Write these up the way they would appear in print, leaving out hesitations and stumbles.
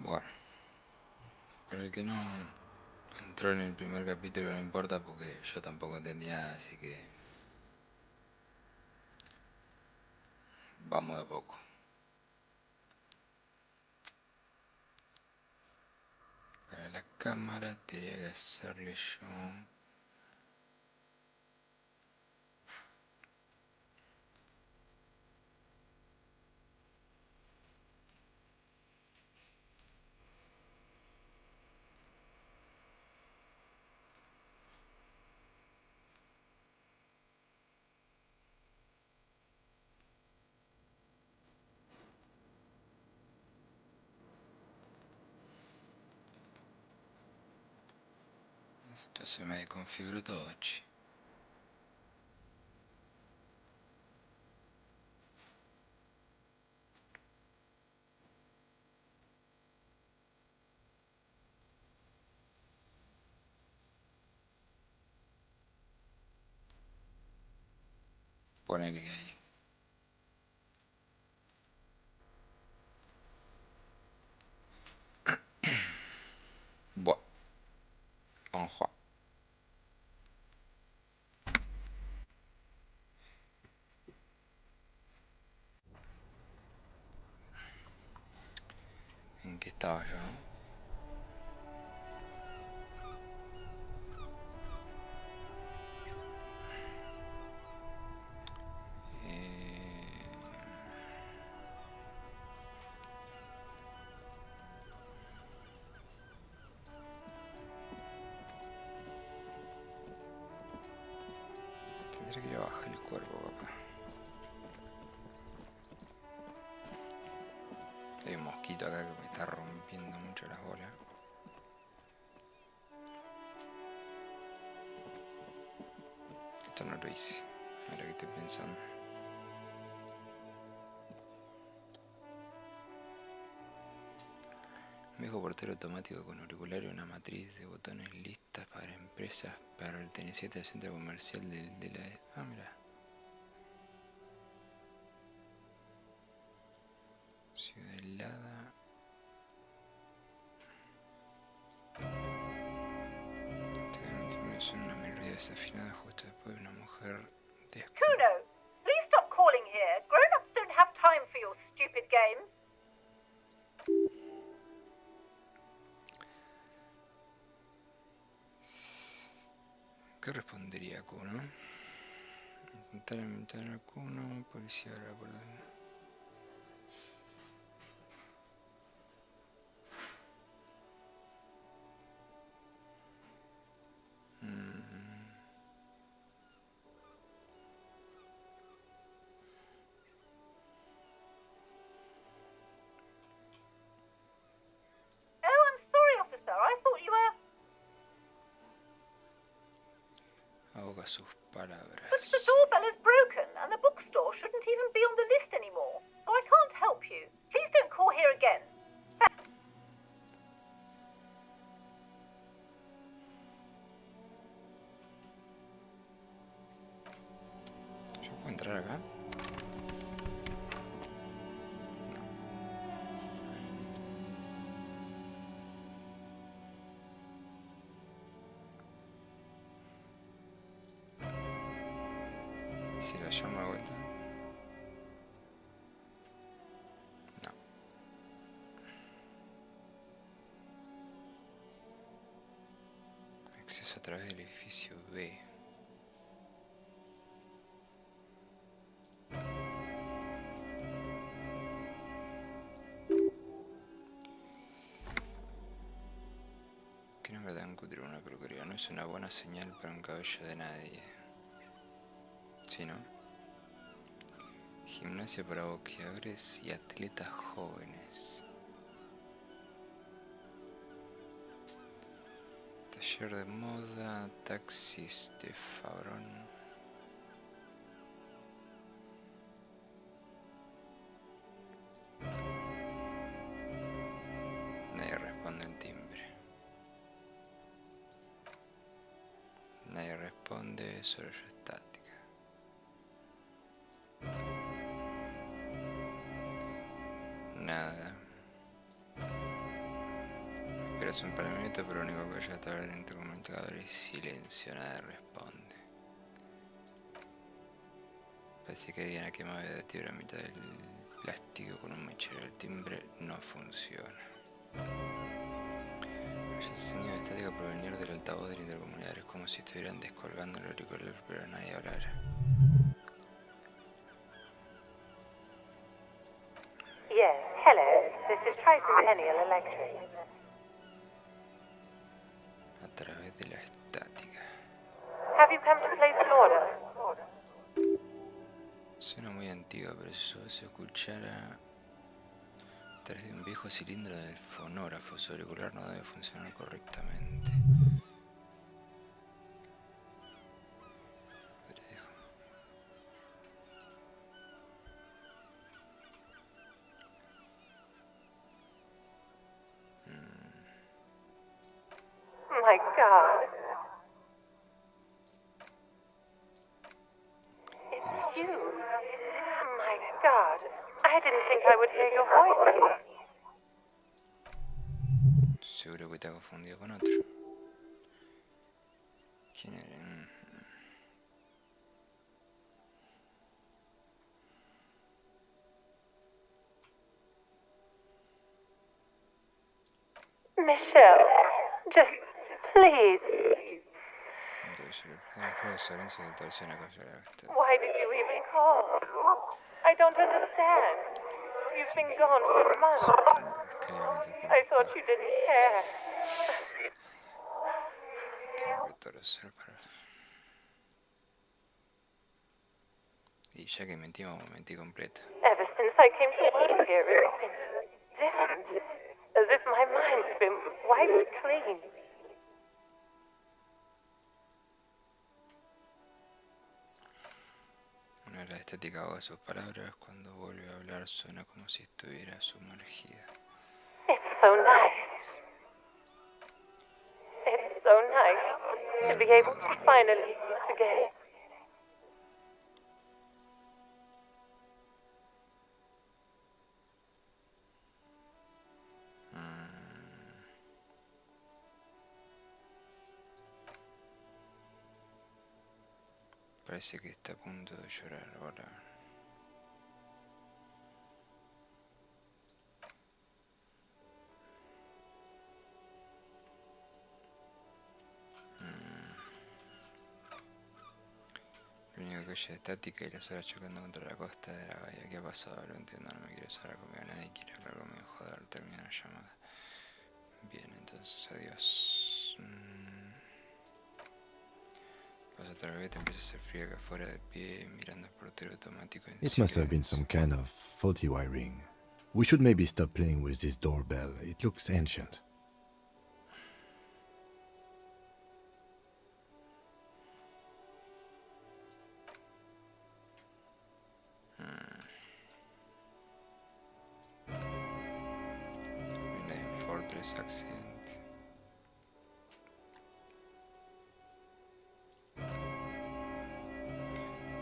Bueno, para el que no entró en el primer capítulo no importa porque yo tampoco entendí nada, así que vamos de a poco. Para la cámara tendría que hacerle yo... Esto se me desconfiguró todo, che. Ponele que ahí. Bueno, vamos a jugar. ¿En qué estaba yo? Tendré que ir a bajar el cuerpo, papá. Hay un mosquito acá que me está rompiendo mucho las bolas. Esto no lo hice. Mira que estoy pensando. Un viejo portero automático con auricular y una matriz de botones listas para empresas perteneciente al centro comercial de la... Ah, mira. Ciudad helada. Me suena una melodía desafinada justo después de una mujer Kuno, please stop calling here. Grown-ups don't have time for your stupid games. ¿Qué respondería Kuno? Intentar inventar a Kuno, policía ahora por dónde. Oh, I'm sorry, officer. I thought you were... Ahoga sus But the palabras. doorbell is broken, and the bookstore shouldn't even be on the list anymore. So I can't help you. Please don't call here again. ¿Yo puedo entrar acá? Si la llamo de vuelta. No. Acceso a través del edificio B. Que no me dan cutre una peluquería. No es una buena señal para un cabello de nadie. ¿Sí, no? Gimnasia para boxeadores y atletas jóvenes. Taller de moda, taxis de Fabrón. Nadie responde el timbre. Nadie responde, solo yo estática. Nada. Son para minutos, pero lo único que ya está entre comunicadores es silencio, nadie responde. Parece que alguien ha quemado de tierra a mitad del plástico con un mechero. El timbre no funciona. El sonido de estática provenir del altavoz del intercomunicador. Es como si estuvieran descolgando el auricular, pero nadie hablara. Yes, hello. This is Tricentennial Electric. A través de la estática. Have you come to place an order? Suena muy antigua, pero eso se escuchara a través de un viejo cilindro de fonógrafo. Su auricular no debe funcionar correctamente. My God. It's you. My God. I didn't think I would hear your voice here. Seguro que te ha confundido con otro. ¿Quién era? Michelle, just please. Why did you even call? I don't understand. You've been gone for months. I thought you didn't care. Y ya que mentimos, mentí completo. Ever since I came to work here, it's been different. As if my mind's been wiped clean. Una de las estéticas ahoga sus palabras. Cuando vuelve a hablar suena como si estuviera sumergida. It's so nice. It's so nice to be able to finally forget. Parece que está a punto de llorar ahora. Lo único que ella estática y las horas chocando contra la costa de la bahía. ¿Qué ha pasado? Lo entiendo, no me quiero saber conmigo. Nadie quiere hablar conmigo. Joder, termina la llamada. Bien, entonces adiós. Pasa otra vez, te empieza a hacer frío acá afuera de pie, mirando el portero automático en It must have been some kind of faulty wiring. We should maybe stop playing with this doorbell. It looks ancient. Fortress accident.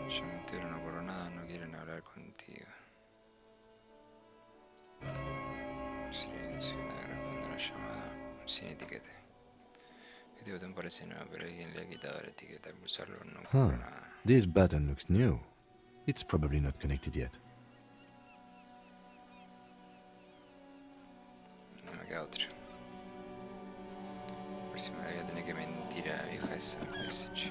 Ya me entero, no por nada, no quieren hablar contigo. Silencio, nadie responde a la llamada sin etiqueta. Este botón parece nuevo, pero alguien le ha quitado la etiqueta. Al pulsarlo no ocurre nada. This button looks new. It's probably not connected yet. No me queda otro. Por si me la voy a tener que mentir a la vieja esa, pues, che.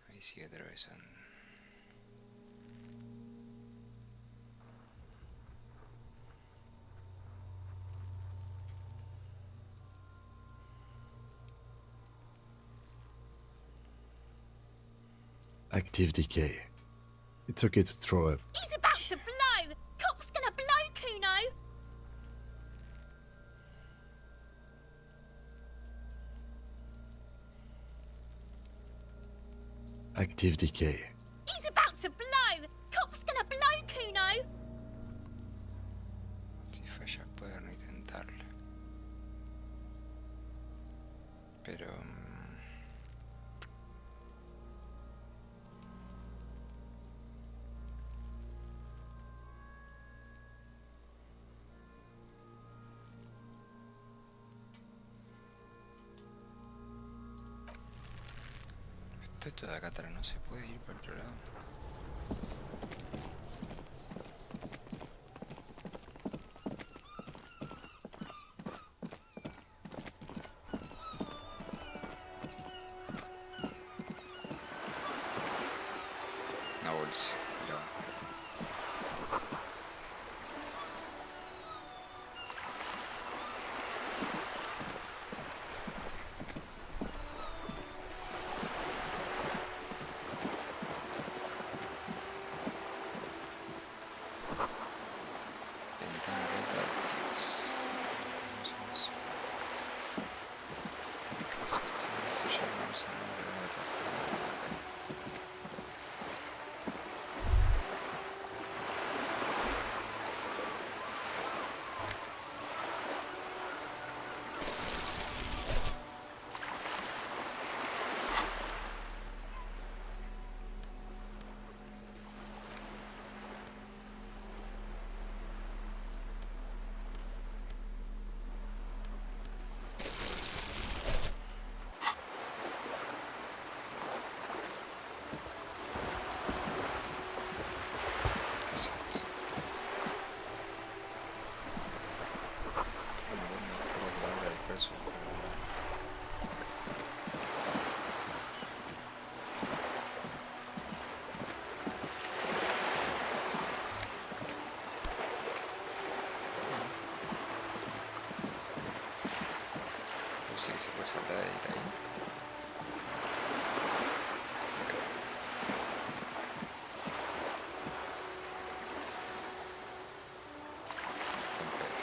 Ahí sigue atravesando. Active decay. It's okay to throw up. He's about to blow! Cop's gonna blow, Kuno! Active decay. He's about to blow! Cop's gonna blow, Esto de acá atrás no se puede ir para otro lado. Una bolsa, pero... Ventana retroactivas. Entonces, ¿qué es esto? Se llama esa nombre de la ¿qué es esto? Bueno, bueno, juegos de obra dispersos. Sí que se puede saltar de ahí, está ahí. Ok. Está en pedo.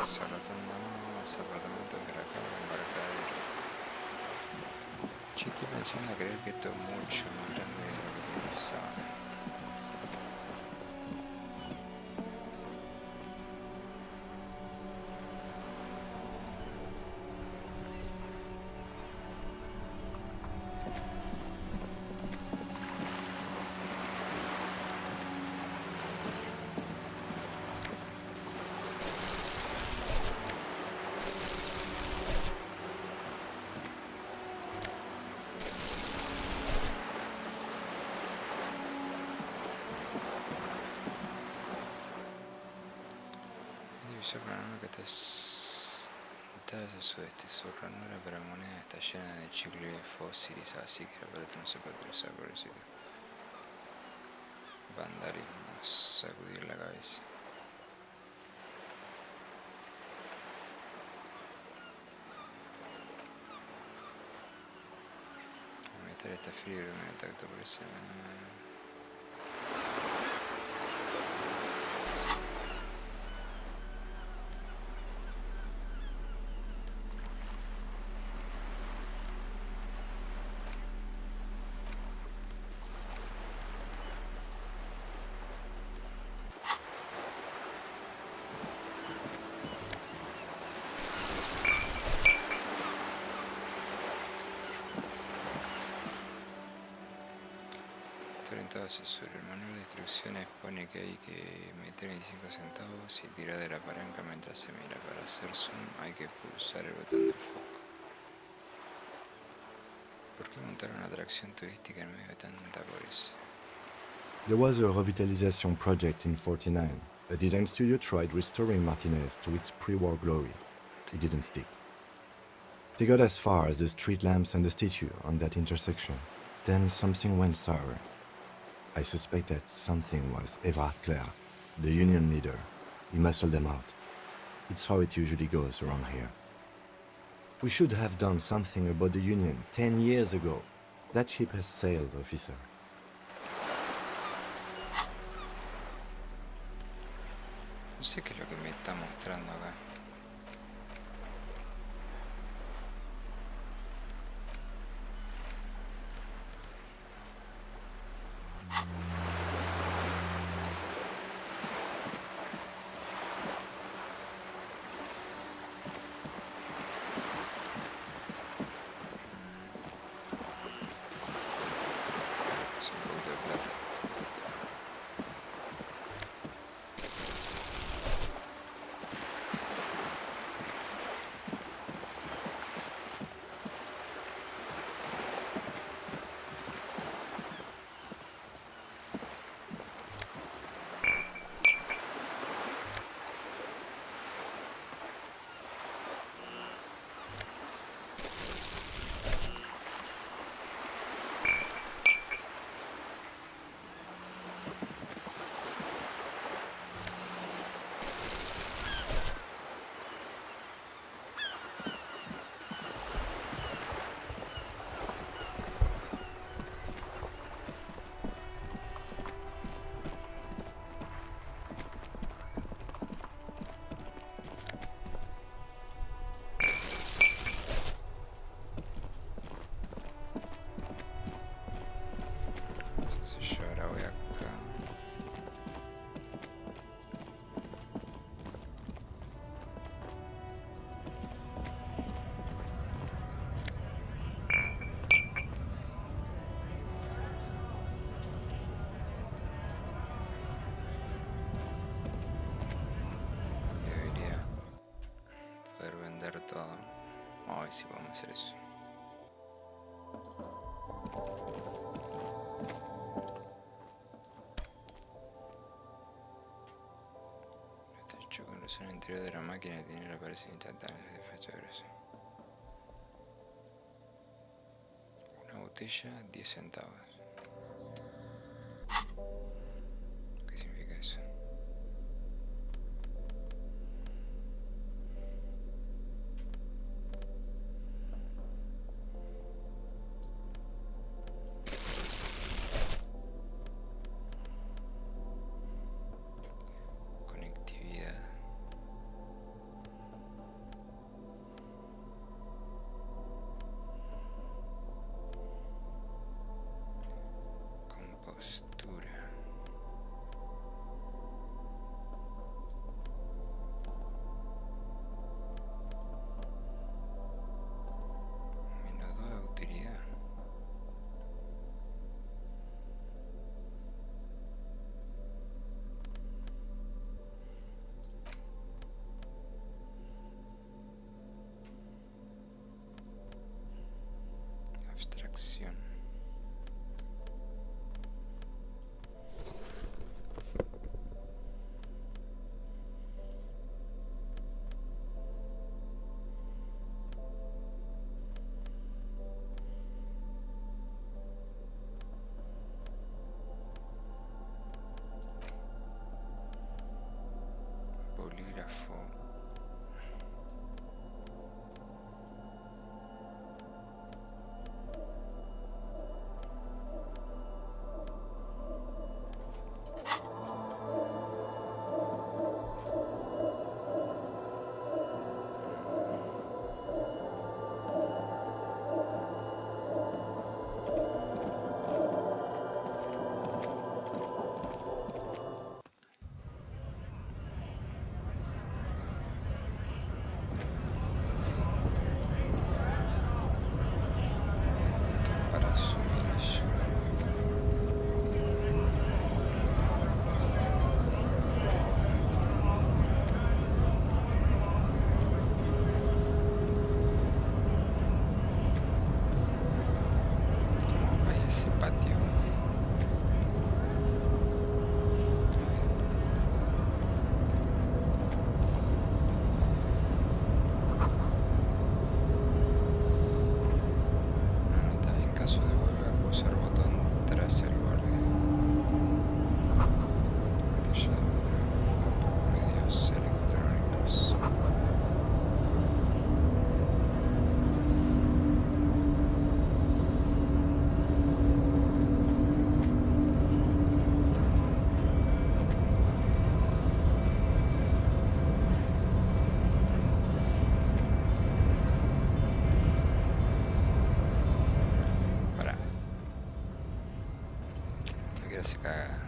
Esa rotonda no, ese apartamento que era acá, embarcadero. Che, estoy pensando a creer que esto es mucho más grande de lo que pensaba. Divisor ranura que está hacia sudeste. Su ranura para moneda está llena de chicle fósiles, así que el aparato no se puede utilizar por el sitio. Vandalismo, sacudir la cabeza. Meter está frío y me tacto por ese... ¿Qué es esto? Orientado hacia el sur. El manual de instrucciones pone que hay que meter 25 centavos y tirar de la palanca mientras se mira. Para hacer zoom hay que pulsar el botón de foco. ¿Por qué montar una atracción turística en medio de tanta pobreza? There was a revitalization project in 49. A design studio tried restoring Martinez to its pre-war glory. It didn't stick. They got as far as the street lamps and the statue on that intersection. Then something went sour. I suspect that something was Claire, the union leader. He muscled them out. It's how it usually goes around here. We should have done something about the union 10 years ago. That ship has sailed, officer. No sé qué es lo que me está mostrando acá. Es un poquito de plata. todo. Vamos a ver si podemos hacer eso. Este choque en el interior de la máquina tiene la pared instantánea de efecto de gracia. Una botella, 10 centavos. ¿Qué significa eso? Abstracción. Bolígrafo. Para subir eso. ¿Cómo vaya ese patio? Está bien, caso de volver a pulsar botón tras el borde. Batalla de medios electrónicos. Para. No quiero se caga.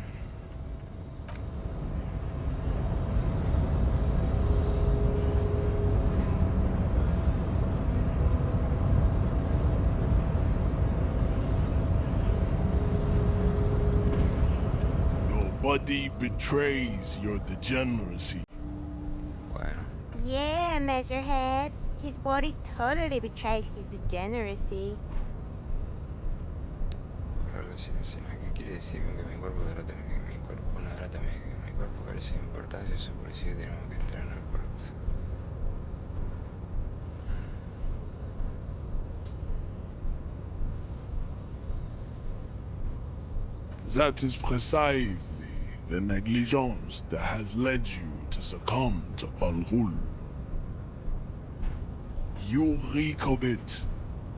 Your body betrays your degeneracy. Bueno, Yeah, Measurehead. His body totally betrays his degeneracy. ahora sí, ¿qué quiere decir con que mi cuerpo no era también que mi cuerpo no era también que mi cuerpo carece de importancia? Eso por decir que tenemos que entrar en el puerto. That is precisely the negligence that has led you to succumb to Al-Ghul. You reek of it.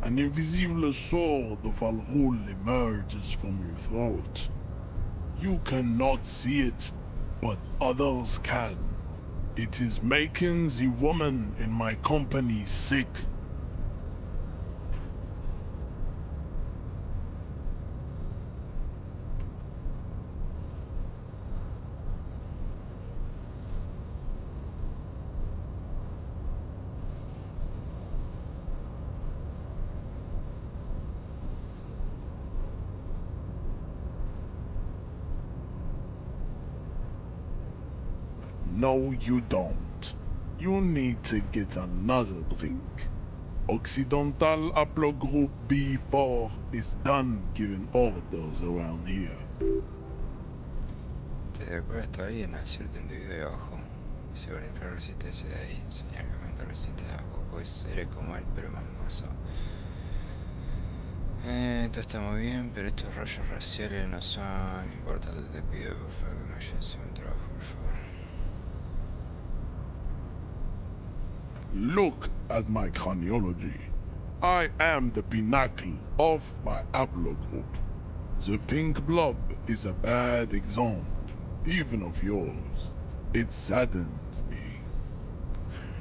An invisible sword of Al-Ghul emerges from your throat. You cannot see it, but others can. It is making the woman in my company sick. No, you don't. You need to get another drink. Occidental Haplogroup B4 is done giving orders around here. Te recuerda esto a alguien, a cierto individuo de abajo. Si va a inflar resistencia de ahí, enseñar que aumenta la resistencia de abajo, pues seré como él, pero más mazo. Todo está muy bien, pero estos rollos raciales no son importantes. Te pido por favor que me ayudes en mi trabajo, por favor. Look at my craniology. I am the pinnacle of my haplogroup. The pink blob is a bad example, even of yours. It saddens me.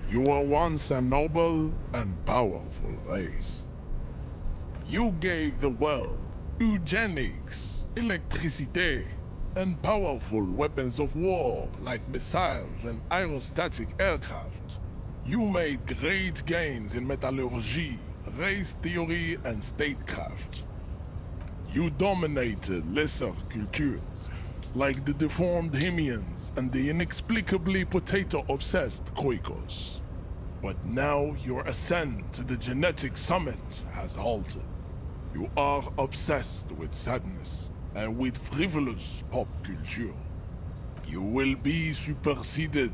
You were once a noble and powerful race. You gave the world eugenics, electricity, and powerful weapons of war like missiles and aerostatic aircraft. You made great gains in metallurgy, race theory, and statecraft. You dominated lesser cultures, like the deformed Hemians and the inexplicably potato-obsessed Khoikos. But now your ascent to the genetic summit has halted. You are obsessed with sadness and with frivolous pop culture. You will be superseded.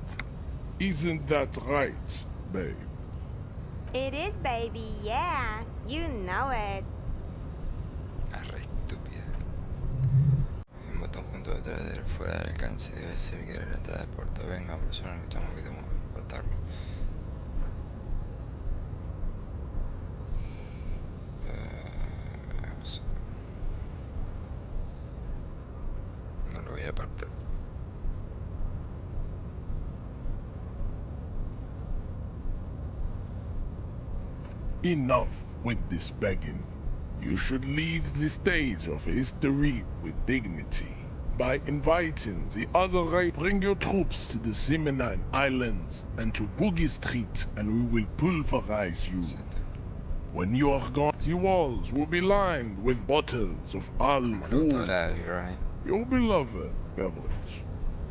Isn't that right, babe? It is, baby, yeah. You know it. Arre estúpida. Un botón junto detrás de él fuera de alcance. Debe ser que era la entrada de puerto. Venga, persona, necesitamos que tenemos que cortarlo. No lo voy a apartar. Enough with this begging. You should leave the stage of history with dignity by inviting the other race. Bring your troops to the Simonine Islands and to Boogie Street, and we will pulverize you. When you are gone, the walls will be lined with bottles of alcohol, your beloved beverage.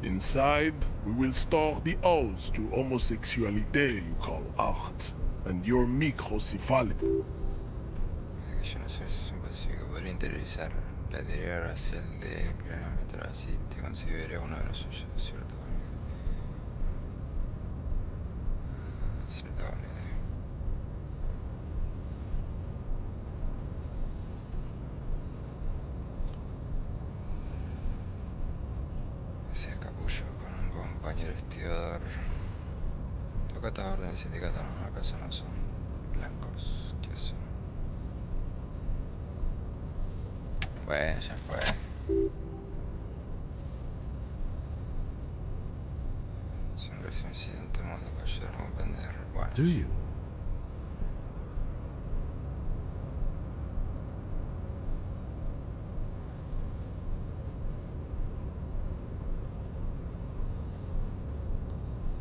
Inside, we will store the odes to homosexuality you call art, and your microcephaly. Yo no sé si es imposible que podría interiorizar la teoría racial del cronómetro, así te consideraría uno de los suyos, ¿cierto? Cierta buena idea. Ese capullo con un compañero estibador. Toca estas órdenes sindicatos, ¿no? ¿Acaso no son blancos? ¿Qué son? Bueno, ya fue. Siempre es un incidente modo para ayudar a comprender. Bueno. Do you?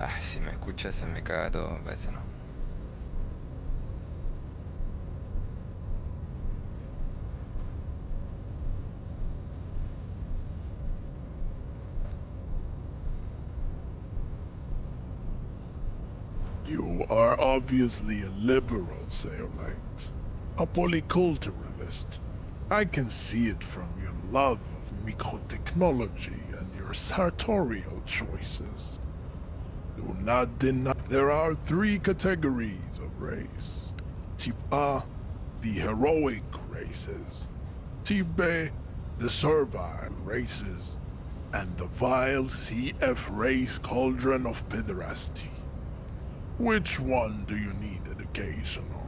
Ah, si me escuchas se me caga todo, me parece, ¿no? You are obviously a liberal, Sayolite. A polyculturalist. I can see it from your love of microtechnology and your sartorial choices. Do not deny there are three categories of race. Type A, the heroic races. Type B, the servile races. And the vile CF race cauldron of pederasty. Which one do you need education on?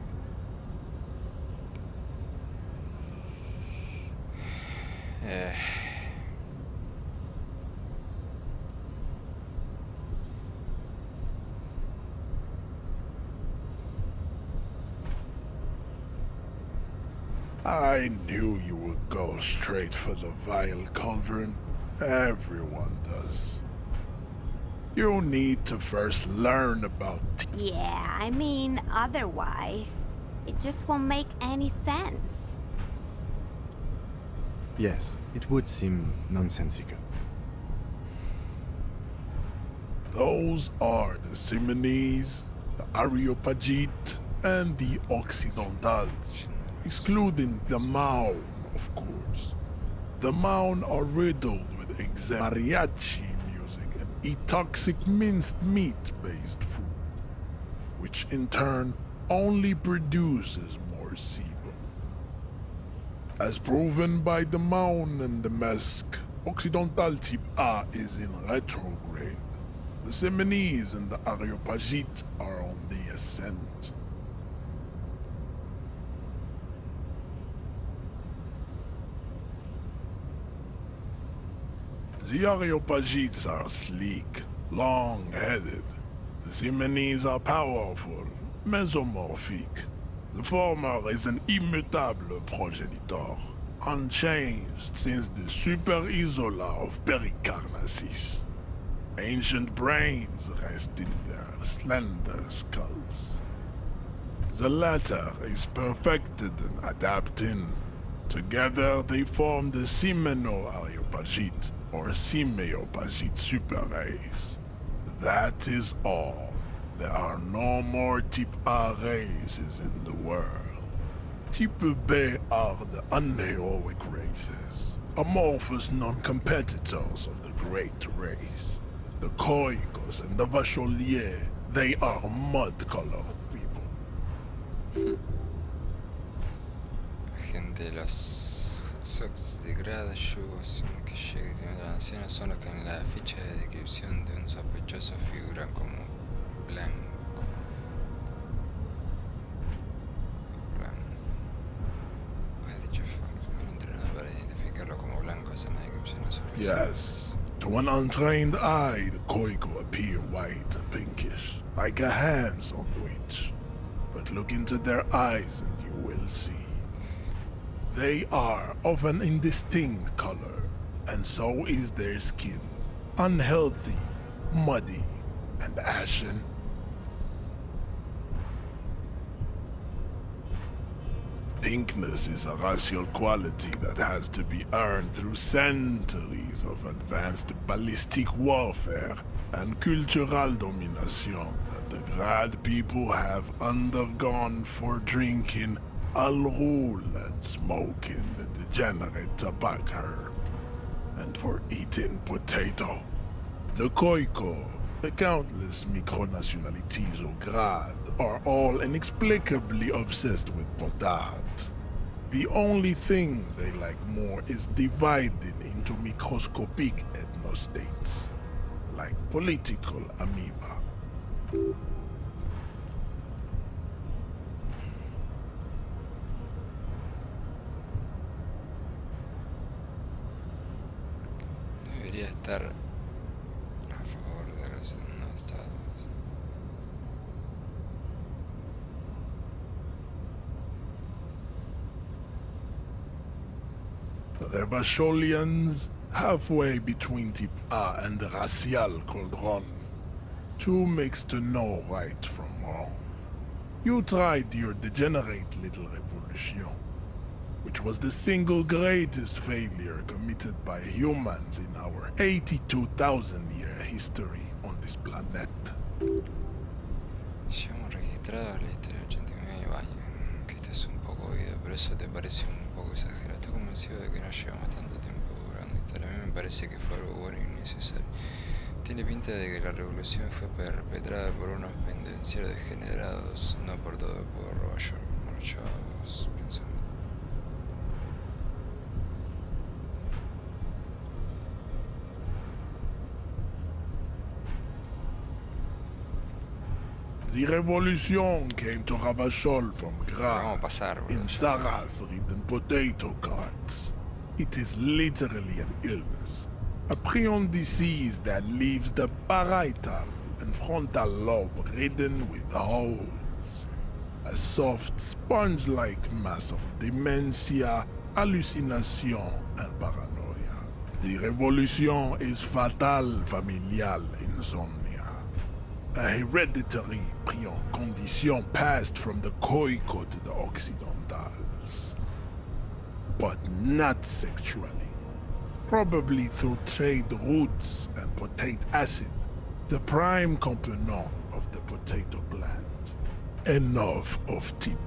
I knew you would go straight for the vile cauldron. Everyone does. You need to first learn about Yeah, I mean, otherwise, it just won't make any sense. Yes, it would seem nonsensical. Those are the Simonese, the Areopagite, and the Occidentals, excluding the Maun, of course. The Maun are riddled with mariachi music and eat toxic minced meat-based food, which in turn only produces more sebum. As proven by the Maun and the Mesk, Occidental type A is in retrograde. The Simonese and the Areopagite are on the ascent. The Areopagites are sleek, long-headed. The Simonese are powerful, mesomorphic. The former is an immutable progenitor, unchanged since the Super Isola of Pericarnassus. Ancient brains rest in their slender skulls. The latter is perfected and adapting. Together they form the Simeno-Areopagite, or Simeopagite superrace. That is all. There are no more Type A races in the world. Type B are the unheroic races, amorphous non-competitors of the great race. The Koikos and the Vacholier, they are mud-colored people. Gente, los Sox de grado yugos que llegue de otra nación son los que en la ficha de descripción de un sospechoso figuran como blanco. Has dicho un entrenador para identificarlo como blancos en la descripción oficial. Yes. To an untrained eye, the Koiko appear white and pinkish, like a hand sandwich. But look into their eyes and you will see. They are of an indistinct color, and so is their skin. Unhealthy, muddy, and ashen. Pinkness is a racial quality that has to be earned through centuries of advanced ballistic warfare and cultural domination that the Grad people have undergone for drinking Al Rule and smoking the degenerate tobacco herb, and for eating potato. The Koiko, the countless micronationalities of Grad, are all inexplicably obsessed with potard. The only thing they like more is dividing into microscopic ethnostates, like political amoeba. Debería estar a favor de los no estados. The Vacholians, halfway between Type A and the Racial Cauldron. Two mixed to know right from wrong. You tried your degenerate little revolution, which was the single greatest failure committed by humans in our 82,000-year history on this planet. Llevamos registrado la historia de 89 años, que esto es un poco oído, pero eso te parece un poco exagerado. Estoy convencido de que no llevamos tanto tiempo durando historia. A mí me parece que fue algo bueno y necesario. Tiene pinta de que la revolución fue perpetrada por unos pendencieros degenerados, no por todo por marchados, pensando. The revolution came to Ravachol from Vamos a Gra pasar, boludo. in Zarath-ridden potato carts. It is literally an illness. A prion disease that leaves the parietal and frontal lobe ridden with holes. A soft, sponge-like mass of dementia, hallucination, and paranoia. The revolution is fatal familial insomnia. A hereditary prion condition passed from the Koiko to the Occidentals. But not sexually. Probably through trade routes and potate acid, the prime component of the potato plant. Enough of type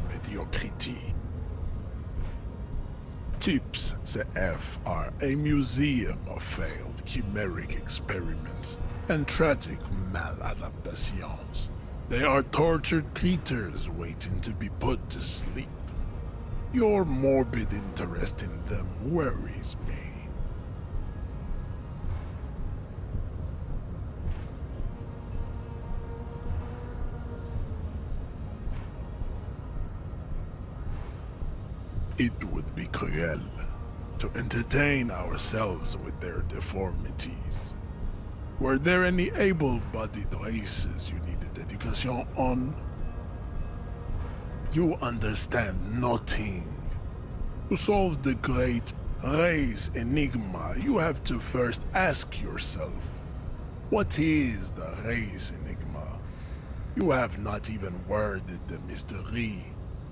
mediocrity. Tips CF are a museum of failed chimeric experiments and tragic maladaptations. They are tortured creatures waiting to be put to sleep. Your morbid interest in them worries me. It would be cruel to entertain ourselves with their deformities. Were there any able-bodied races you needed education on? You understand nothing. To solve the great race enigma, you have to first ask yourself, what is the race enigma? You have not even worded the mystery,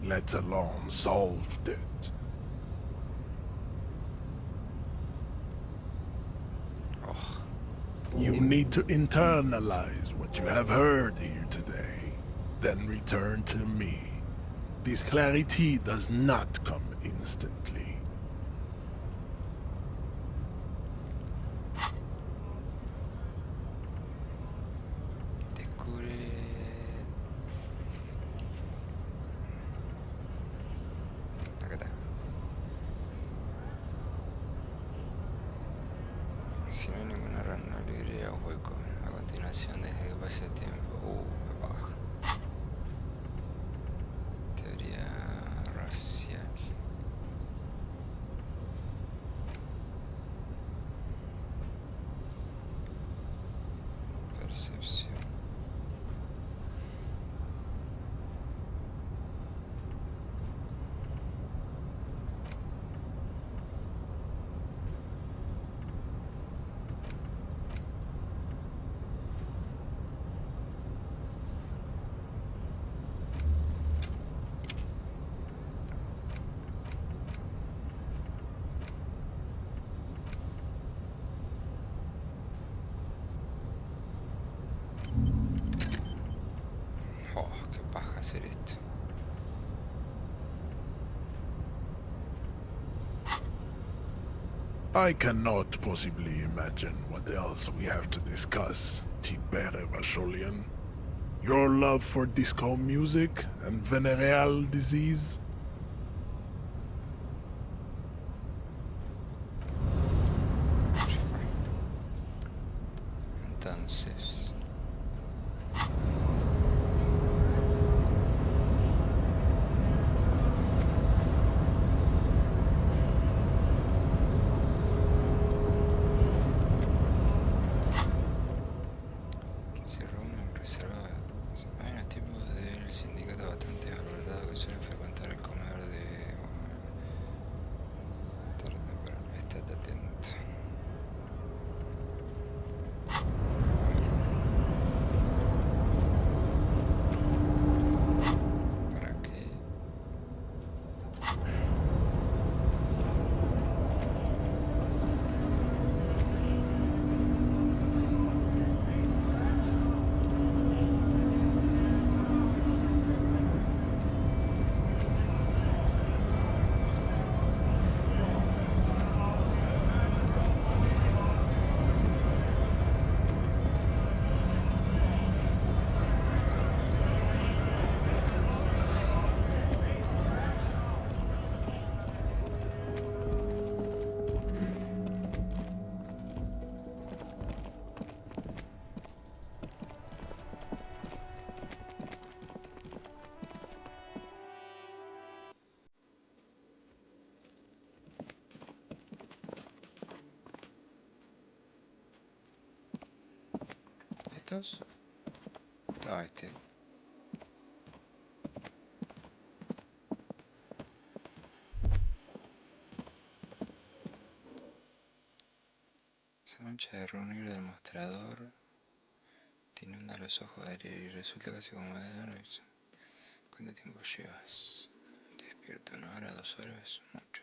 let alone solved it. You need to internalize what you have heard here today, then return to me. This clarity does not come instantly. Descubre... Acá está. Si no hay ninguna rana libre o hueco, a continuación deja que pase el tiempo. Qué paja. Teoría racial. Percepción. Oh, qué paja hacer esto. I cannot possibly imagine what else we have to discuss, Tibere Vasholian. Your love for disco music and venereal disease? Entonces... que se reúnen reservadas. Hay unos tipos del sindicato bastante alborotados que suelen frecuentar el comedor de... tarde, pero estate atento. ¿Para qué? ¿Estos? Ah, este. Se mancha de reunir del mostrador. Tiene a los ojos de aire y resulta casi como de noche. ¿Cuánto tiempo llevas? Despierto, 1 hora, 2 horas, mucho.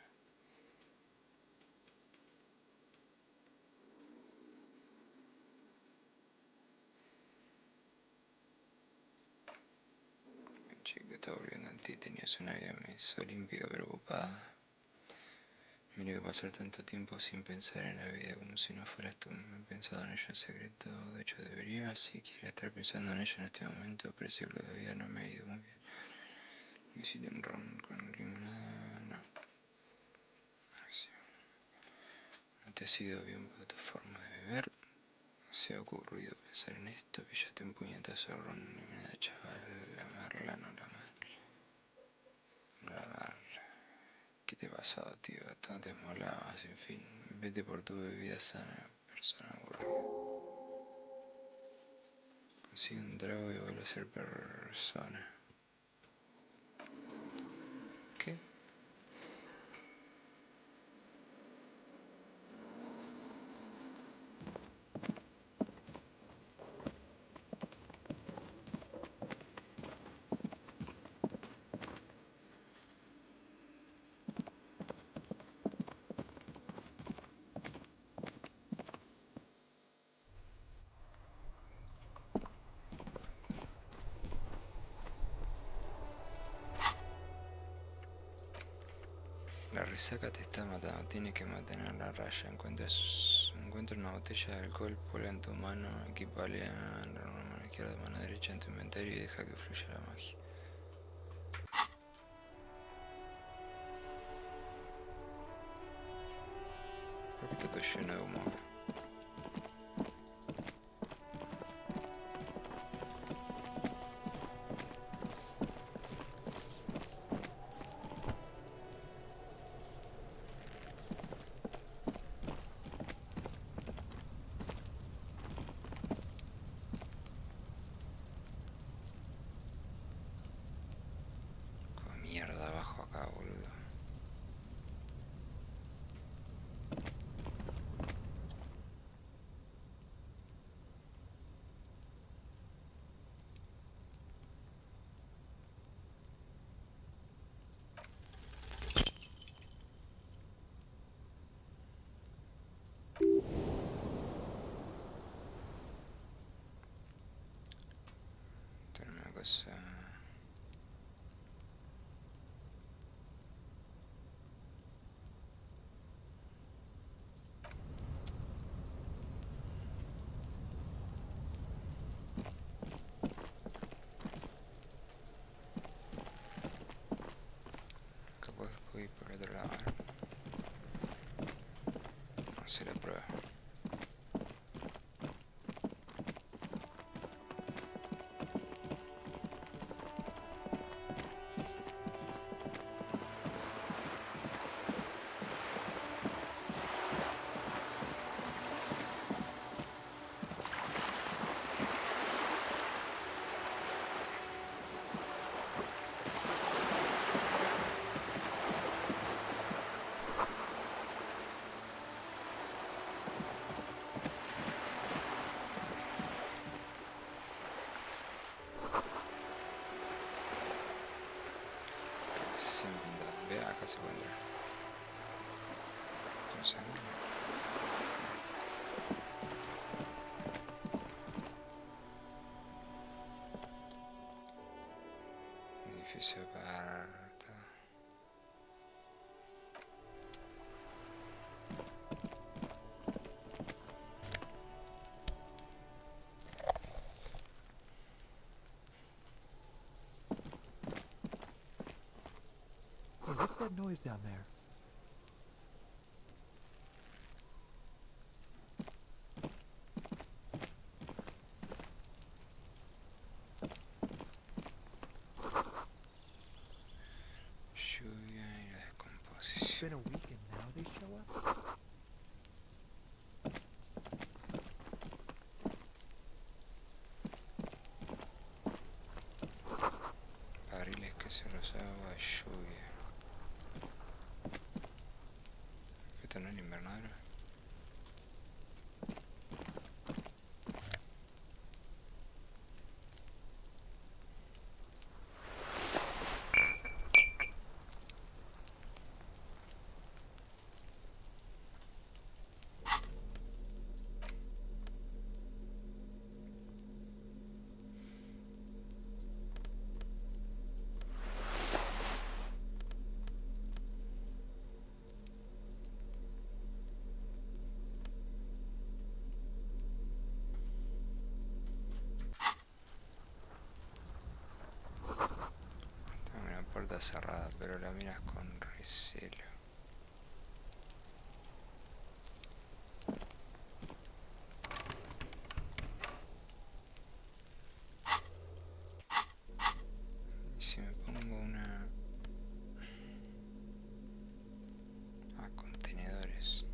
está volviendo en ti. Tenías una vida más olímpica preocupada. Mira que pasar tanto tiempo sin pensar en la vida como si no fueras tú. Me he pensado en ello en secreto. De hecho debería siquiera estar pensando en ello en este momento. Pero si todavía no me ha ido muy bien. Necesito un ron con limonada. No. No te ha sido bien por tu forma de beber. Se ha ocurrido pensar en esto. Píllate un puñetazo de ron con limonada, chaval. La marla, no la marla. La marla. ¿Qué te ha pasado, tío? Tú antes molabas, en fin. Vete por tu bebida sana, persona aburrida. Consigue un trago y vuelve a ser persona. ¿Qué? La resaca te está matando, tienes que mantener la raya. Encuentra una botella de alcohol, ponla en tu mano, equipale a la mano izquierda, mano derecha en tu inventario y deja que fluya la magia. ¿Por qué está todo lleno de humo acá? Como mierda abajo acá, boludo. Tiene una cosa... Capaz puedo ir por el otro lado. Hacer la prueba. Sin pintado. Ve, acá se puede entrar. Entonces, edificio aparta. Hey, what's that noise down there? Lluvia y la It's descomposición. been a week and now they show up? Barriles que se los agua, lluvia. ¿Esto no es el invernadero? puerta cerrada, pero la miras con recelo. Y si me pongo una... contenedores.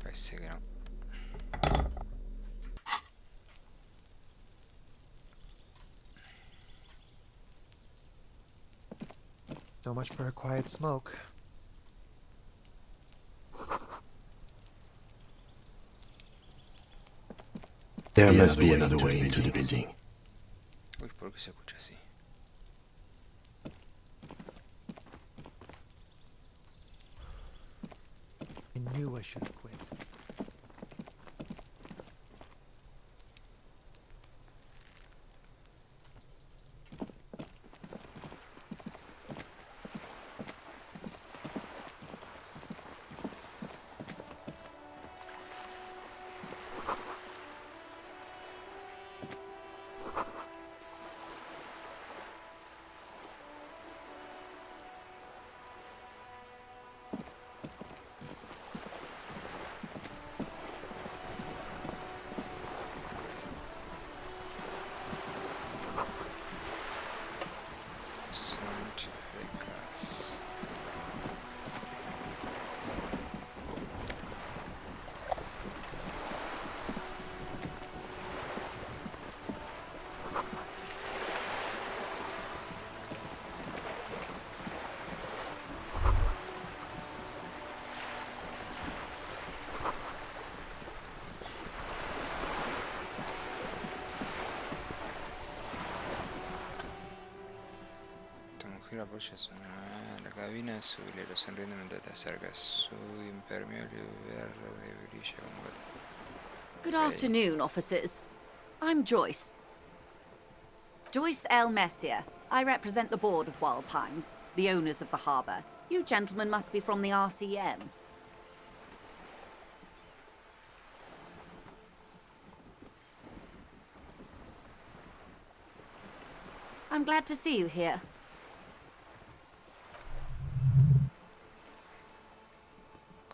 Parece que no. So much for a quiet smoke. There must be another way into the building. Uy, ¿por qué se escucha así? I knew I should have quit. Son muchas décadas. Tu mujer apoya la cabina de su velero, sonriendo mientras te acercas. Su impermeable verde brilla como gota. Good afternoon, officers. I'm Joyce. Joyce L. Messier. I represent the board of Wild Pines, the owners of the harbour. You gentlemen must be from the RCM. I'm glad to see you here.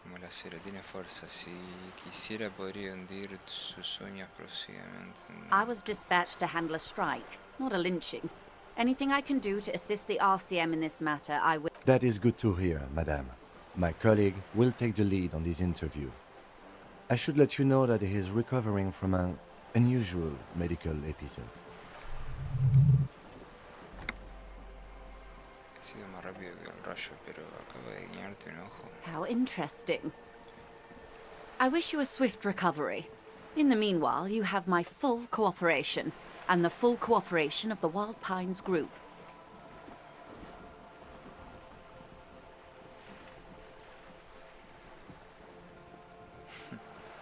Como el acero tiene fuerza, si quisiera podría hundir sus sueños próximamente. I was dispatched to handle a strike, not a lynching. Anything I can do to assist the RCM in this matter, I will. That is good to hear, madame. My colleague will take the lead on this interview. I should let you know that he is recovering from an unusual medical episode. Ha sido más rápido que el rayo, pero acabo de guiñarte un ojo. How interesting. I wish you a swift recovery. In the meanwhile, you have my full cooperation, and the full cooperation of the Wild Pines Group.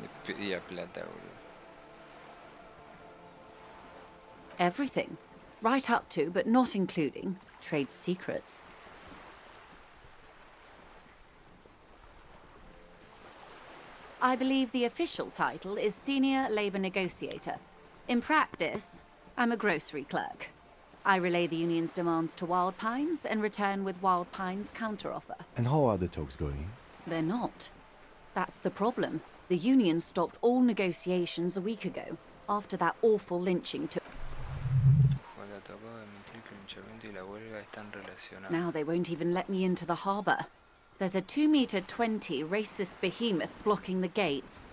Le pedía plata, boludo. Everything. Right up to, but not including, trade secrets. I believe the official title is Senior Labour Negotiator. In practice, I'm a grocery clerk. I relay the union's demands to Wild Pines and return with Wild Pines' counteroffer. And how are the talks going? They're not. That's the problem. The union stopped all negotiations a week ago, after that awful lynching took. Now they won't even let me into the harbour. There's a 2-meter-20 racist behemoth blocking the gates.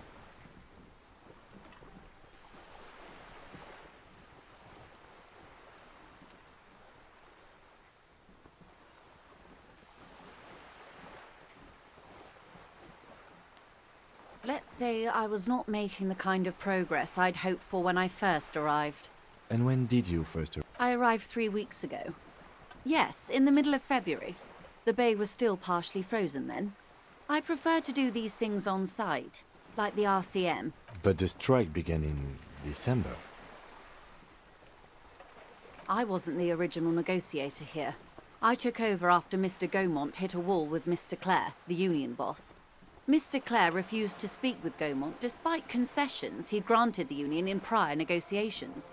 Let's say I was not making the kind of progress I'd hoped for when I first arrived. And when did you first arrive? I arrived 3 weeks ago. Yes, in the middle of February. The bay was still partially frozen then. I prefer to do these things on site, like the RCM. But the strike began in December. I wasn't the original negotiator here. I took over after Mr. Gaumont hit a wall with Mr. Clare, the union boss. Mr. Clare refused to speak with Gaumont despite concessions he'd granted the union in prior negotiations.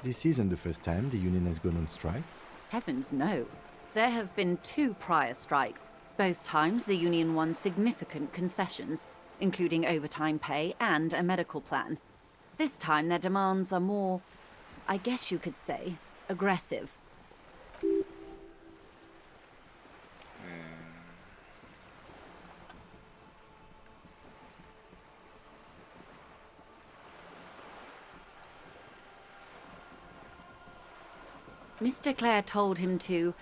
This isn't the first time the union has gone on strike. Heavens no. There have been 2 prior strikes. Both times the union won significant concessions, including overtime pay and a medical plan. This time their demands are more, I guess you could say, aggressive. Mr. Clare told him to...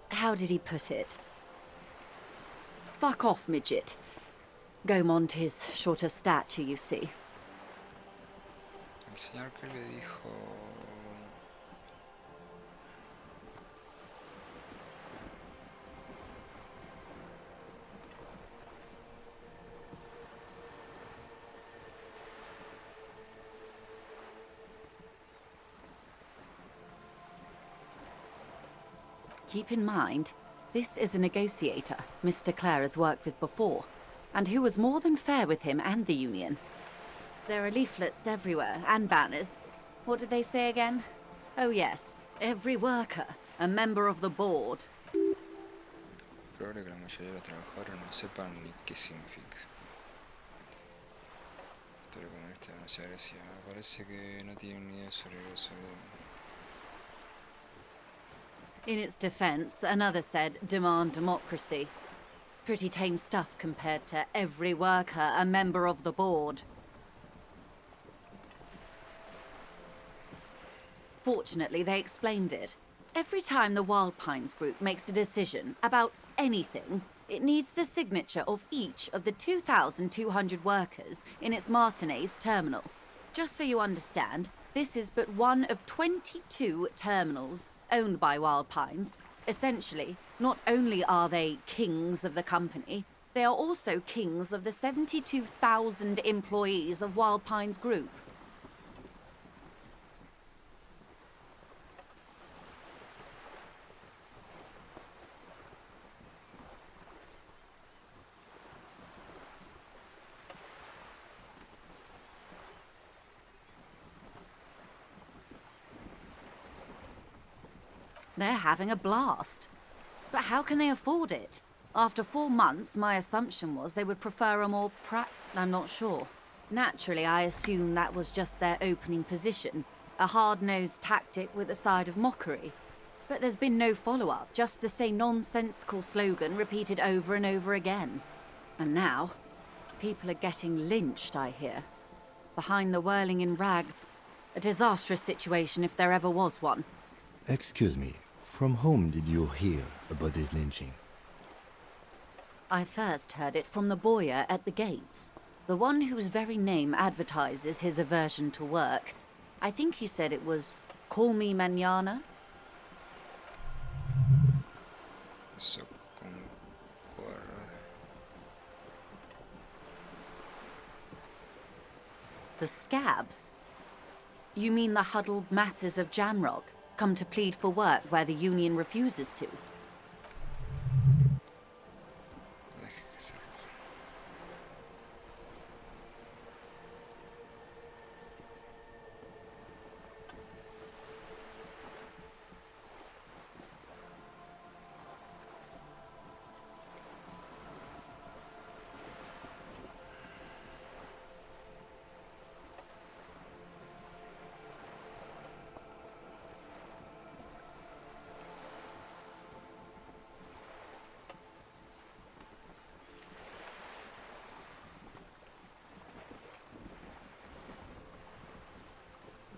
how did he put it? Fuck off, midget. Gaumont is short of stature, you see. El señor que le dijo... Keep in mind, this is a negotiator Mr. Clare has worked with before, and who was more than fair with him and the union. There are leaflets everywhere, and banners. What did they say again? Oh yes, every worker, a member of the board. Es probable que la mayoría de los trabajadores no sepan ni qué significa. Historia comunista es demasiado agresiva. Me parece que no tienen ni idea sobre eso. In its defense, another said, demand democracy. Pretty tame stuff compared to every worker, a member of the board. Fortunately, they explained it. Every time the Wild Pines group makes a decision about anything, it needs the signature of each of the 2,200 workers in its Martinez terminal. Just so you understand, this is but one of 22 terminals owned by Wild Pines. Essentially, not only are they kings of the company, they are also kings of the 72,000 employees of Wild Pines Group. They're having a blast. But how can they afford it? After 4 months, my assumption was they would prefer a more I'm not sure. Naturally, I assumed that was just their opening position, a hard-nosed tactic with a side of mockery. But there's been no follow-up, just the same nonsensical slogan repeated over and over again. And now, people are getting lynched, I hear. Behind the whirling in rags. A disastrous situation if there ever was one. Excuse me, from whom did you hear about this lynching? I first heard it from the boyer at the gates. The one whose very name advertises his aversion to work. I think he said it was, call me mañana. Eso concuerda. The scabs? You mean the huddled masses of Jamrock, come to plead for work where the union refuses to?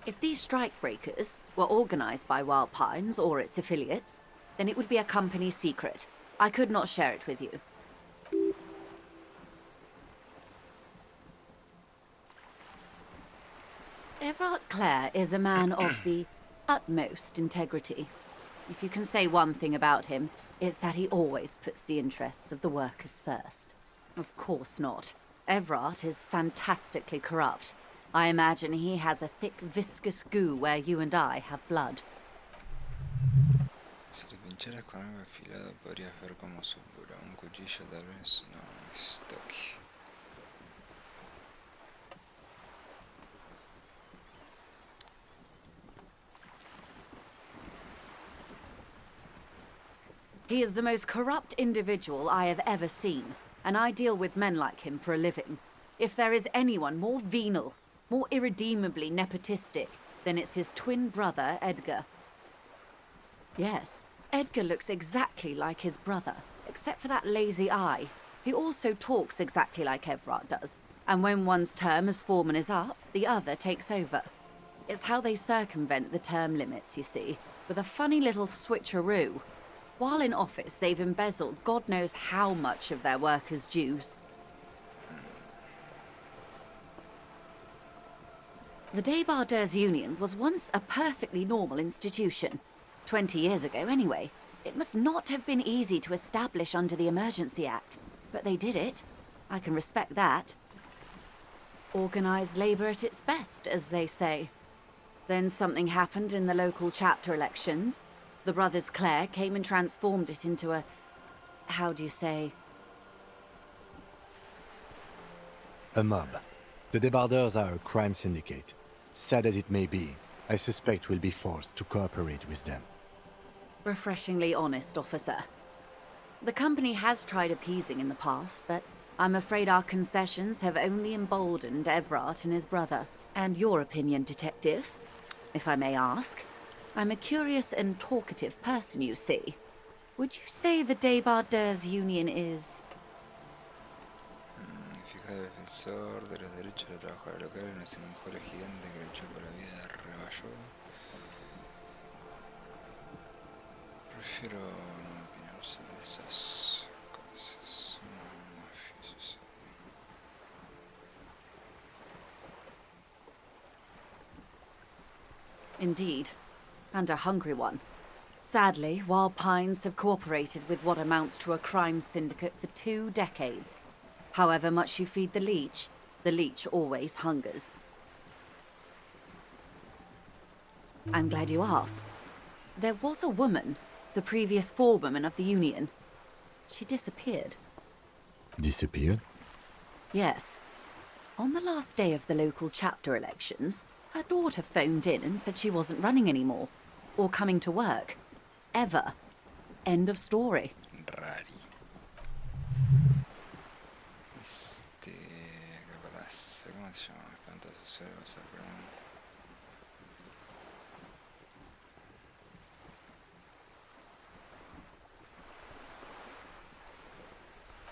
If these strikebreakers were organized by Wild Pines or its affiliates, then it would be a company secret. I could not share it with you. Everard Clare is a man of the utmost integrity. If you can say one thing about him, it's that he always puts the interests of the workers first. Of course not. Everard is fantastically corrupt. I imagine he has a thick, viscous goo where you and I have blood. Si le pincharas con algo afilado podrías ver cómo supura. Un cuchillo tal vez. No, es toque. He is the most corrupt individual I have ever seen, and I deal with men like him for a living. If there is anyone more venal, more irredeemably nepotistic, then it's his twin brother, Edgar. Yes, Edgar looks exactly like his brother, except for that lazy eye. He also talks exactly like Everard does, and when one's term as foreman is up, the other takes over. It's how they circumvent the term limits, you see, with a funny little switcheroo. While in office, they've embezzled God knows how much of their workers' dues. The Débardeurs Union was once a perfectly normal institution. 20 years ago, anyway. It must not have been easy to establish under the Emergency Act, but they did it. I can respect that. Organised labour at its best, as they say. Then something happened in the local chapter elections. The brothers Clare came and transformed it into a... how do you say? A mob. The Débardeurs are a crime syndicate. Sad as it may be, I suspect we'll be forced to cooperate with them. Refreshingly honest, officer. The company has tried appeasing in the past, but I'm afraid our concessions have only emboldened Everard and his brother. And your opinion, detective, if I may ask? I'm a curious and talkative person, you see. Would you say the Débardeurs Union is... Eficaz defensor de los derechos de los trabajadores locales, una sanguijuela gigante que luchó por la vida de Reballo. Prefiero no opinar sobre esas cosas. No, mafiosos. Indeed. And a hungry one. Sadly, Wild Pines have cooperated with what amounts to a crime syndicate for 2 decades. However much you feed the leech always hungers. I'm glad you asked. There was a woman, the previous forewoman of the union. She disappeared. Disappeared? Yes. On the last day of the local chapter elections, her daughter phoned in and said she wasn't running anymore. Or coming to work. Ever. End of story. Rari. Capataz, ¿cómo se llama? Espantoso, suele pasar, pero no.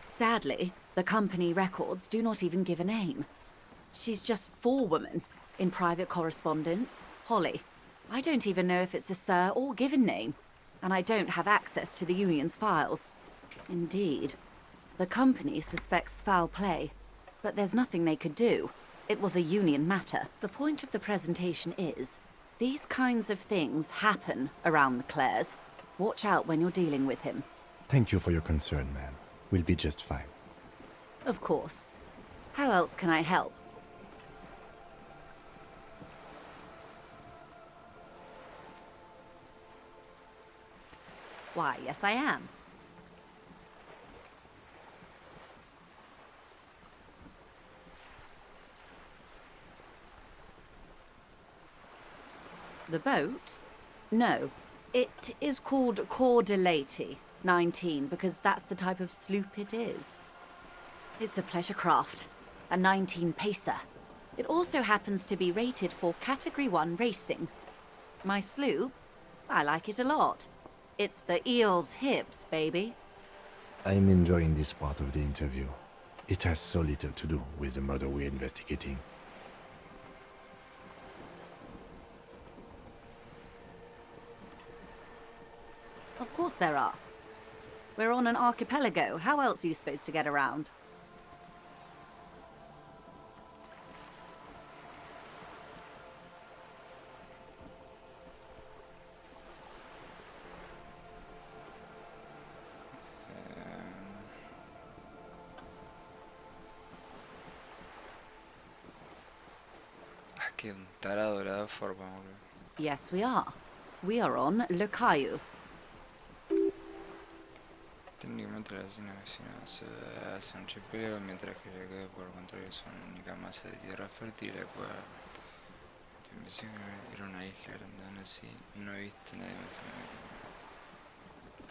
Sadly, the company records do not even give a name. She's just forewoman in private correspondence, Holly. I don't even know if it's a sir or given name, and I don't have access to the union's files. Indeed. The company suspects foul play, but there's nothing they could do. It was a union matter. The point of the presentation is, these kinds of things happen around the Clares. Watch out when you're dealing with him. Thank you for your concern, ma'am. We'll be just fine. Of course. How else can I help? Why, yes I am. The boat? No. It is called Cordelati 19 because that's the type of sloop it is. It's a pleasure craft, a 19-pacer. It also happens to be rated for Category 1 racing. My sloop? I like it a lot. It's the eel's hips, baby. I'm enjoying this part of the interview. It has so little to do with the murder we're investigating. Of course there are. We're on an archipelago. How else are you supposed to get around? Que un tarado de la forma, boludo. Yes, we are. We are on Le Caillou. Técnicamente la vecina se hace un chipeo, mientras que le queda por contrario son una única masa de tierra fértil, la cual pensé que era una isla grandona así. No he visto nadie más.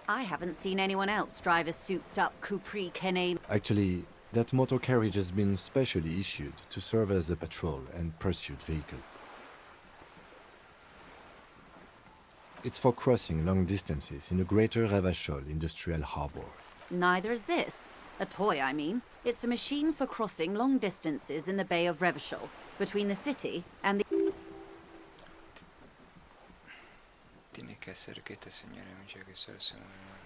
I haven't seen anyone else drive a souped-up Capri Kenny. Actually, that motor carriage has been specially issued to serve as a patrol and pursuit vehicle. It's for crossing long distances in the greater Ravachol industrial harbor. Neither is this. A toy, I mean. It's a machine for crossing long distances in the Bay of Revachol, between the city and the... Tienes que hacer que esta señora mucha que solo se mueva.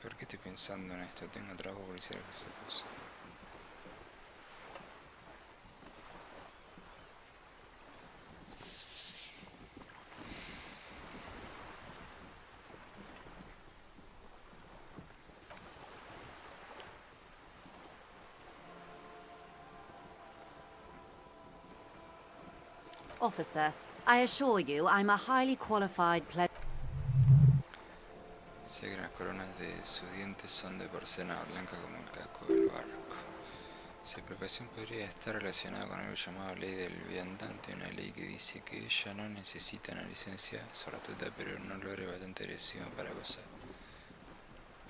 ¿Por qué estoy pensando en esto? Tengo trabajo policial que se puso. Officer, I assure you I'm a highly qualified Sé que las coronas de sus dientes son de porcelana blanca como el casco del barco. Su precaución podría estar relacionada con algo llamado ley del viandante, una ley que dice que ella no necesita una licencia sortuta, pero no lo era bastante agresivo para acosar.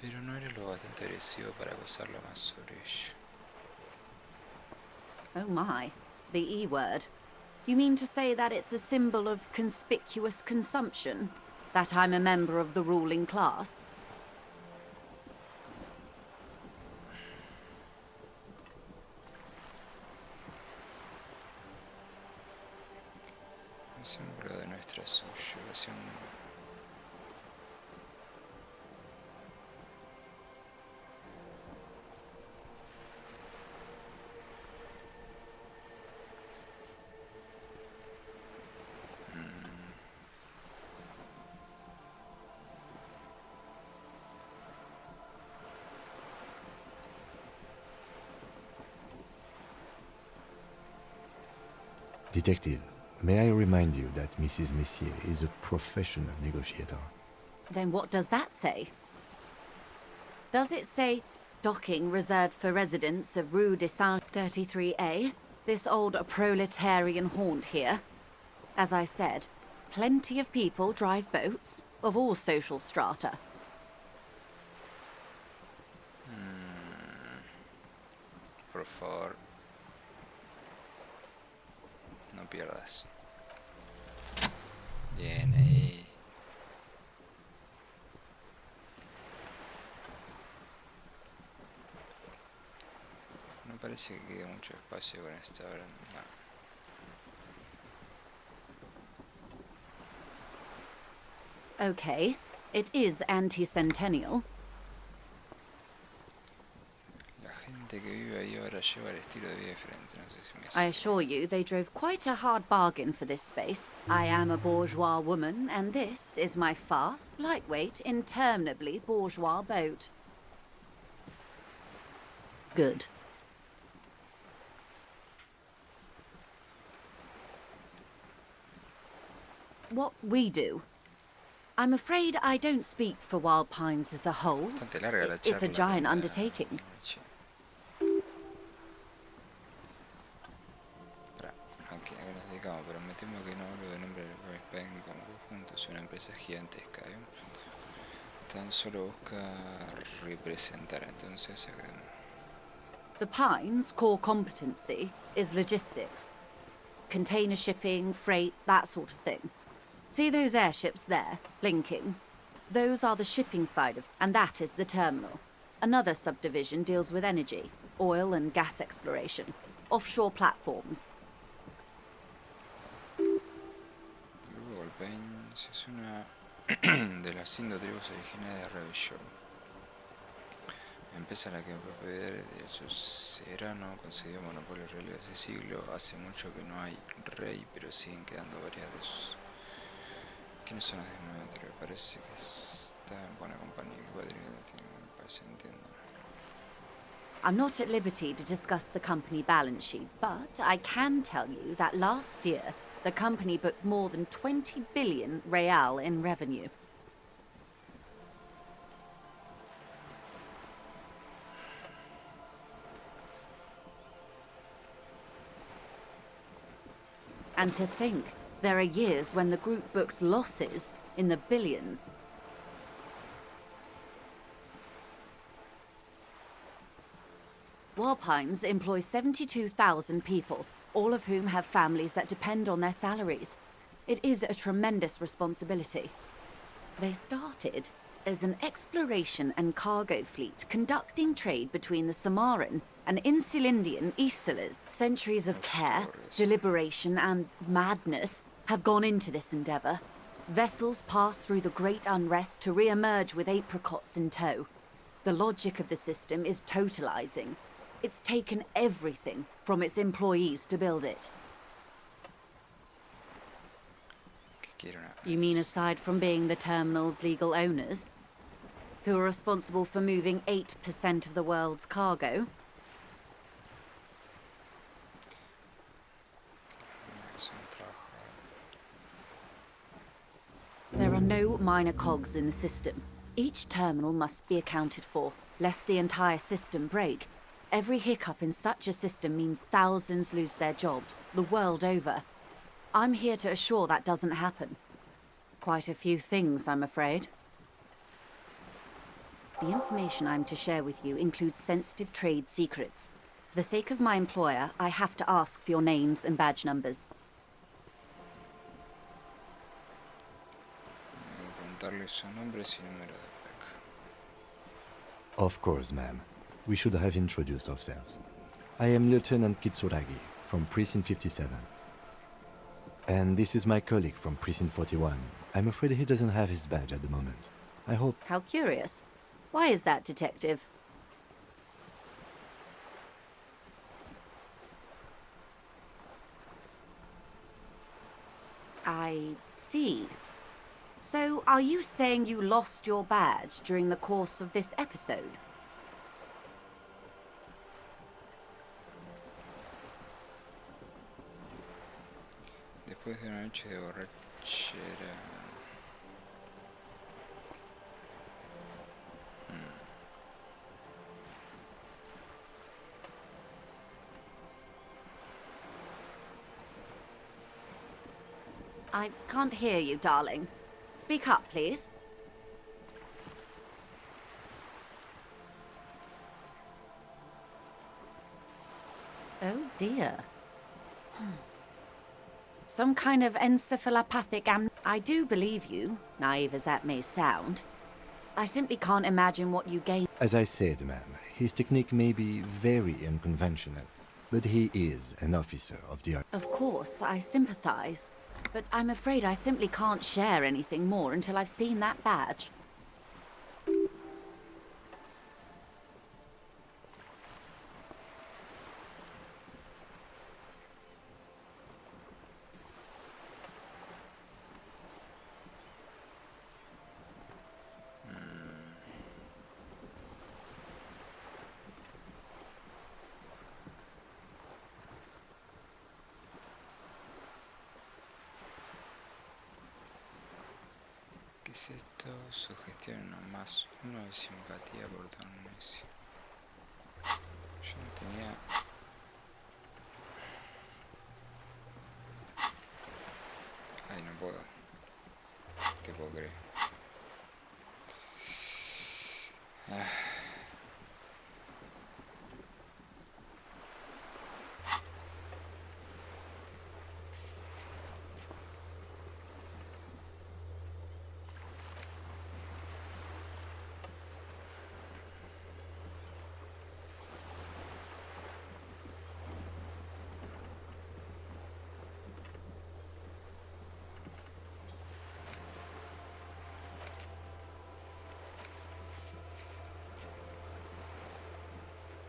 Pero no era lo bastante agresivo para acosarla más sobre ella. Oh my, the E word. You mean to say that it's a symbol of conspicuous consumption? That I'm a member of the ruling class? Un símbolo de nuestra subyugación. Detective, may I remind you that Mrs. Messier is a professional negotiator? Then what does that say? Does it say docking reserved for residents of Rue de Saint-33A? This old proletarian haunt here? As I said, plenty of people drive boats, of all social strata. Por favor, no pierdas. Bien ahí. No parece que quede mucho espacio con esta baranda. Okay, it is anti-centennial. La gente que vive ahí ahora lleva el estilo de vida diferente. No sé si me I assure you, they drove quite a hard bargain for this space. I am a bourgeois woman, and this is my fast, lightweight, interminably bourgeois boat. Good. What we do. I'm afraid I don't speak for Wild Pines as a whole. Bastante larga la It's a charla giant con la undertaking. noche. Aquí nos dedicamos, pero me temo que no hablo de nombre de Roy Penn en conjunto, es una empresa gigantesca. Tan solo busca representar, entonces The Pines' core competency is logistics. Container shipping, freight, that sort of thing. See those airships there, blinking? Those are the shipping side of, and that is the terminal. Another subdivision deals with energy, oil and gas exploration, offshore platforms. Luego Payne es una de las 5 tribus originales de Ravachol. Empieza la que en propiedad de Sucerano concedió monopolio real hace siglo. Hace mucho que no hay rey, pero siguen quedando varias de sus... ¿Quiénes son las de nuevo? Me parece que es Esta buona compagnia che entiendo. I'm not at liberty to discuss the company balance sheet, but I can tell you that last year, the company booked more than 20 billion real in revenue. And to think, there are years when the group books losses in the billions. Walpines employ 72,000 people, all of whom have families that depend on their salaries. It is a tremendous responsibility. They started as an exploration and cargo fleet conducting trade between the Samaran and Insulindian Isolas. Centuries of care, deliberation, and madness have gone into this endeavor. Vessels pass through the great unrest to re-emerge with apricots in tow. The logic of the system is totalizing. It's taken everything from its employees to build it. You mean aside from being the terminal's legal owners, who are responsible for moving 8% of the world's cargo? There are no minor cogs in the system. Each terminal must be accounted for, lest the entire system break. Every hiccup in such a system means thousands lose their jobs, the world over. I'm here to assure that doesn't happen. Quite a few things, I'm afraid. The information I'm to share with you includes sensitive trade secrets. For the sake of my employer, I have to ask for your names and badge numbers. Of course, ma'am. We should have introduced ourselves. I am Lieutenant Kitsuragi from Precinct 57. And this is my colleague from Precinct 41. I'm afraid he doesn't have his badge at the moment. I hope... How curious. Why is that, Detective? I see. So, are you saying you lost your badge during the course of this episode? Después de una noche de borrachera. I can't hear you, darling. Speak up, please. Oh dear. Some kind of encephalopathic I do believe you, naive as that may sound. I simply can't imagine what you gain. As I said, ma'am, his technique may be very unconventional, but he is an officer of the army. Of course, I sympathize. But I'm afraid I simply can't share anything more until I've seen that badge. ¿Qué es esto? Sugestión más uno de simpatía por tu amnesia. Yo no tenía... Ay, no puedo. Te puedo creer.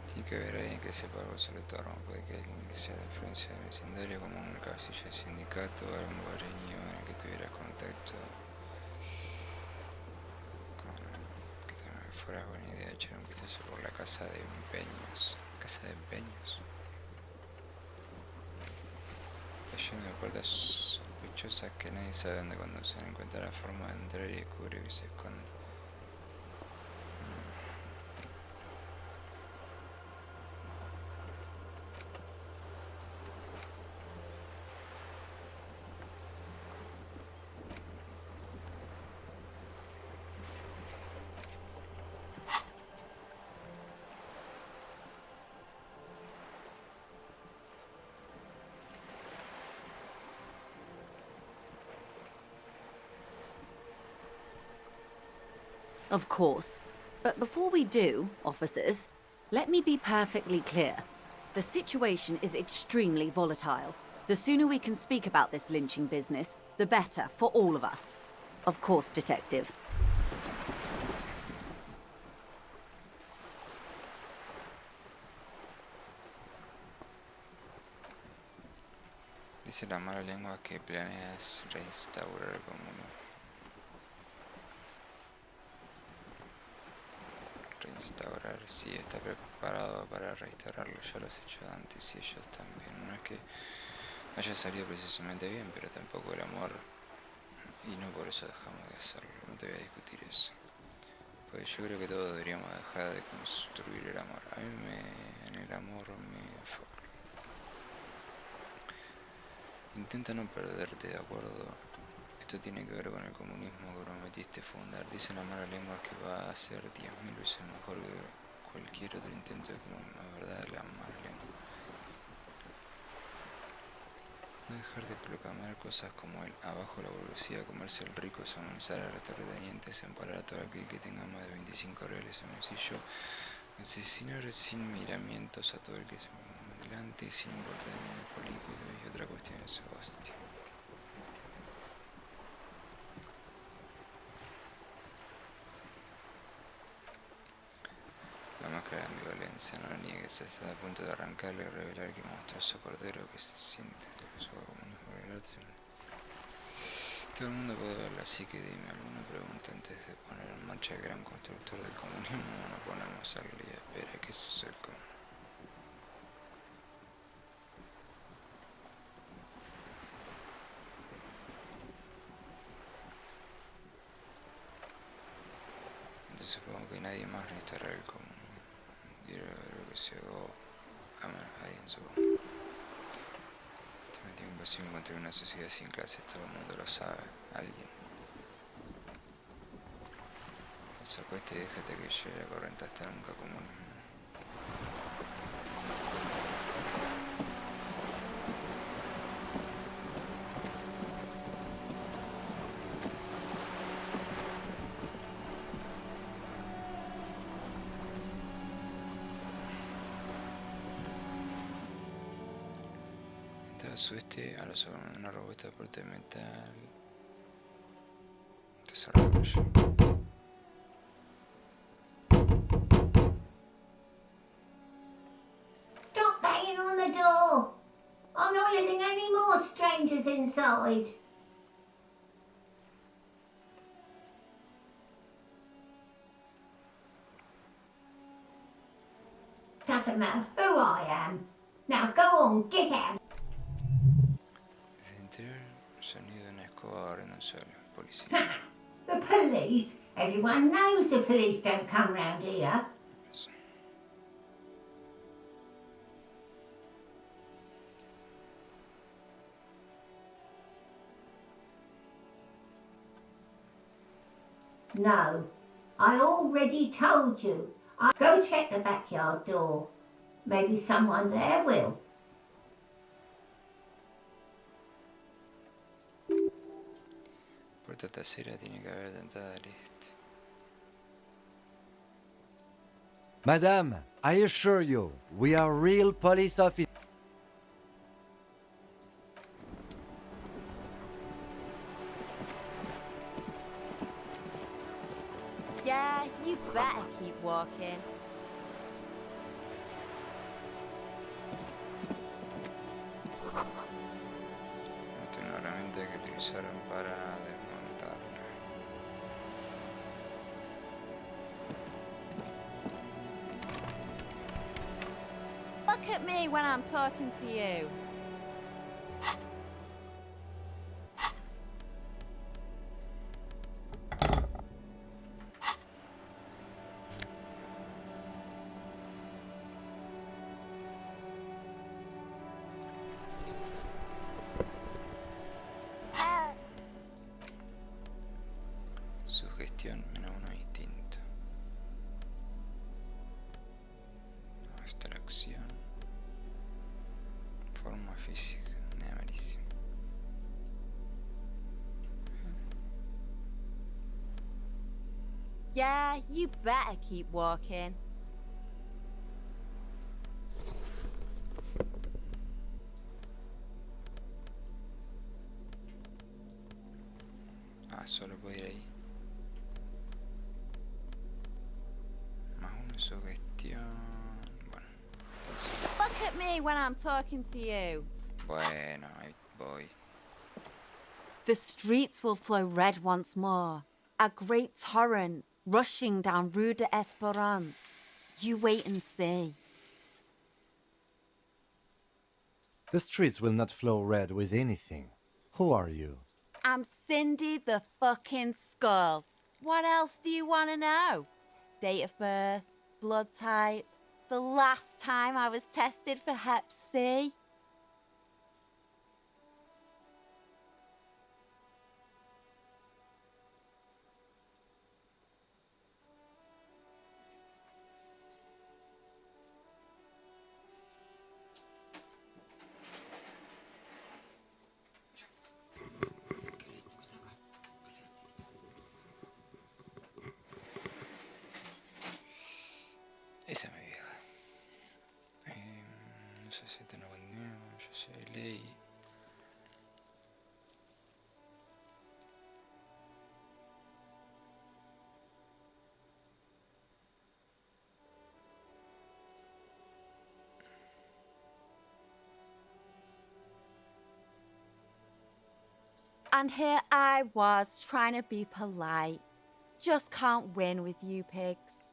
Tiene que haber alguien que sepa algo sobre tu arma, puede que alguien que sea de influencia del vecindario, como una cabecilla de sindicato o algún guareño en el que tuvieras contacto con paso por la casa de empeños. ¿Casa de empeños? Está lleno de puertas sospechosas que nadie sabe dónde conducen. Encuentra la forma de entrar y descubre que se esconde. Of course. But before we do, officers, let me be perfectly clear. The situation is extremely volatile. The sooner we can speak about this lynching business, the better for all of us. Of course, Detective. Dice la mala lengua que planeas reinstaurar el comunismo. Reinstaurar, sí, está preparado para restaurarlo, ya lo has hecho antes y ellos también. No es que haya salido precisamente bien, pero tampoco el amor, y no por eso dejamos de hacerlo, no te voy a discutir eso. Pues yo creo que todos deberíamos dejar de construir el amor. A mí en el amor me enfoco. Intenta no perderte, ¿de acuerdo? Esto tiene que ver con el comunismo que prometiste fundar. Dice la mala lengua que va a ser 10.000 veces mejor que cualquier otro intento de comunismo. Es verdad, la mala lengua. No dejar de proclamar cosas como el abajo la burguesía, comerse el rico, somatizar a los terratenientes, emparar a todo aquel que tenga más de 25 reales en el bolsillo, asesinar sin miramientos a todo el que se delante, sin importar el político y otra cuestión de hostia. La máscara de ambivalencia, no niegues, está a punto de arrancarle y revelar que monstruoso cordero que se siente de su comunismo revelarse. Todo el mundo puede verlo, así que dime alguna pregunta antes de poner en marcha el gran constructor del comunismo. No ponemos al día, espera, ¿qué es el comunismo? Entonces supongo que nadie más restaurará el comunismo. Quiero ver lo que se hago a menos alguien, supongo. También imposible encontrar una sociedad sin clases, todo el mundo lo sabe, alguien. Pues acuesta y déjate que llegue la corriente hasta nunca comunismo. Sueste a los una robusta puerta de metal. Desarrollo. Stop banging on the door. I'm not letting any more strangers inside. Doesn't matter who I am. Now go on, get out. Sonido de una escoba barriendo el suelo. Policía. The police? Everyone knows the police don't come round here. No, I already told you. Go check the backyard door. Maybe someone there will. Puerta trasera tiene que haber entrada al este. Madame, I assure you, we are real police officers. Yeah, you better keep walking. Esta es una herramienta que utilizaron para desmontarla. Look at me when I'm talking to you. Sugestión -1 instinto. Abstracción. Forma física. Malísimo. Yeah, you better keep walking. Solo puedo ir ahí. +1 sugestión. Bueno, entonces. Look at me when I'm talking to you. Bueno, ahí voy. The streets will flow red once more. A great torrent rushing down Rue de Esperance. You wait and see. The streets will not flow red with anything. Who are you? I'm Cindy the fucking Skull. What else do you want to know? Date of birth, blood type, the last time I was tested for Hep C. Esa es mi vieja. No sé si te lo continúo, yo soy ley. And here I was trying to be polite. Just can't win with you pigs.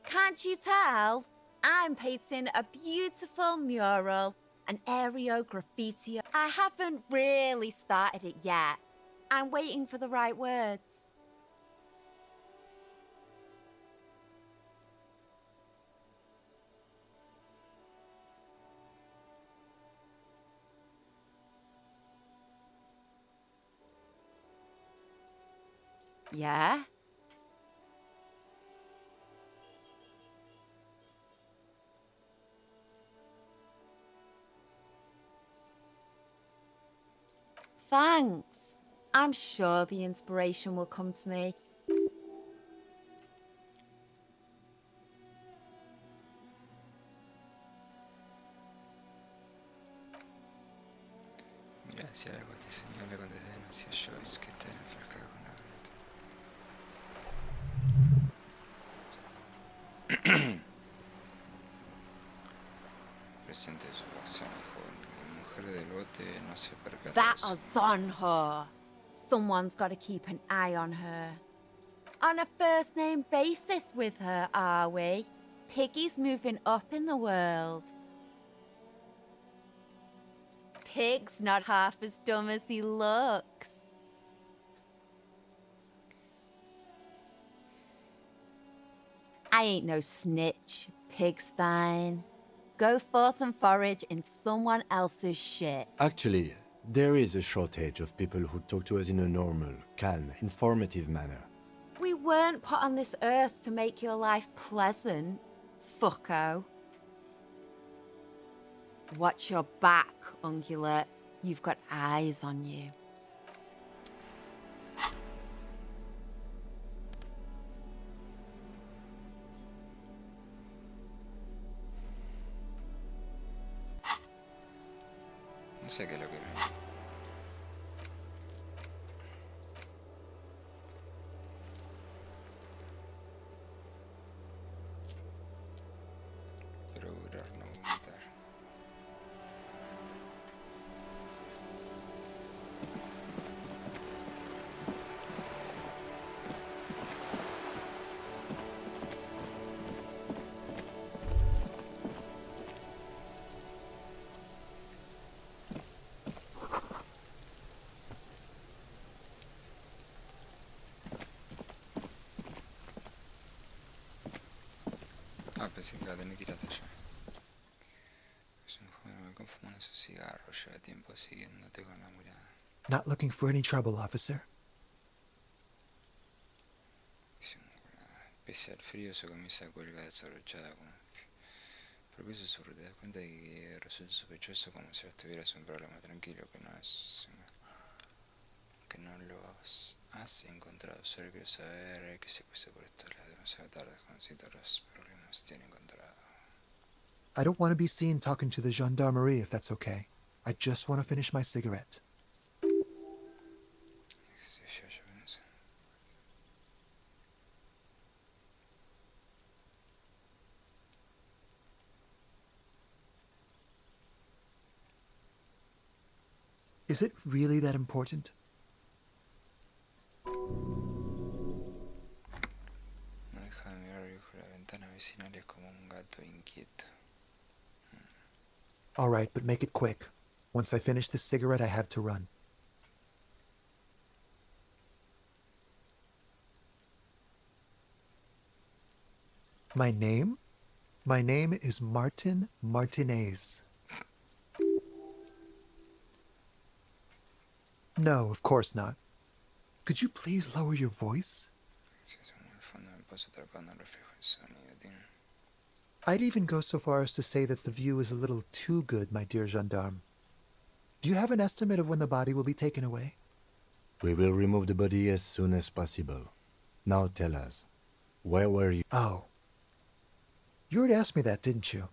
Can't you tell? I'm painting a beautiful mural, an aerial graffiti. I haven't really started it yet. I'm waiting for the right words. Yeah? Thanks. I'm sure the inspiration will come to me. Mira hacia algo te señala con desdén hacia Joyce, que está enfrascada con la bruta. Presente su acción, joven. La mujer del bote no se percata. That's on her. Someone's got to keep an eye on her. On a first-name basis with her, are we? Piggy's moving up in the world. Pig's not half as dumb as he looks. I ain't no snitch, Pigstein. Go forth and forage in someone else's shit. Actually, there is a shortage of people who talk to us in a normal, calm, informative manner. We weren't put on this earth to make your life pleasant, fucko. Watch your back, ungulate. You've got eyes on you. No sé qué es lo que era. Procurar no vomitar. pensé que iba a tener que ir hasta allá. Es un joven con fumando su cigarro, lleva tiempo siguiéndote con la mirada. Not looking for any trouble, officer. Pese al frío, su camisa cuelga desabrochada como... ¿Por qué susurro? ¿Te das cuenta de que resulta sospechoso como si estuvieras un problema? Tranquilo, que no es... que no lo has encontrado. Solo quiero saber qué se cuece por esto. Es demasiado tarde, jovencito, los problemas se tienen encontrado. I don't want to be seen talking to the gendarmerie if that's okay. I just want to finish my cigarette. Is it really that important? No deja de mirar bajo la ventana vecinal, es como un gato inquieto. All right, but make it quick. Once I finish this cigarette, I have to run. My name? My name is Martin Martinez. No, of course not. Could you please lower your voice? I'd even go so far as to say that the view is a little too good, my dear gendarme. Do you have an estimate of when the body will be taken away? We will remove the body as soon as possible. Now tell us, where were you? Oh. You already asked me that, didn't you?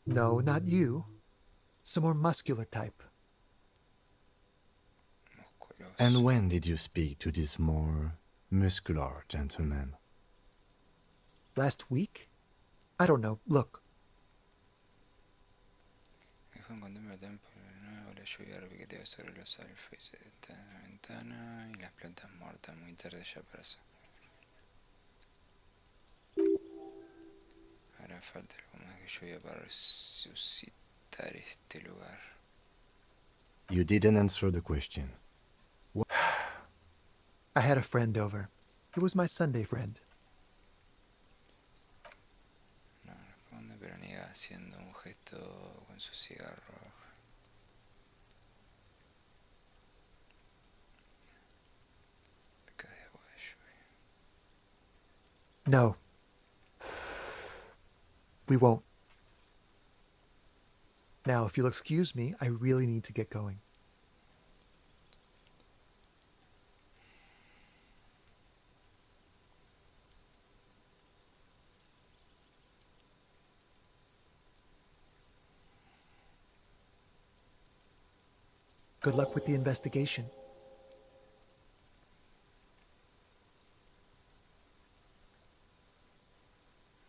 No, not you. Some more muscular type. And when did you speak to this more muscular gentleman? Last week? I don't know. Look. Cuando me tiempo nuevo, la lluvia repiquetea sobre los alféices de esta ventana y las plantas muertas muy tarde ya para eso. Hará falta algo más que lluvia para resucitar este lugar. You didn't answer the question. I had a friend over. He was my Sunday friend. No responde, pero niega haciendo un gesto con su cigarro. Pica de agua de lluvia. No. We won't. Now, if you'll excuse me, I really need to get going. Good luck with the investigation.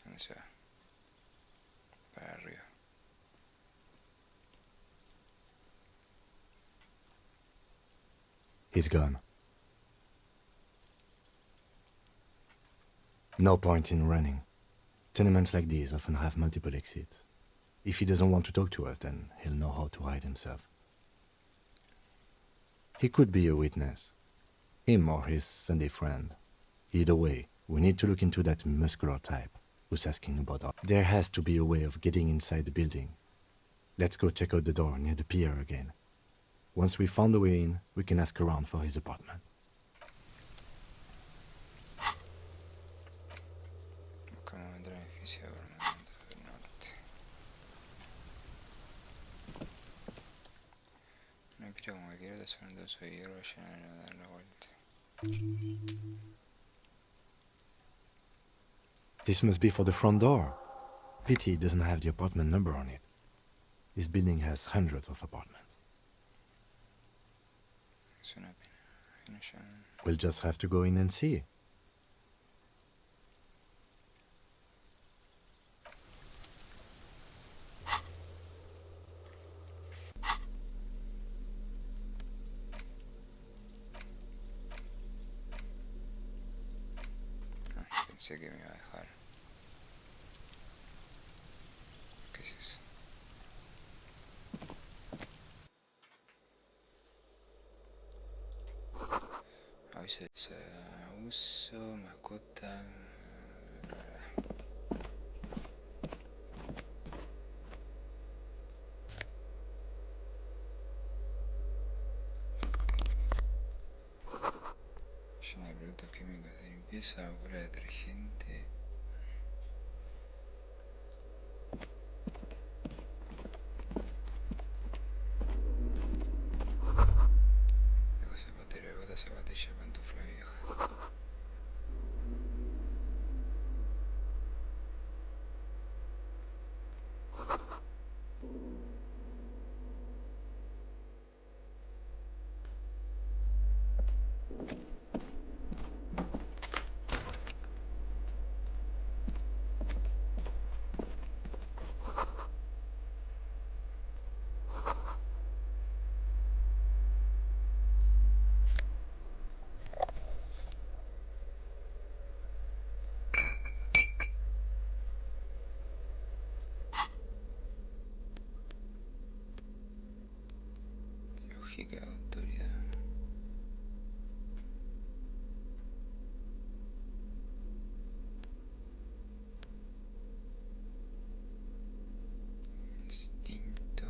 ¿Dónde se va? Para arriba. He's gone. No point in running. Tenements like these often have multiple exits. If he doesn't want to talk to us, then he'll know how to hide himself. He could be a witness. Him or his Sunday friend. Either way, we need to look into that muscular type who's asking about our... There has to be a way of getting inside the building. Let's go check out the door near the pier again. Once we found a way in, we can ask around for his apartment. Buscamos entrar al edificio de Momentos del norte. Me inspira como que quiero desarrollar todo su hierro lleno de dar la vuelta. This must be for the front door. Pity it doesn't have the apartment number on it. This building has hundreds of apartments. Es una pena. We'll just have to go in and see. Pensé que me iba a dejar. ¿Qué es eso? Uso, mascota. Llena de productos químicos de limpieza, bola de detergente. Luego zapatero de botas, zapatilla, pantufla vieja. Lógica, autoridad. Instinto.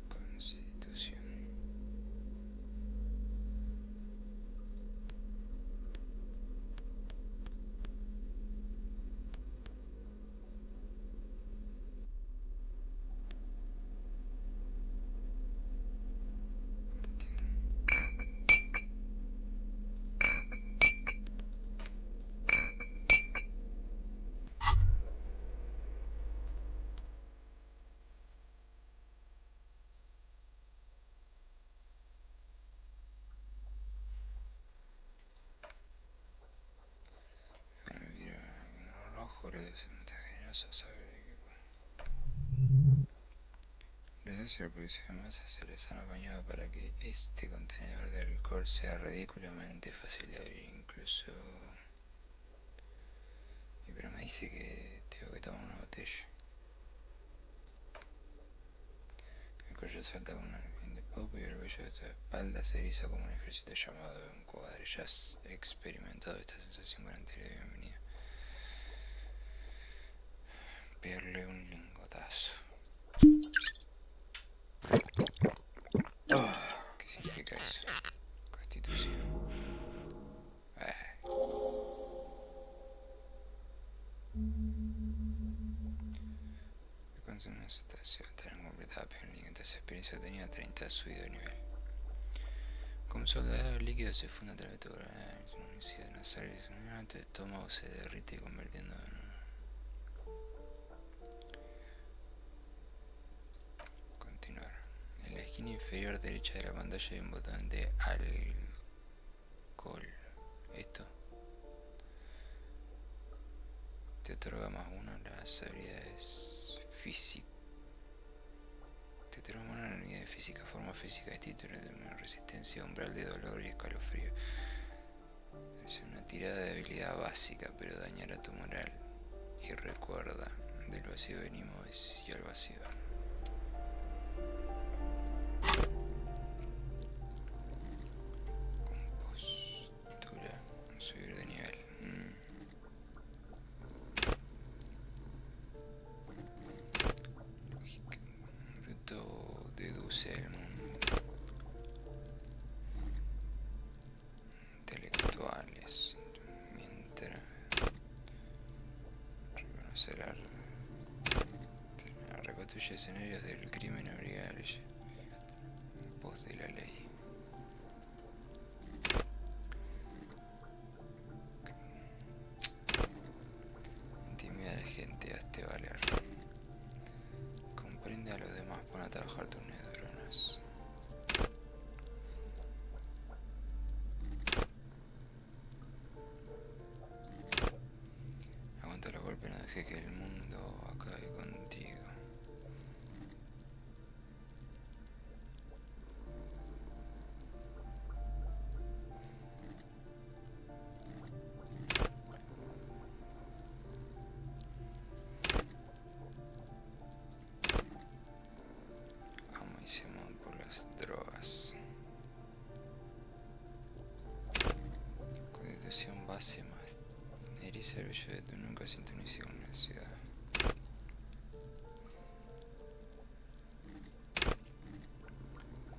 Constitución. Rojo, lo generoso, saber de qué. Los socios de la producción de masa se les han apañado para que este contenedor de alcohol sea ridículamente fácil de abrir, incluso. Pero me dice que tengo que tomar una botella. El cuello salta con un fin de pop y el vello de su espalda se eriza como un ejército llamado de un cuadro. Ya has experimentado esta sensación con anterioridad. Bienvenida. Pegarle un lingotazo. ¿Qué significa eso? Constitución. El consumo de sustancia tan completada pero en esa experiencia tenía 30 subido de nivel. Como soldado el líquido se funda a través de tu necesidad de nacer y tu estómago se derrite convirtiendo en continuar. En la esquina inferior derecha de la pantalla hay un botón de alcohol. Esto te otorga +1 las habilidades físicas. Te otorga una unidad de física, forma física de título, resistencia, umbral de dolor y escalofrío. Es una tirada de habilidad básica, pero dañará tu moral. Y recuerda, del vacío venimos y al vacío. Compostura, subir de nivel. Lógica. Bruto deduce el mundo. Intelectuales. Mientras. Reconocer. Reconstruye yo de tu nunca sintonicé con una ciudad.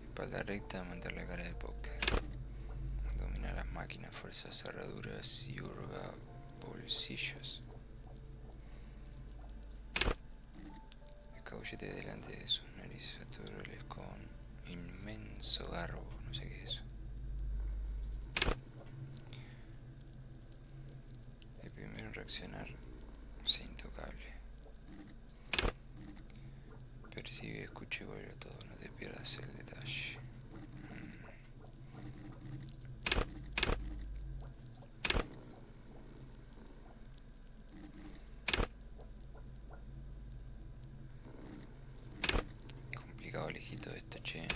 Espalda recta, mantener la cara de póker. Domina las máquinas, fuerza cerraduras y hurga bolsillos. Escabullete delante de sus narices naturales con inmenso garbo, no sé qué es eso. El primero en reaccionar, es intocable. Percibe, escucha y vuelve a todo, no te pierdas el detalle. Complicado lejito esto, che.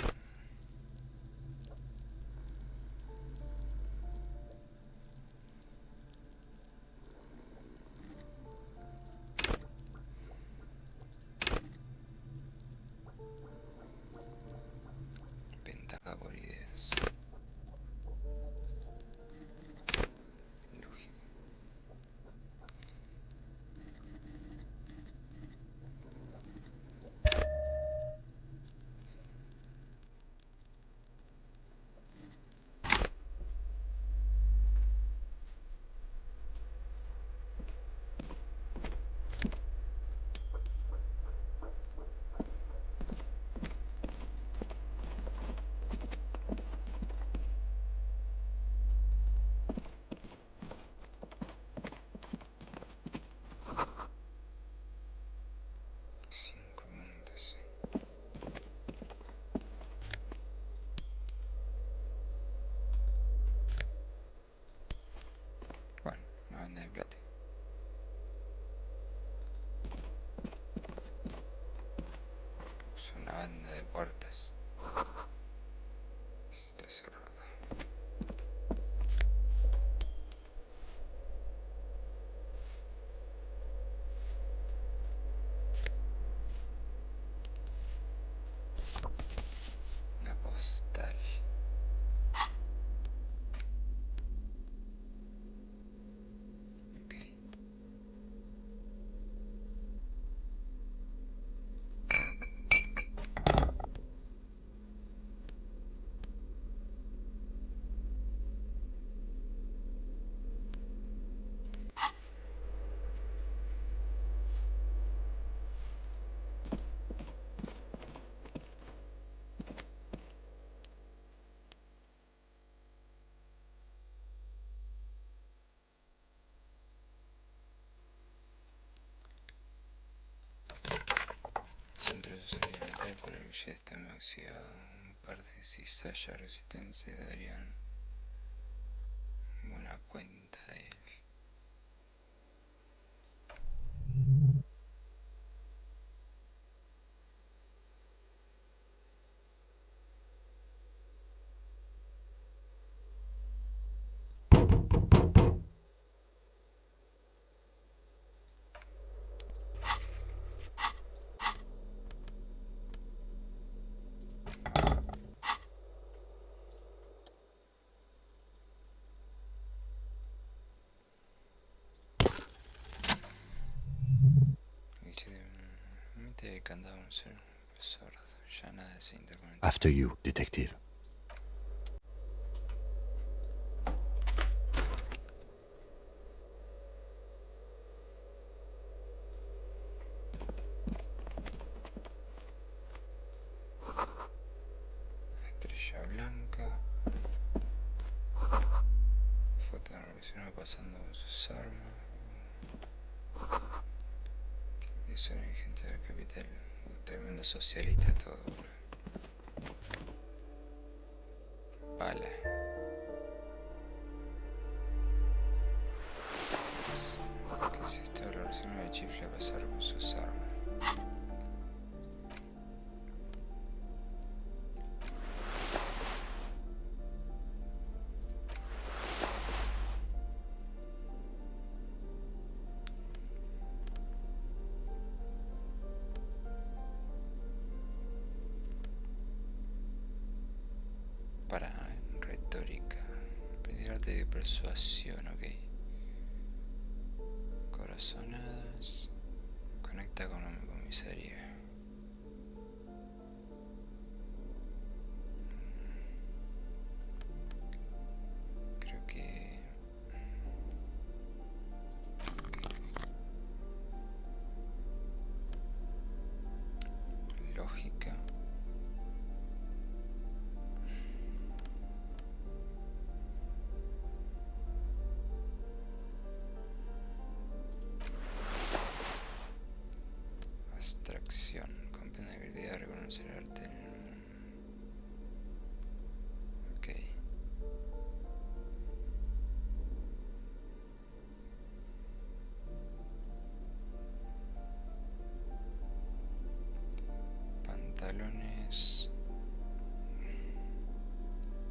Ventaja por ideas. Lógico. Bueno, una banda de plata. Es una banda de puertas. Está cerrado. Una postal. Ok. Centro de sociedad por el que ya está oxidado. Un par de cizallas resistentes darían buena cuenta de él. Mete candado un ser sordo, ya nada se interconecta. After you, detective. Estrella blanca. Foto de una persona pasando sus armas. Que son gente del capital. Tremendo socialista todo, boludo. Pala. ¿Qué es esto? La persona de chifla a pasar con sus armas. Para retórica, pedir arte de persuasión, ok. Corazonadas. Conecta con una comisaría. Creo que... lógica. Abstracción. Comprende la habilidad de reconocer el arte en el mundo. Ok. Pantalones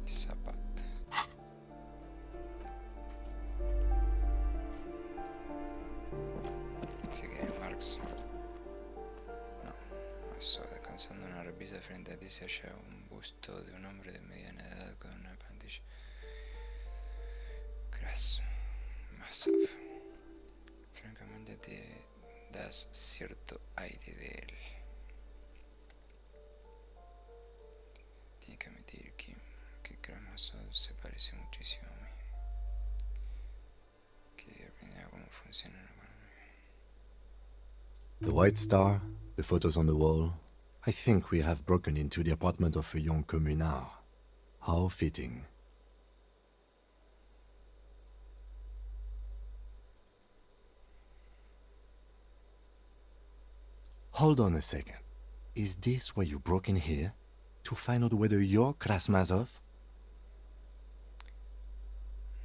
y zapatos. Si querés, Marx. No, eso, descansando en una repisa frente a ti se halla un busto de un hombre de mediana edad con una pantilla. Graso. Masov. Francamente te das cierto aire de él. Tiene que admitir que Kramasov se parece muchísimo a mí. Que aprendí cómo funciona la economía. The white star, the photos on the wall. I think we have broken into the apartment of a young communard. How fitting. Hold on a second. Is this why you broke in here? To find out whether you're Krasmazov?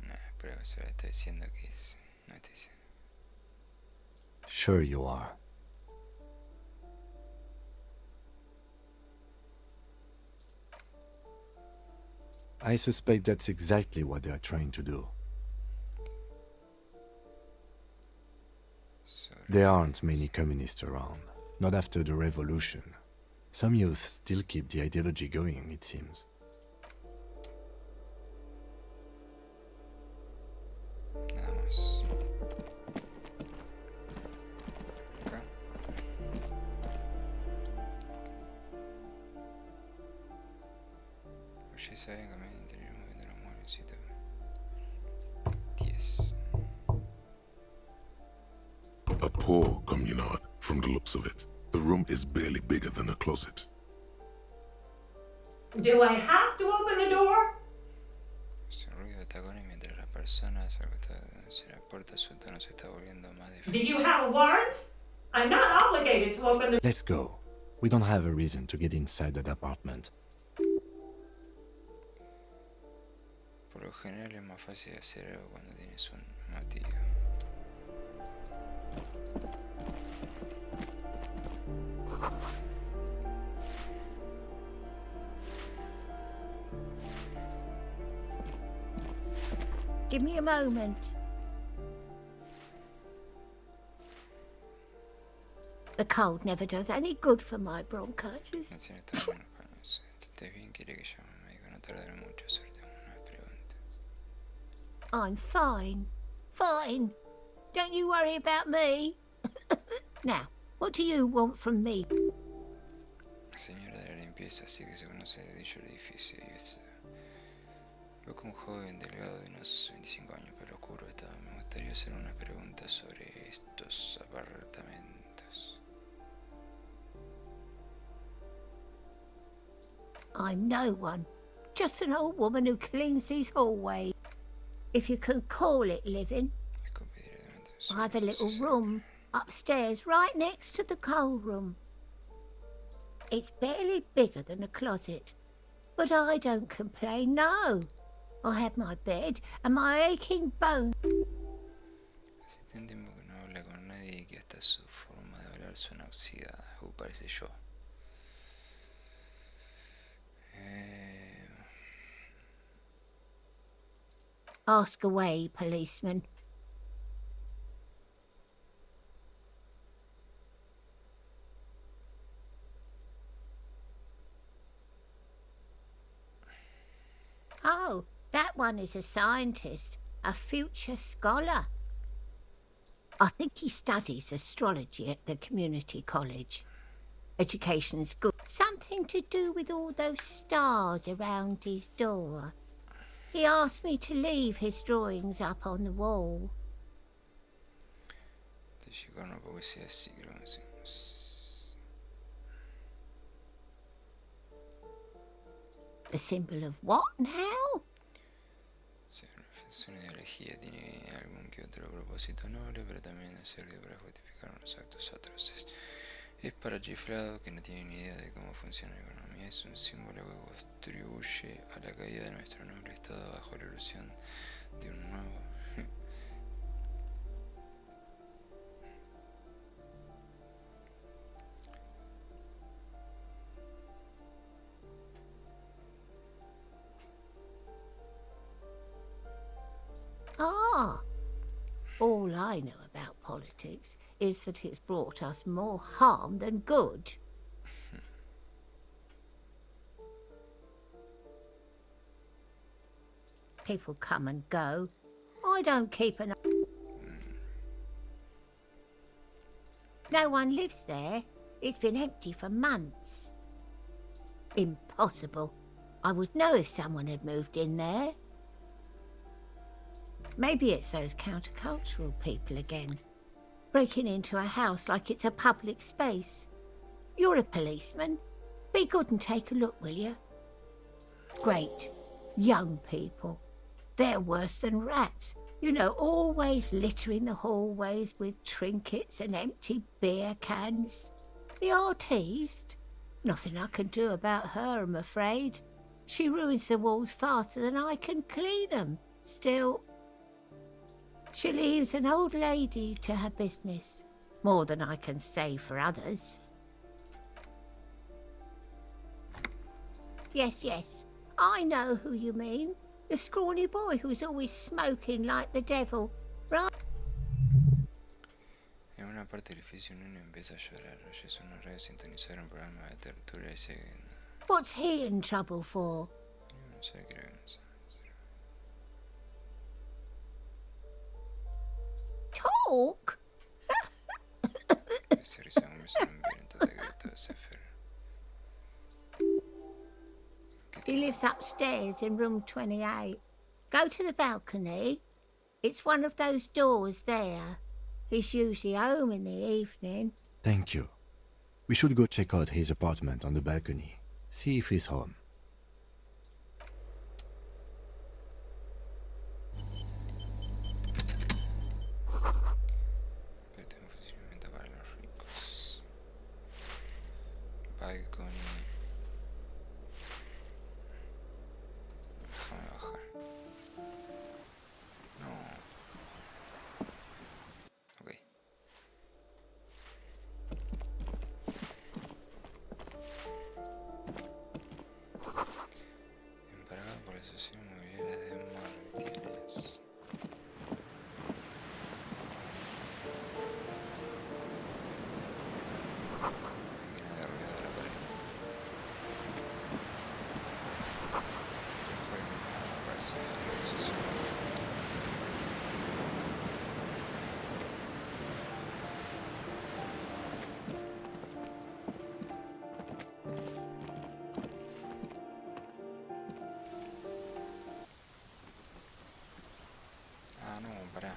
No, pero eso le estoy diciendo que es noticia. Sure you are. I suspect that's exactly what they are trying to do. There aren't many communists around, not after the revolution. Some youth still keep the ideology going, it seems. Nada más. Acá. Oye, ¿saben que me interior moviendo la mujercita? 10. A poor communard, from the looks of it. The room is barely bigger than a closet. Do I have to open the door? Ese ruido de tacones mientras las personas acostadas hacia la puerta suelta no se está volviendo más Do you difícil. have a warrant? I'm not obligated to open the... Let's go. We don't have a reason to get inside that apartment. Por lo general es más fácil hacer algo cuando tienes un motivo. Give me a moment. The cold never does any good for my bronchitis. Mencioné esto bueno, cuando estés bien, quiere que llame al médico, no tardará mucho hacerte unas preguntas. I'm fine. Fine. Don't you worry about me. Now, what do you want from me? La señora de la limpieza sí que se conoce de dicho edificio y es... Veo como un joven delgado de unos 25 años, pelo oscuro está. Me gustaría hacer unas preguntas sobre estos apartamentos. I'm no one. Just an old woman who cleans these hallways. If you can call it living. I have a little room upstairs right next to the coal room. It's barely bigger than a closet. But I don't complain, no. I have my bed and my aching bones. Hace tanto tiempo que no habla con nadie y que hasta su forma de hablar suena oxidada, o parece yo. Ask away, policeman. Oh, that one is a scientist, a future scholar. I think he studies astrology at the community college. Education's good. Something to do with all those stars around his door. He asked me to leave his drawings up on the wall. The symbol of what now? Sí, una función de ideología tiene algún que otro propósito noble, pero también sirve para justificar unos actos atroces. Es para chiflado que no tiene ni idea de cómo funciona la economía. Es un símbolo que contribuye a la caída de nuestro noble estado bajo la ilusión de un nuevo. Ah, all I know about politics is that it's brought us more harm than good. People come and go. I don't keep an eye. No one lives there. It's been empty for months. Impossible. I would know if someone had moved in there. Maybe it's those countercultural people again, breaking into a house like it's a public space. You're a policeman. Be good and take a look, will you? Great. Young people. They're worse than rats. You know, always littering the hallways with trinkets and empty beer cans. The artiste? Nothing I can do about her, I'm afraid. She ruins the walls faster than I can clean them. Still, she leaves an old lady to her business. More than I can say for others. Yes, I know who you mean. The scrawny boy who's always smoking like the devil, right? En una parte del edificio un niño empieza a llorar. Oyes una radio sintonizar un programa de tortura y sigue. What's he in trouble for? No sé, creo que no sé. Talk? He lives upstairs in room 28. Go to the balcony. It's one of those doors there. He's usually home in the evening. Thank you. We should go check out his apartment on the balcony. See if he's home. Espera.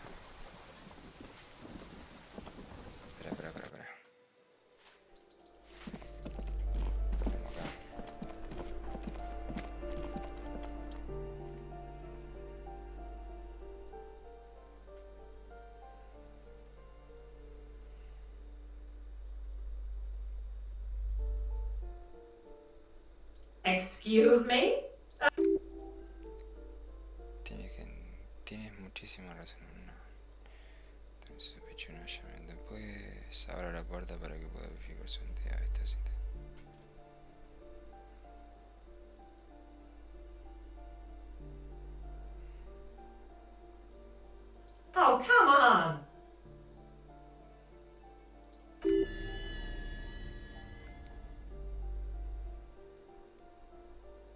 Excuse me? Tienes muchísima razón. No. Entonces sospecho una llave. Después abra la puerta para que pueda verificar su identidad. Esta cinta. Oh, come on.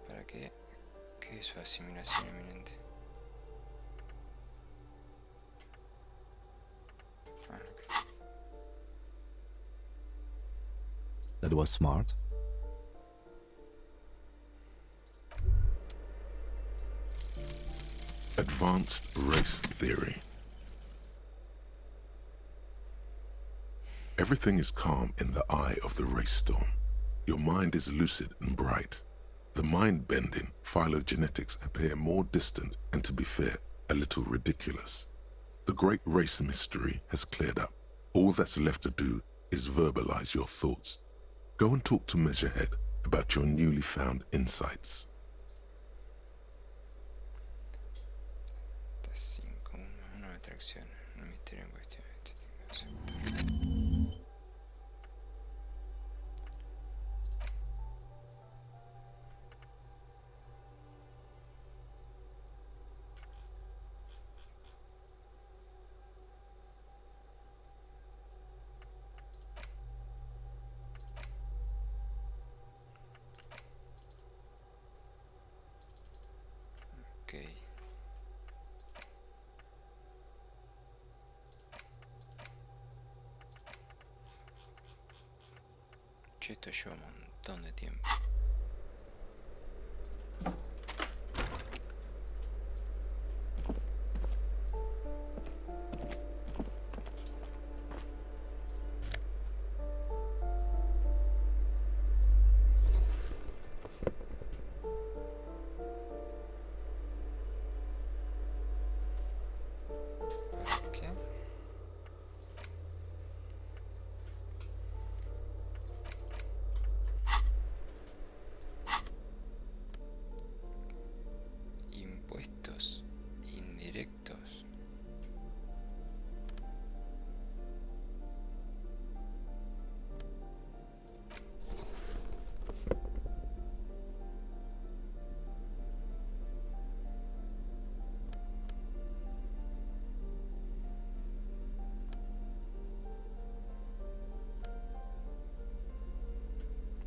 ¿Para qué? ¿Qué es su asimilación inminente? Ah. dad was smart? Advanced race theory. Everything is calm in the eye of the race storm. Your mind is lucid and bright. The mind-bending phylogenetics appear more distant and, to be fair, a little ridiculous. The great race mystery has cleared up. All that's left to do is verbalize your thoughts. Go and talk to Measurehead about your newly found insights. 5, una atracción, un misterio en cuestión. Ok. Che, esto lleva un montón de tiempo. ¿Qué? Impuestos indirectos.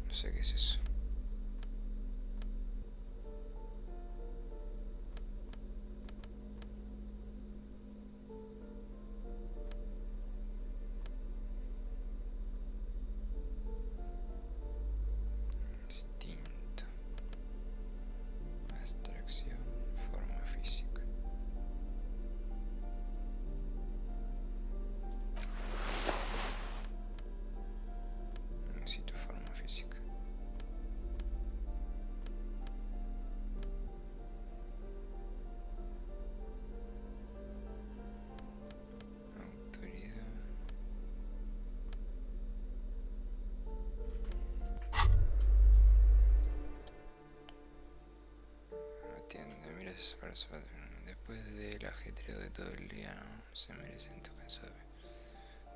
No sé qué es eso. Instinto. Abstracción. Forma física. Necesito forma física. Autoridad. Atiende, mira esos brazos. Después del ajetreo de todo el día, ¿no? Se merecen tu cansado.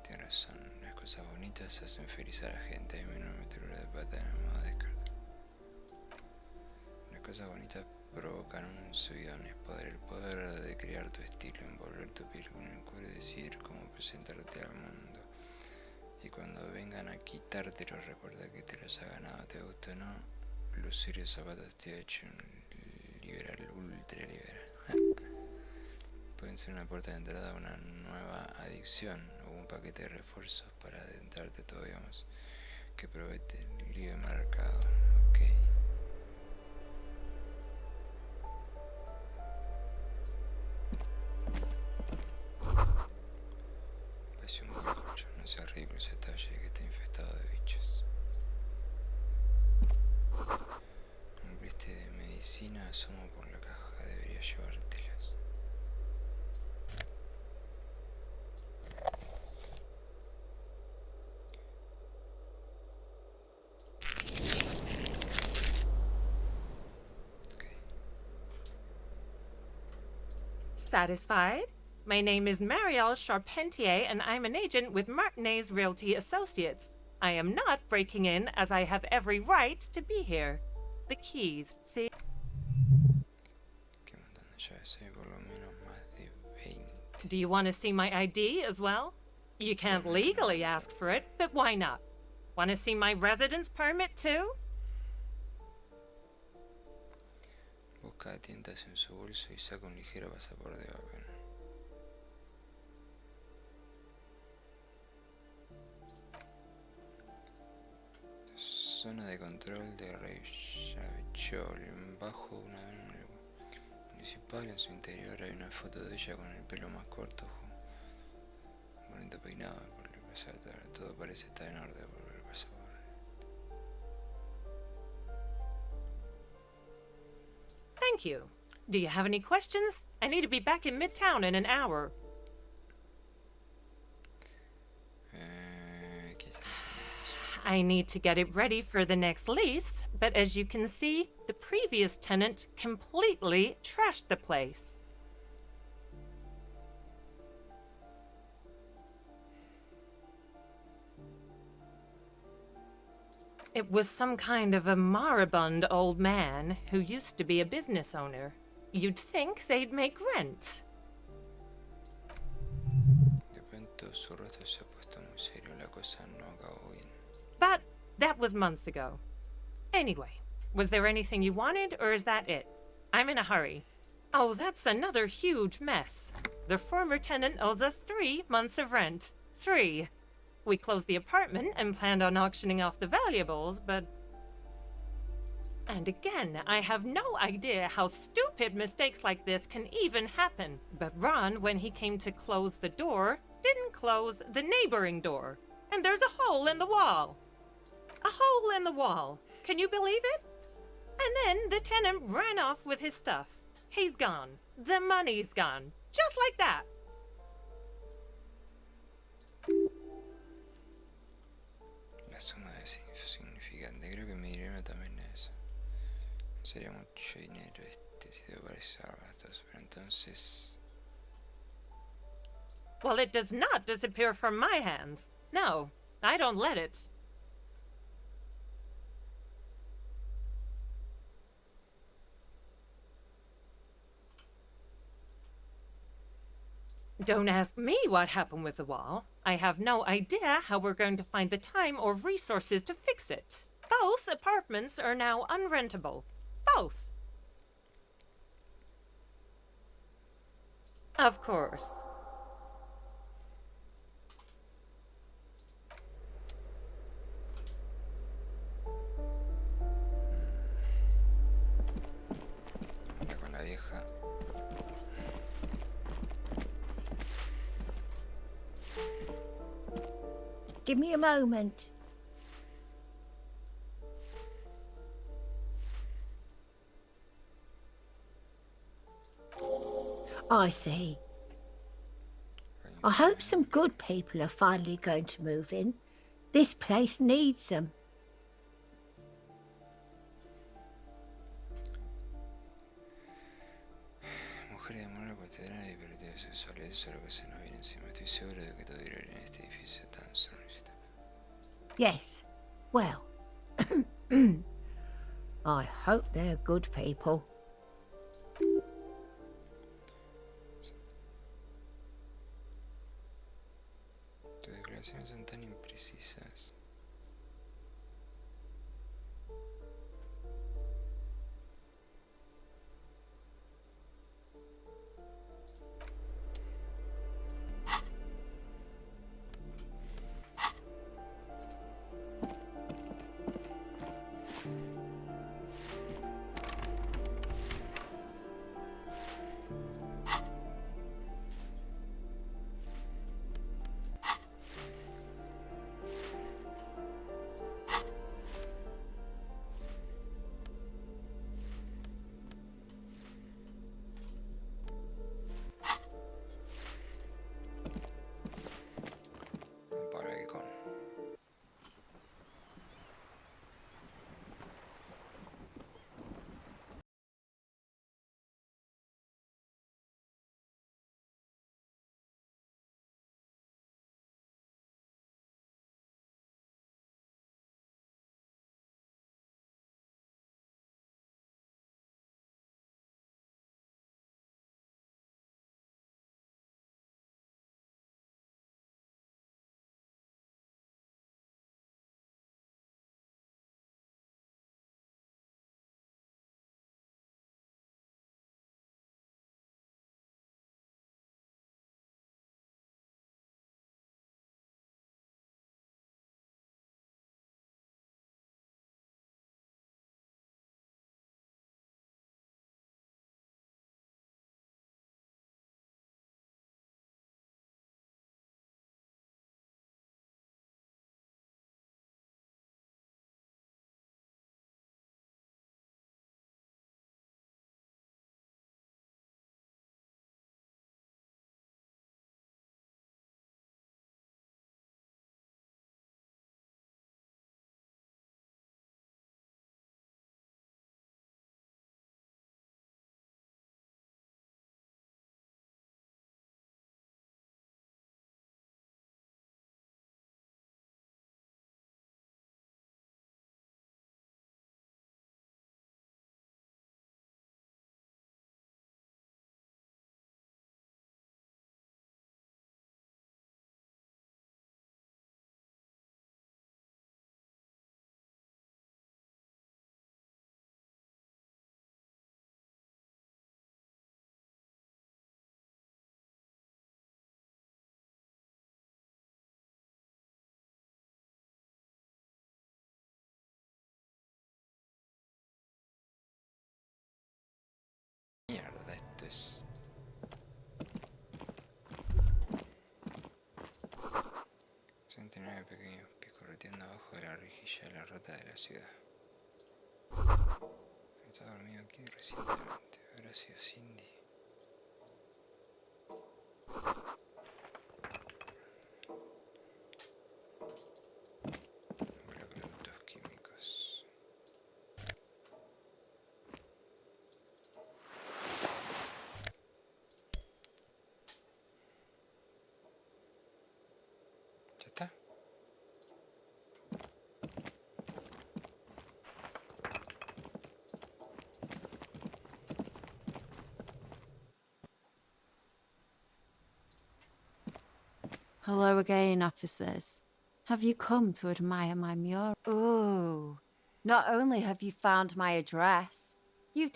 Tienes razón, las cosas bonitas hacen feliz a la gente. A mí no me metedura de pata en el modo descartar. Las cosas bonitas provocan un subidón, es el poder de crear tu estilo, envolver tu piel con el cuero y decidir cómo presentarte al mundo. Y cuando vengan a quitártelo, recuerda que te los ha ganado, te gusta o no. Lucir esos zapatos te ha hecho un liberal, ultra liberal. Pueden ser una puerta de entrada a una nueva adicción o un paquete de refuerzos para adentrarte todavía más. Que promete el libre mercado. Ok. Parece un bizcocho, no sea ridículo ese talle que está infestado de bichos. Un blister de medicina asoma por la caja, debería llevártelas. Satisfied? My name is Marielle Charpentier, and I'm an agent with Martinez Realty Associates. I am not breaking in, as I have every right to be here. The keys, see? Qué montón de llaves hay, por lo menos más de 20. Do you want to see my ID as well? You can't legally ask for it, but why not? Want to see my residence permit too? Busca tintas en su bolso y saca un ligero pasaporte de papel. de control de Reychavechol. Bajo una municipal, en su interior hay una foto de ella con el pelo más corto, bonito peinado, por el pasaporte. Todo parece estar en orden por el pasaporte. Thank you. Do you have any questions? I need to be back in Midtown in an hour. I need to get it ready for the next lease, but as you can see, the previous tenant completely trashed the place. It was some kind of a moribund old man who used to be a business owner. You'd think they'd make rent. De pronto su rostro se ha puesto muy serio, la cosa no acabó bien. But that was months ago. Anyway, was there anything you wanted, or is that it? I'm in a hurry. Oh, that's another huge mess. The former tenant owes us 3 months of rent. 3. We closed the apartment and planned on auctioning off the valuables, but... And again, I have no idea how stupid mistakes like this can even happen. But Ron, when he came to close the door, didn't close the neighboring door. And there's a hole in the wall. A hole in the wall. Can you believe it? And then the tenant ran off with his stuff. He's gone. The money's gone. Just like that. La suma de significante. Creo que mi dilema también es. Sería mucho dinero si te parece bastos, pero entonces. Well, it does not disappear from my hands. No, I don't let it. Don't ask me what happened with the wall. I have no idea how we're going to find the time or resources to fix it. Both apartments are now unrentable. Both. Of course. Habla con la vieja. Give me a moment. I see. I hope some good people are finally going to move in. This place needs them. Mujer de amor cotidiana y divertido sexual. Eso es lo que se nos viene encima. Estoy seguro de que todo irá bien en este edificio tan solo necesita. Yes. Well, I hope they're good people. Tus declaraciones son tan imprecisas. rejilla de la rata de la ciudad. Estaba dormido aquí recientemente. Habrá sido Cindy. Habrá productos químicos. ¿Ya está? Hello again, officers. Have you come to admire my mural? Ooh, not only have you found my address, you've...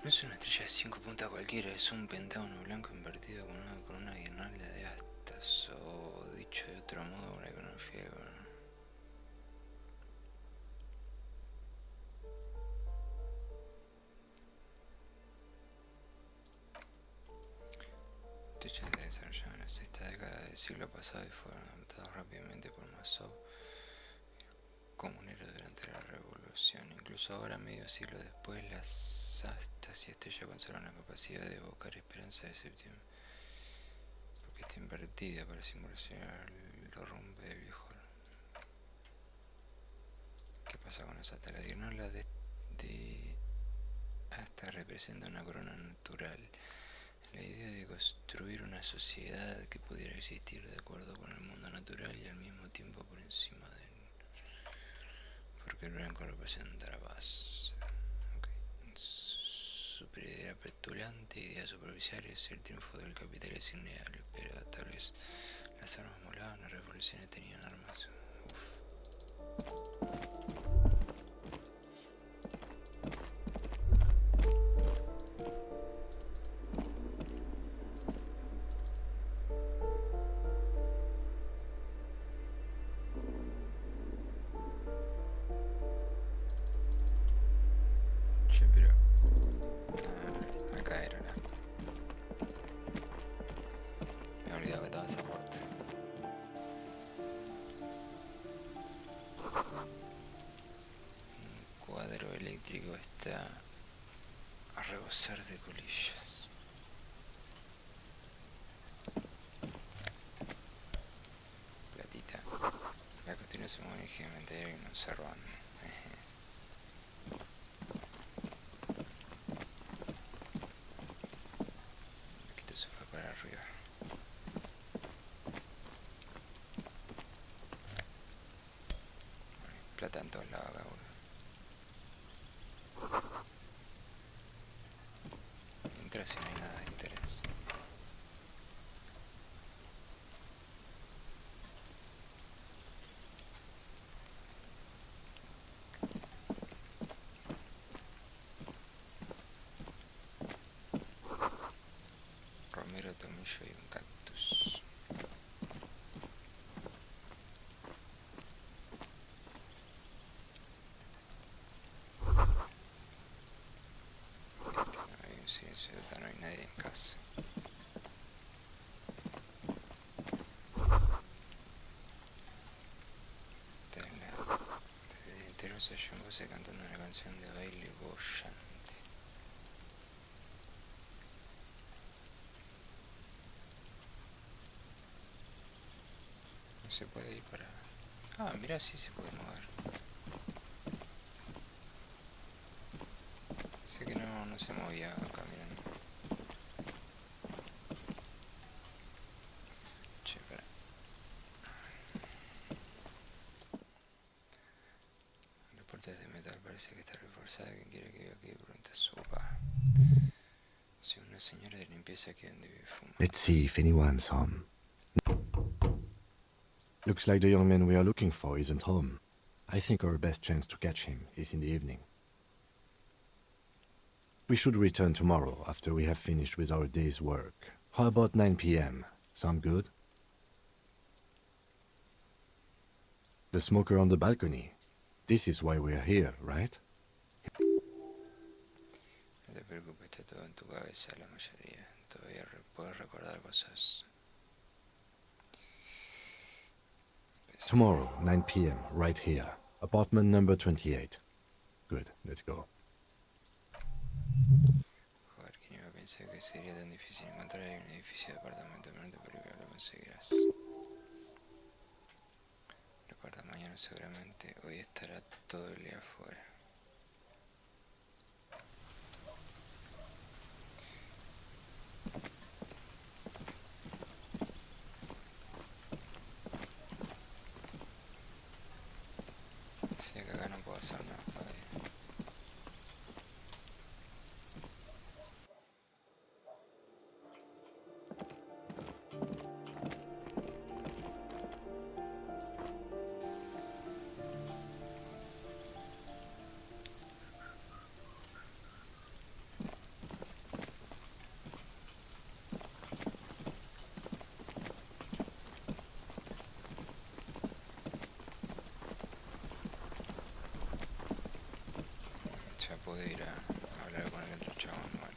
No es una estrella de 5 puntas cualquiera, es un pentágono blanco invertido con una guirnalda de astas, o dicho de otro modo, una iconografía con... Techos se desarrollaron en la sexta década del siglo pasado y fueron adoptados rápidamente por masón comunero durante la revolución. Incluso ahora, medio siglo después, las astas y estrellas conservan la capacidad de evocar esperanza de septiembre, porque está invertida para simbolizar el derrumbe del viejo. ¿Qué pasa con las astas? La guirnalda de asta representa una corona natural. La idea de construir una sociedad que pudiera existir de acuerdo con el mundo natural y al mismo tiempo por encima de él. Porque el blanco representa la base. Okay. Superidea petulante, idea superficial es el triunfo del capital es innegable, pero tal vez las armas molaban, las revoluciones tenían armas. Uf. Pero acá era la... Me he olvidado que estaba esa parte. Un cuadro eléctrico está a rebosar de colillas. Platita. La continuación muy ligeramente y no observando. Plata en todos lados acá, boludo. Mientras si no hay nada de interés. tomillo y un cactus. Hay un silencio total, no hay nadie en casa. Desde el interior se oyó un voz cantando una canción de baile bollante. No se puede ir para... Ah, mira, sí se puede mover. Sé que no se movía caminando. Che, para. La puerta es de metal, parece que está reforzada. ¿Quién quiere que viva aquí? Pregunta su papá. Si una señora de limpieza aquí donde vive fuma. Let's see if anyone's home. Looks like the young man we are looking for isn't home. I think our best chance to catch him is in the evening. We should return tomorrow after we have finished with our day's work. How about 9 p.m.? Sound good? The smoker on the balcony. This is why we're here, right? No te preocupes, está todo en tu cabeza, la mayoría. Todavía puedes recordar cosas. Tomorrow, 9 p.m., right here. Apartment number 28. Good, let's go. Joder, ¿quién iba a pensar que sería tan difícil encontrar en un edificio de apartamento? Pero no te preocupes, lo conseguirás. Recuerda, mañana seguramente, hoy estará todo el día afuera. Sé que acá no puedo hacer nada todavía. Ya puedo ir a hablar con el otro chabón, bueno.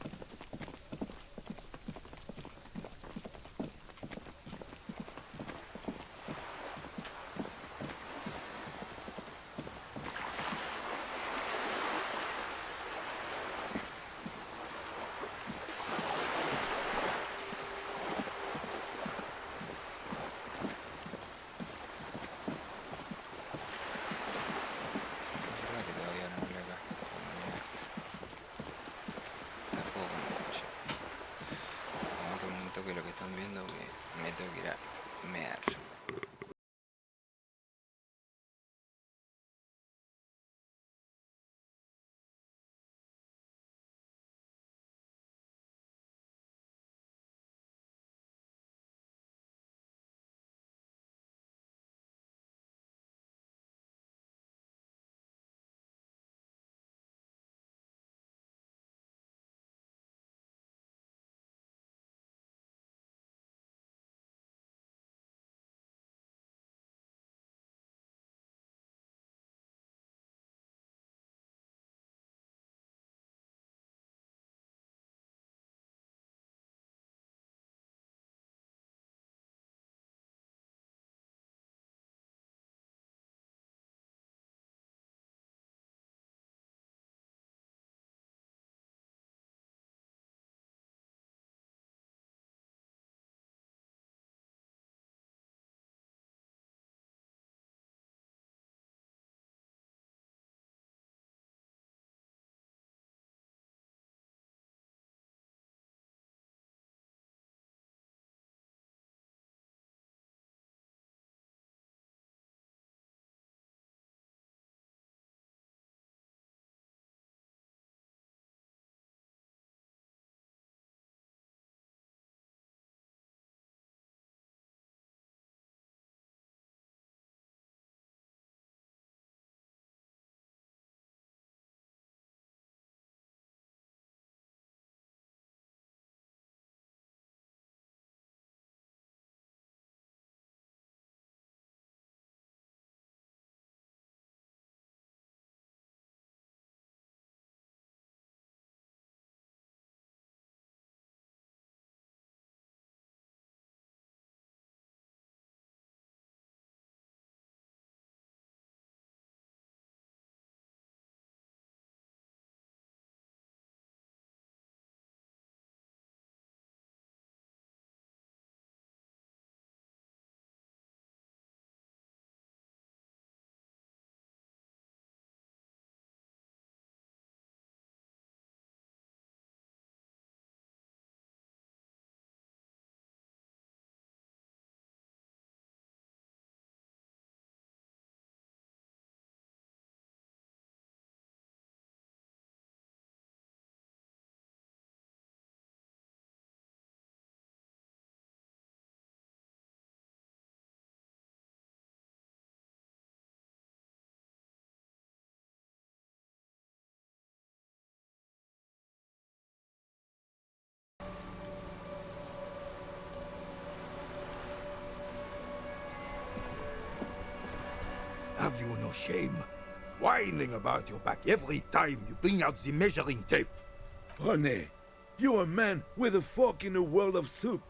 Es verdad que todavía no hablé acá, como viene esto. Tampoco me escuché. Vamos a tomar un toque lo que están viendo, que me tengo que ir a mear. you no shame? Whining about your back every time you bring out the measuring tape. René, you're a man with a fork in a world of soup.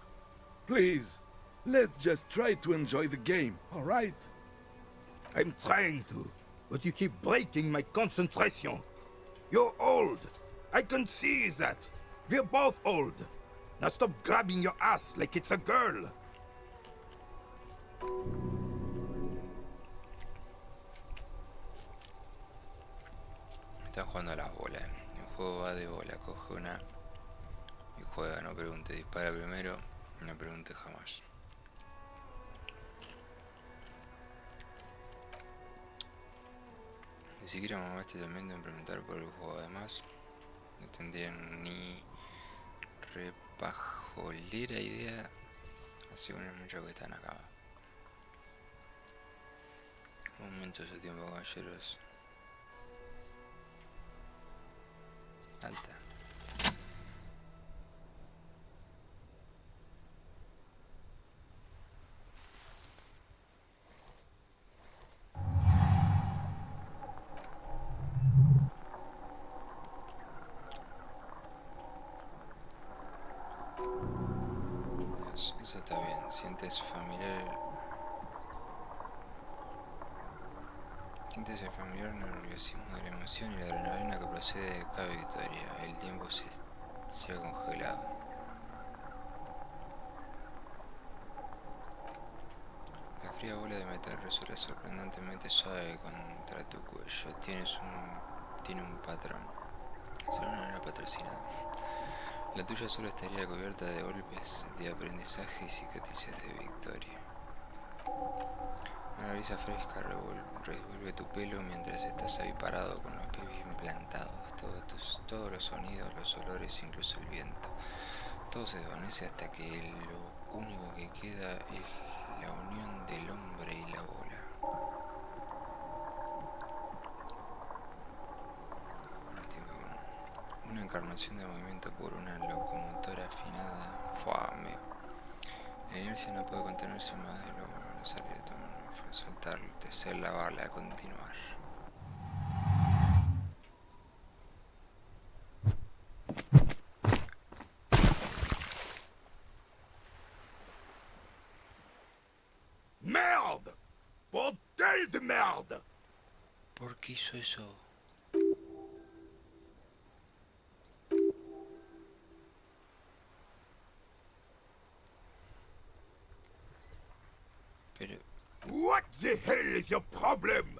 Please, let's just try to enjoy the game, all right? I'm trying to, but you keep breaking my concentration. You're old. I can see that. We're both old. Now stop grabbing your ass like it's a girl. Están jugando a las bolas. El juego va de bola. Coge una y juega. No pregunte, dispara primero. No pregunte jamás. Ni siquiera me gaste también en preguntar por el juego. Además, no tendrían ni repajolera idea. Así que muchos que están acá. Momentos de tiempo, caballeros. Alta. Eso está bien. Siéntese familiar en el nerviosismo de la emoción y la adrenalina que procede de cada victoria. El tiempo se ha congelado. La fría bola de metal resuena sorprendentemente suave contra tu cuello. Tiene un patrón. Será una manera patrocinada. La tuya solo estaría cubierta de golpes de aprendizaje y cicatrices de victoria. Una brisa fresca revuelve tu pelo mientras estás ahí parado con los pies bien plantados. Todos los sonidos, los olores, incluso el viento. Todo se desvanece hasta que lo único que queda es la unión del hombre y la bola. Una encarnación de movimiento por una locomotora afinada. La inercia no puede contenerse más de lo necesario de tomar. Soltar, tecer, lavarla, continuar. Merde! Bordel de merde! ¿Por qué hizo eso? Pero... What the hell is your problem?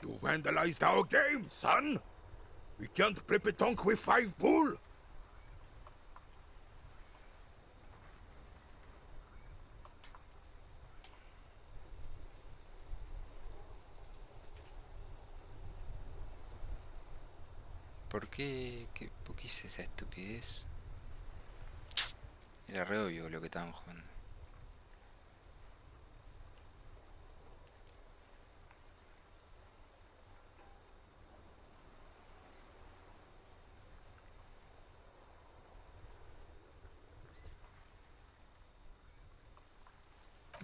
You vandalized our game, son! We can't play pétanque with 5 bull! ¿Por qué hice esa estupidez? Era re obvio lo que estaban jugando.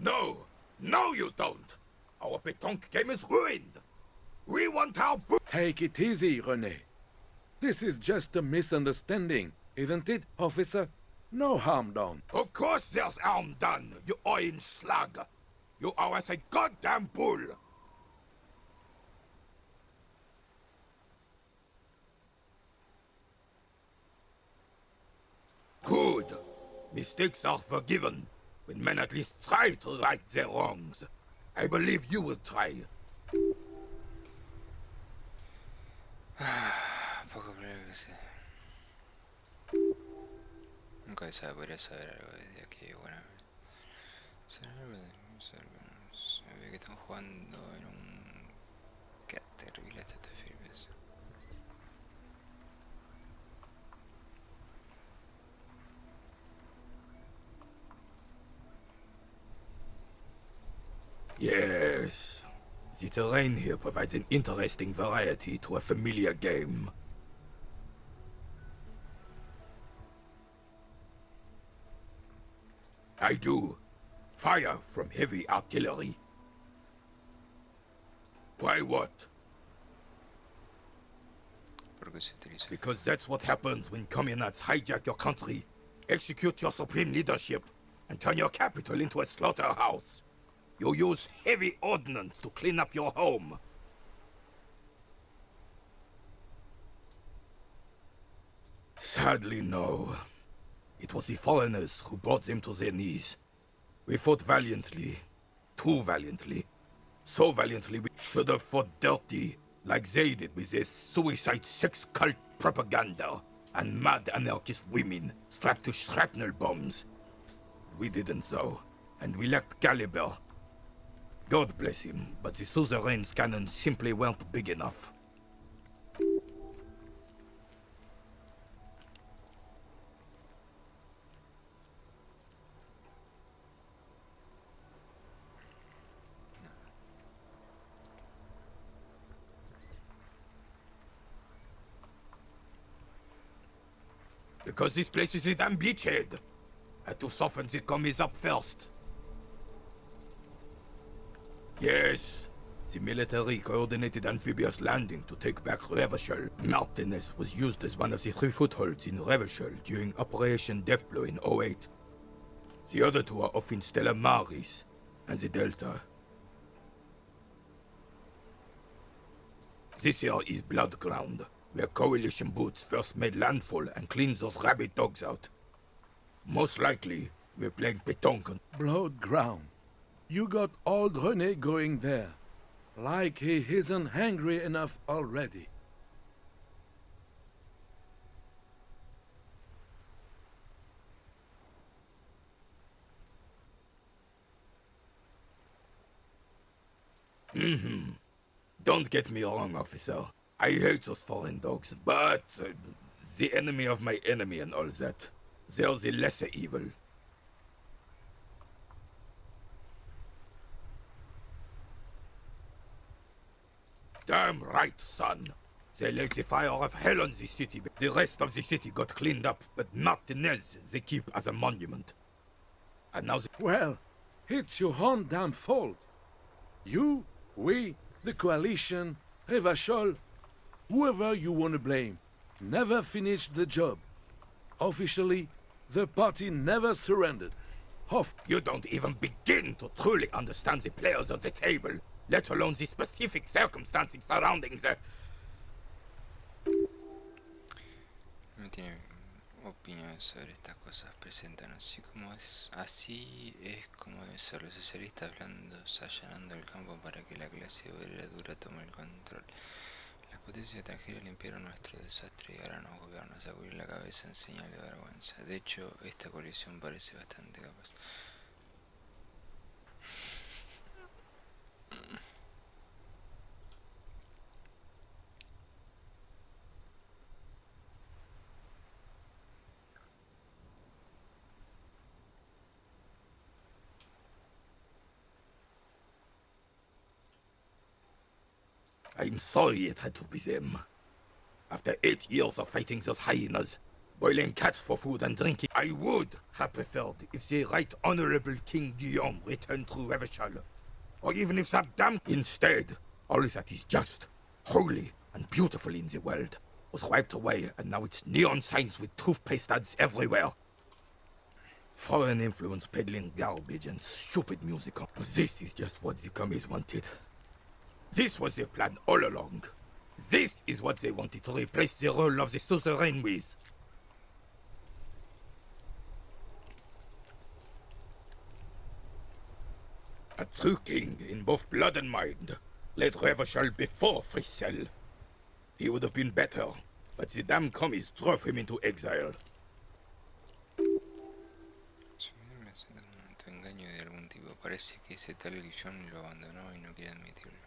No! No, you don't! Our pétanque game is ruined! We want our Take it easy, René. This is just a misunderstanding, isn't it, officer? No harm done. Of course there's harm done, you orange slug! You owe us a goddamn bull! Good! Mistakes are forgiven, when men at least try to right their wrongs. I believe you will try. Poco probable que sea. Nunca podría saber algo desde aquí. Bueno, se ve que están jugando en un... Qué terrible este filmes. Yes. The terrain here provides an interesting variety to a familiar game. I do. Fire from heavy artillery. Why what? Because that's what happens when communards hijack your country, execute your supreme leadership, and turn your capital into a slaughterhouse. You use heavy ordnance to clean up your home. Sadly, no. It was the foreigners who brought them to their knees. We fought valiantly. Too valiantly. So valiantly we should have fought dirty, like they did with their suicide sex cult propaganda and mad anarchist women strapped to shrapnel bombs. We didn't though, and we lacked caliber. God bless him, but the suzerain's cannons simply weren't big enough. Because this place is a damn beachhead. Had to soften the commies up first. Yes, the military coordinated amphibious landing to take back Revachol. Martinez was used as one of the 3 footholds in Revachol during Operation Deathblow in 08. The other 2 are off in Stella Maris and the Delta. This here is Blood Ground, where coalition boots first made landfall and cleaned those rabid dogs out. Most likely, we're playing pétanque. Blood Ground. You got old René going there. Like he isn't hungry enough already. Don't get me wrong, officer. I hate those foreign dogs, but the enemy of my enemy and all that. They're the lesser evil. Damn right, son. They lit the fire of hell on the city. The rest of the city got cleaned up, but Martinez they keep as a monument. And now Well, it's your own damn fault. You, we, the coalition, Revachol, whoever you want to blame, never finished the job. Officially, the party never surrendered. You don't even begin to truly understand the players on the table, let alone the specific circumstances surrounding the... Me tiene opiniones sobre estas cosas, presentan así es como deben ser los socialistas blandos allanando el campo para que la clase obrera dura tome el control. Las potencias extranjeras limpiaron nuestro desastre y ahora nos gobiernan a sacudir la cabeza en señal de vergüenza. De hecho, esta coalición parece bastante capaz. I'm sorry it had to be them. After 8 years of fighting those hyenas, boiling cats for food and drinking, I would have preferred if the Right Honorable King Guillaume returned through Revachol, or even if that damn... Instead, all that is just, holy, and beautiful in the world was wiped away, and now it's neon signs with toothpaste ads everywhere. Foreign influence peddling garbage and stupid music. This is just what the commies wanted. This was their plan all along. This is what they wanted to replace the role of the suzerain with. A true king in both blood and mind led Revachol before Frissel. He would have been better, but the damn commies drove him into exile. Engaño de algún tipo. Parece que ese tal Guillón lo abandonó y no quiere admitirlo.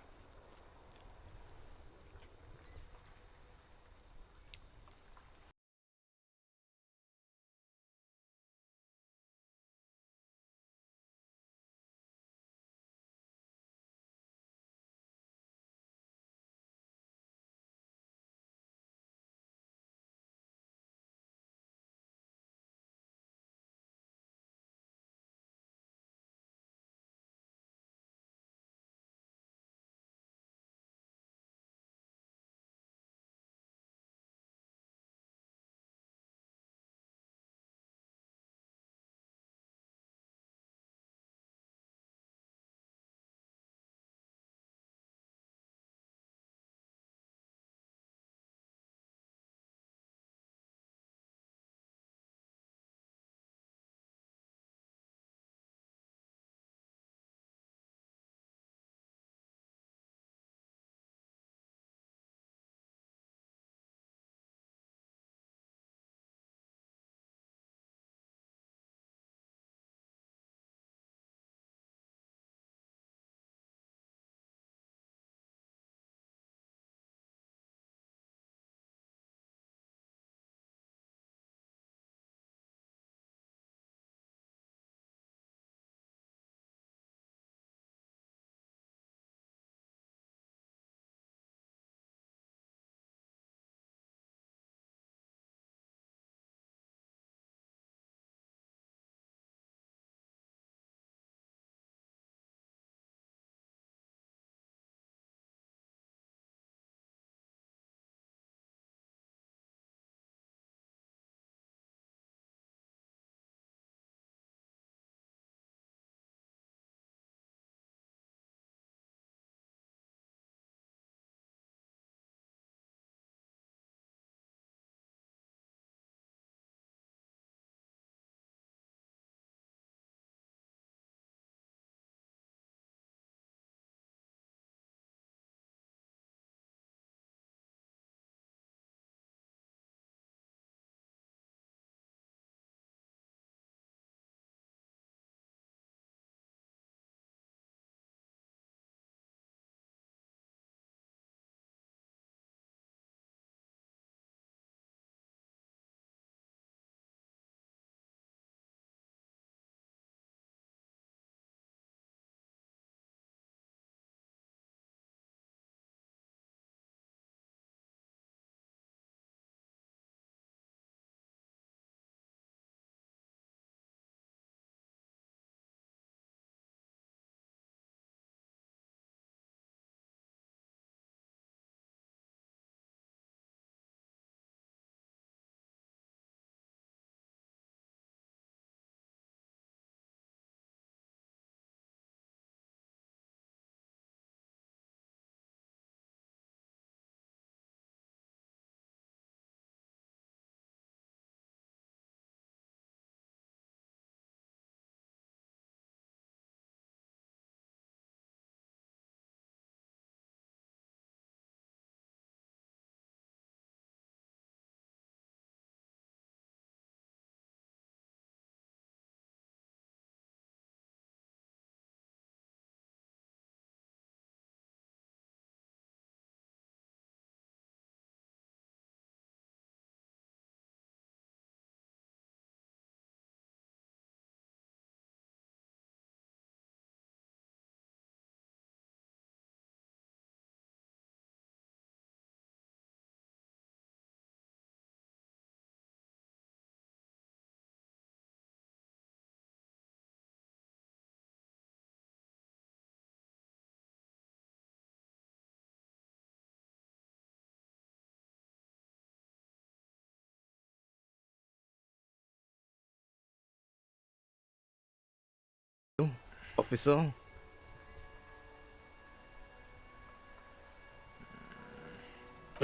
Officer?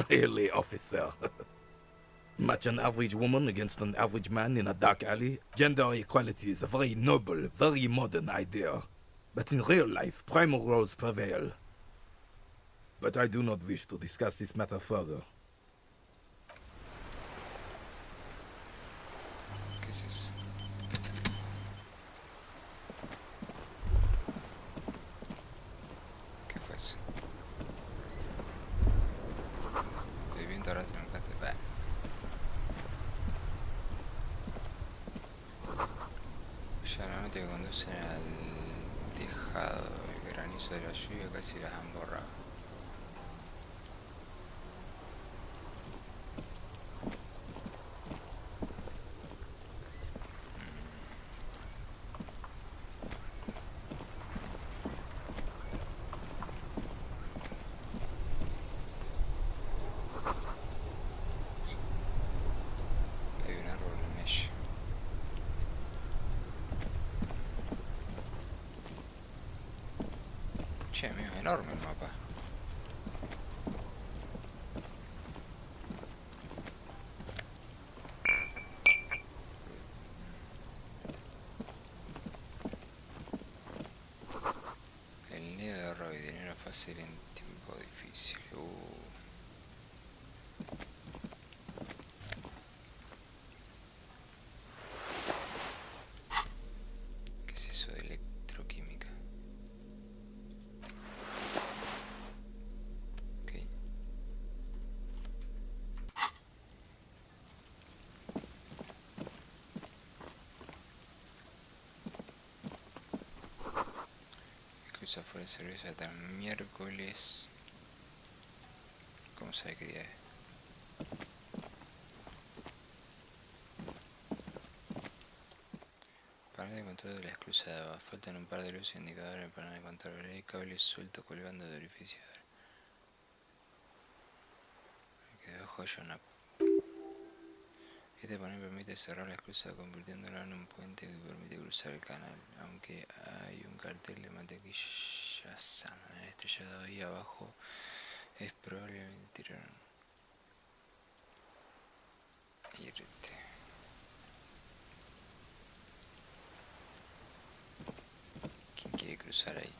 Really, officer? Match an average woman against an average man in a dark alley? Gender equality is a very noble, very modern idea. But in real life, primal roles prevail. But I do not wish to discuss this matter further. ¿Qué es eso? ¿Qué fue eso? Estoy viendo ahora tengo que hacer. Ya normalmente que conducen al tejado, el granizo de la lluvia casi las han borrado. Che, mío, es enorme el mapa. El nido de ahorro y dinero fácil en tiempo difícil. ¿Qué es eso de electroquímica? Incluso fuera de servicio hasta el miércoles. ¿Cómo sabe qué día es? Panel de control de la esclusa de abajo. Faltan un par de luces indicadores en el panel de control. Hay cables sueltos colgando de orificios. Que debajo hay una. Este panel permite cerrar la esclusa convirtiéndola en un puente que permite cruzar el canal, aunque hay un cartel de mantequilla sana en el estrellado ahí abajo, es probablemente tiraron. ¿Quién quiere cruzar ahí?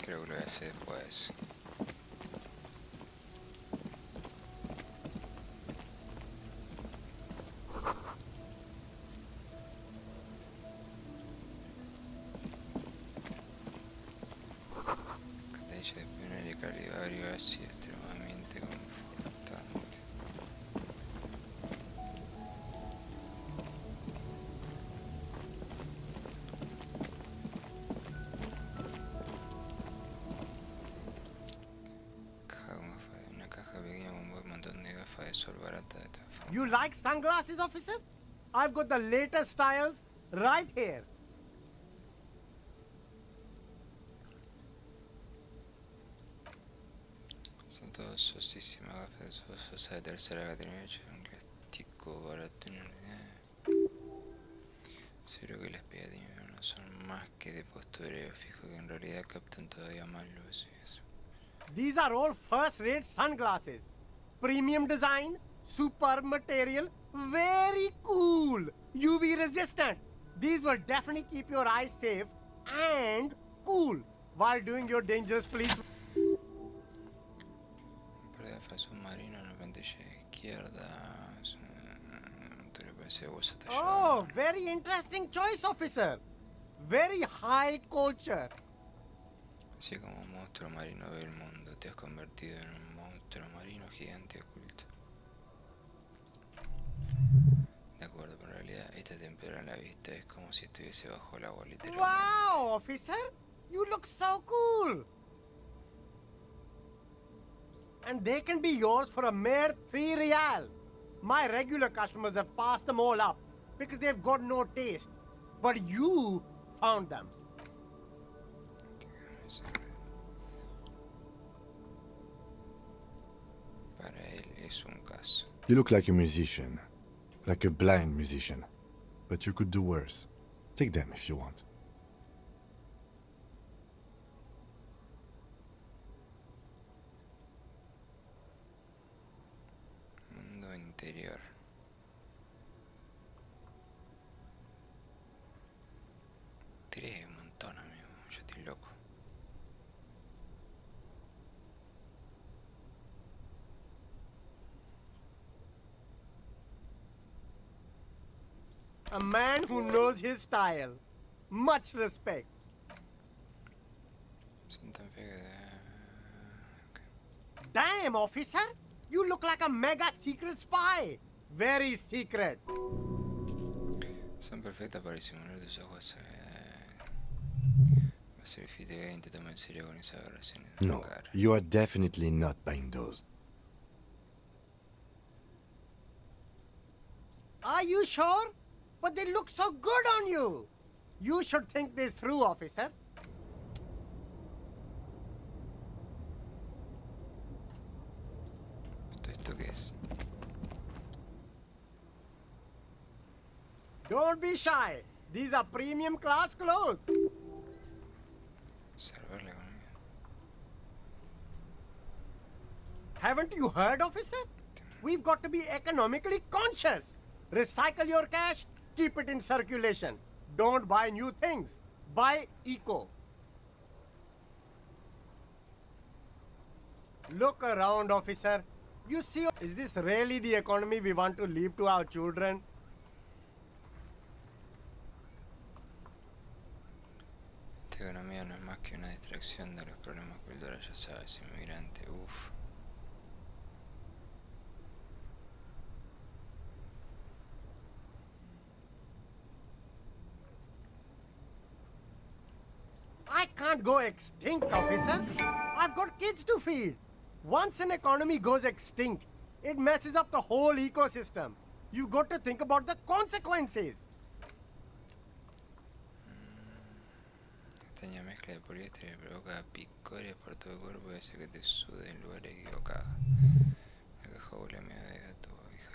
Creo que lo voy a hacer después. Cadella de pioner y calibrario así extremadamente confortante. You like sunglasses, officer? I've got the latest styles right here. Son todos sosísimas gafas sosas de tercera categoría, un plástico barato. Seguro que las pegatinas no son más que de postureo, fijo que en realidad captan todavía más luz y eso. These are all first-rate sunglasses. Premium design, superb material, very cool. UV resistant. These will definitely keep your eyes safe and cool while doing your dangerous police. Un par de gafas submarinas en la pantalla izquierda. Oh, very interesting choice, officer. Very high culture. Así como un monstruo marino ve el mundo, te has convertido en un monstruo marino gigante oculto. De acuerdo, pero en realidad esta te empeora en la vista, es como si estuviese bajo el agua literalmente. Wow, officer, you look so cool. And they can be yours for a mere 3 real. My regular customers have passed them all up because they've got no taste. But you found them. Para él es un caso. You look like a musician. Like a blind musician. But you could do worse. Take them if you want. Mundo interior. Tiré un montón, amigo. Yo estoy loco. A man who knows his style. Much respect. Damn, officer! You look like a mega secret spy. Very secret. Son perfectas para disimular tus ojos. Va a ser difícil que alguien te tome en serio con esa aberración en tu No, cara. you are definitely not buying those. Are you sure? But they look so good on you. You should think this through, officer. ¿Esto qué es? Don't be shy. These are premium class clothes. Observar la economía. Haven't you heard, officer? We've got to be economically conscious. Recycle your cash, keep it in circulation. Don't buy new things. Buy eco. Look around, officer. You see, is this really the economy we want to leave to our children? Esta economía no es más que una distracción de los problemas culturales, ya sabes, inmigrante, uff. I can't go extinct, officer. I've got kids to feed. Once an economy goes extinct, it messes up the whole ecosystem. You've got to think about the consequences. Extraña mezcla de poliéster provoca picoria por todo el cuerpo y hace que te sude en lugares equivocados. La caja huele a medio de gato.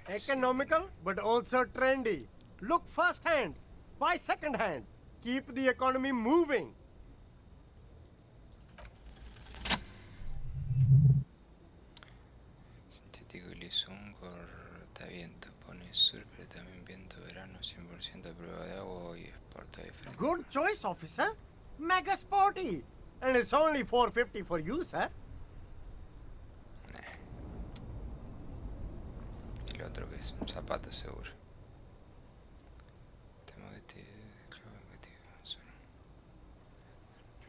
Economical, but also trendy. Look first hand, buy second hand. Keep the economy moving. Sintético Elysium, cortavientos, pone surf, pero también viento verano, 100% a prueba de agua y exporta diferente. Good choice, officer. Mega sporty. And it's only $4.50 for you, sir. Y lo otro que es un zapato seguro.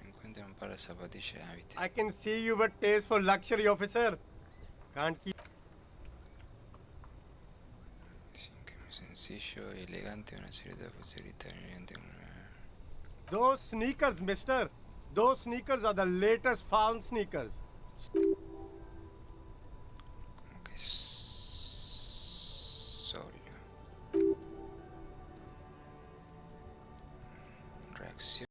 Encuentra un par de zapatillas, ¿viste? I can see you with taste for luxury, officer. Can't keep. Sencillo y elegante, una silueta futurista elegante. Those sneakers, mister. Those sneakers are the latest found sneakers. Como que solo. Reacción.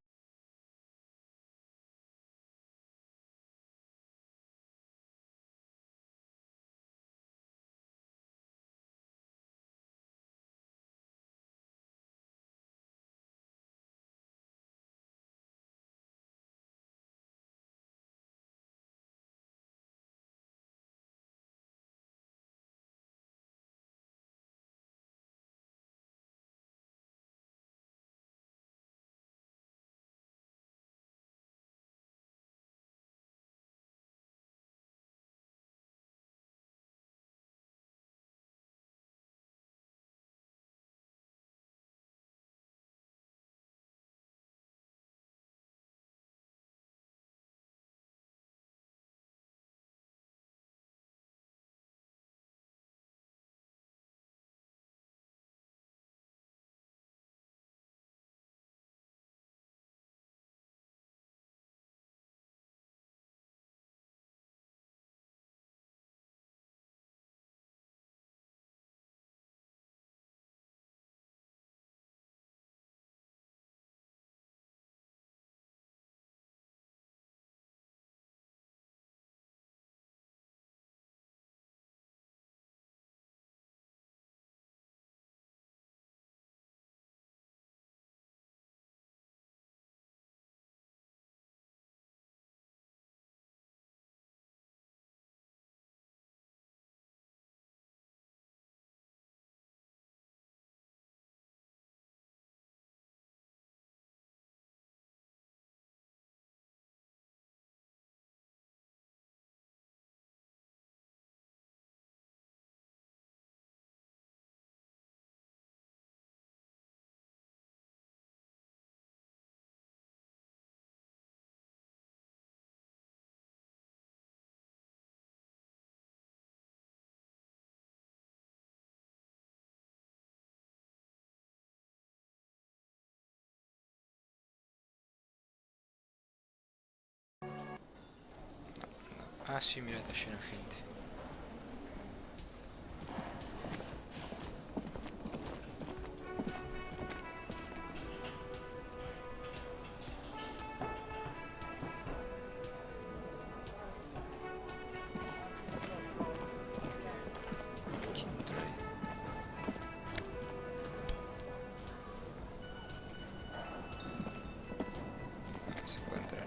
Ah, sí, mira, está lleno de gente. ¿Quién entró ahí? Ah, se puede entrar.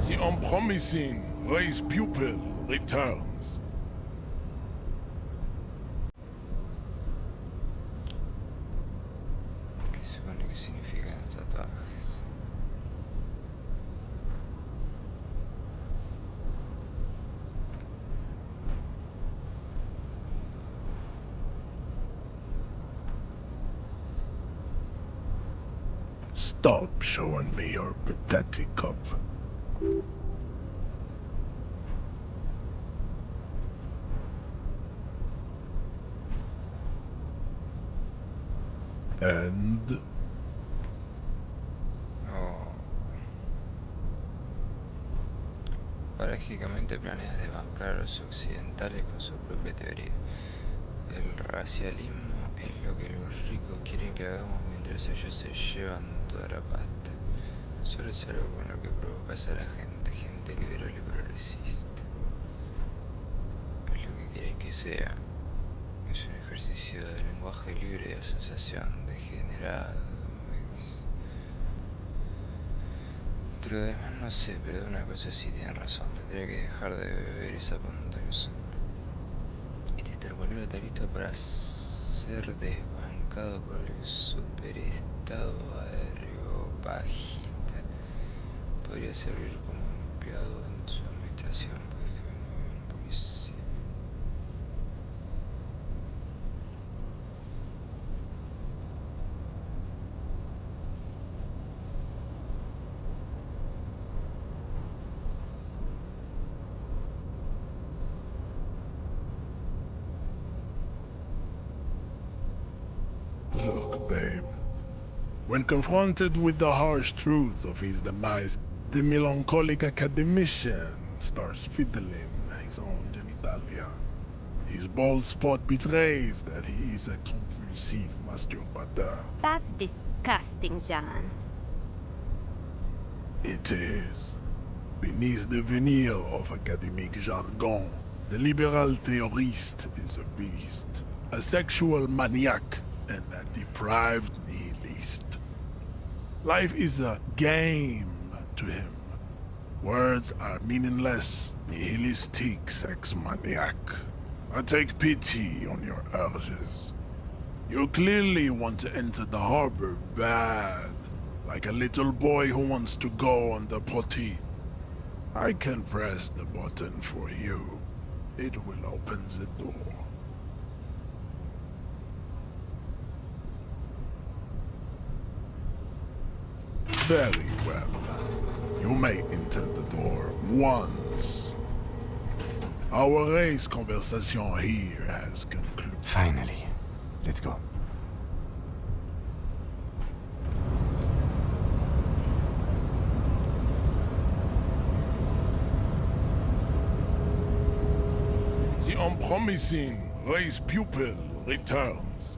The unpromising race pupil returns. ¿Qué se supone que significan los tatuajes? Stop showing me your pathetic cup. And Paradójicamente planeas desbancar a los occidentales con su propia teoría. El racialismo es lo que los ricos quieren que hagamos mientras ellos se llevan toda la pasta. Solo es algo con lo que provocas a la gente liberal y progresista. Es lo que quieres que sea. Es un ejercicio de lenguaje libre de asociación, degenerado. De lo demás no sé, pero de una cosa sí tienen razón. Tendría que dejar de beber esa pontosa. Y te volver a estar listo para ser desbancado por el superestado aerobajista. Podría servir como empleado en su administración, pues que me muy bien policía. look, babe. When confronted with the harsh truth of his demise, the melancholic academician starts fiddling his own genitalia. His bald spot betrays that he is a compulsive masturbator. That's disgusting, John. It is. Beneath the veneer of academic jargon, the liberal theorist is a beast, a sexual maniac, and a deprived nihilist. Life is a game to him. Words are meaningless, nihilistic sex maniac. I take pity on your urges. You clearly want to enter the harbor bad, like a little boy who wants to go on the potty. I can press the button for you. It will open the door. Very well. You may enter the door once. Our race conversation here has concluded. Finally. Let's go. unpromising race pupil returns.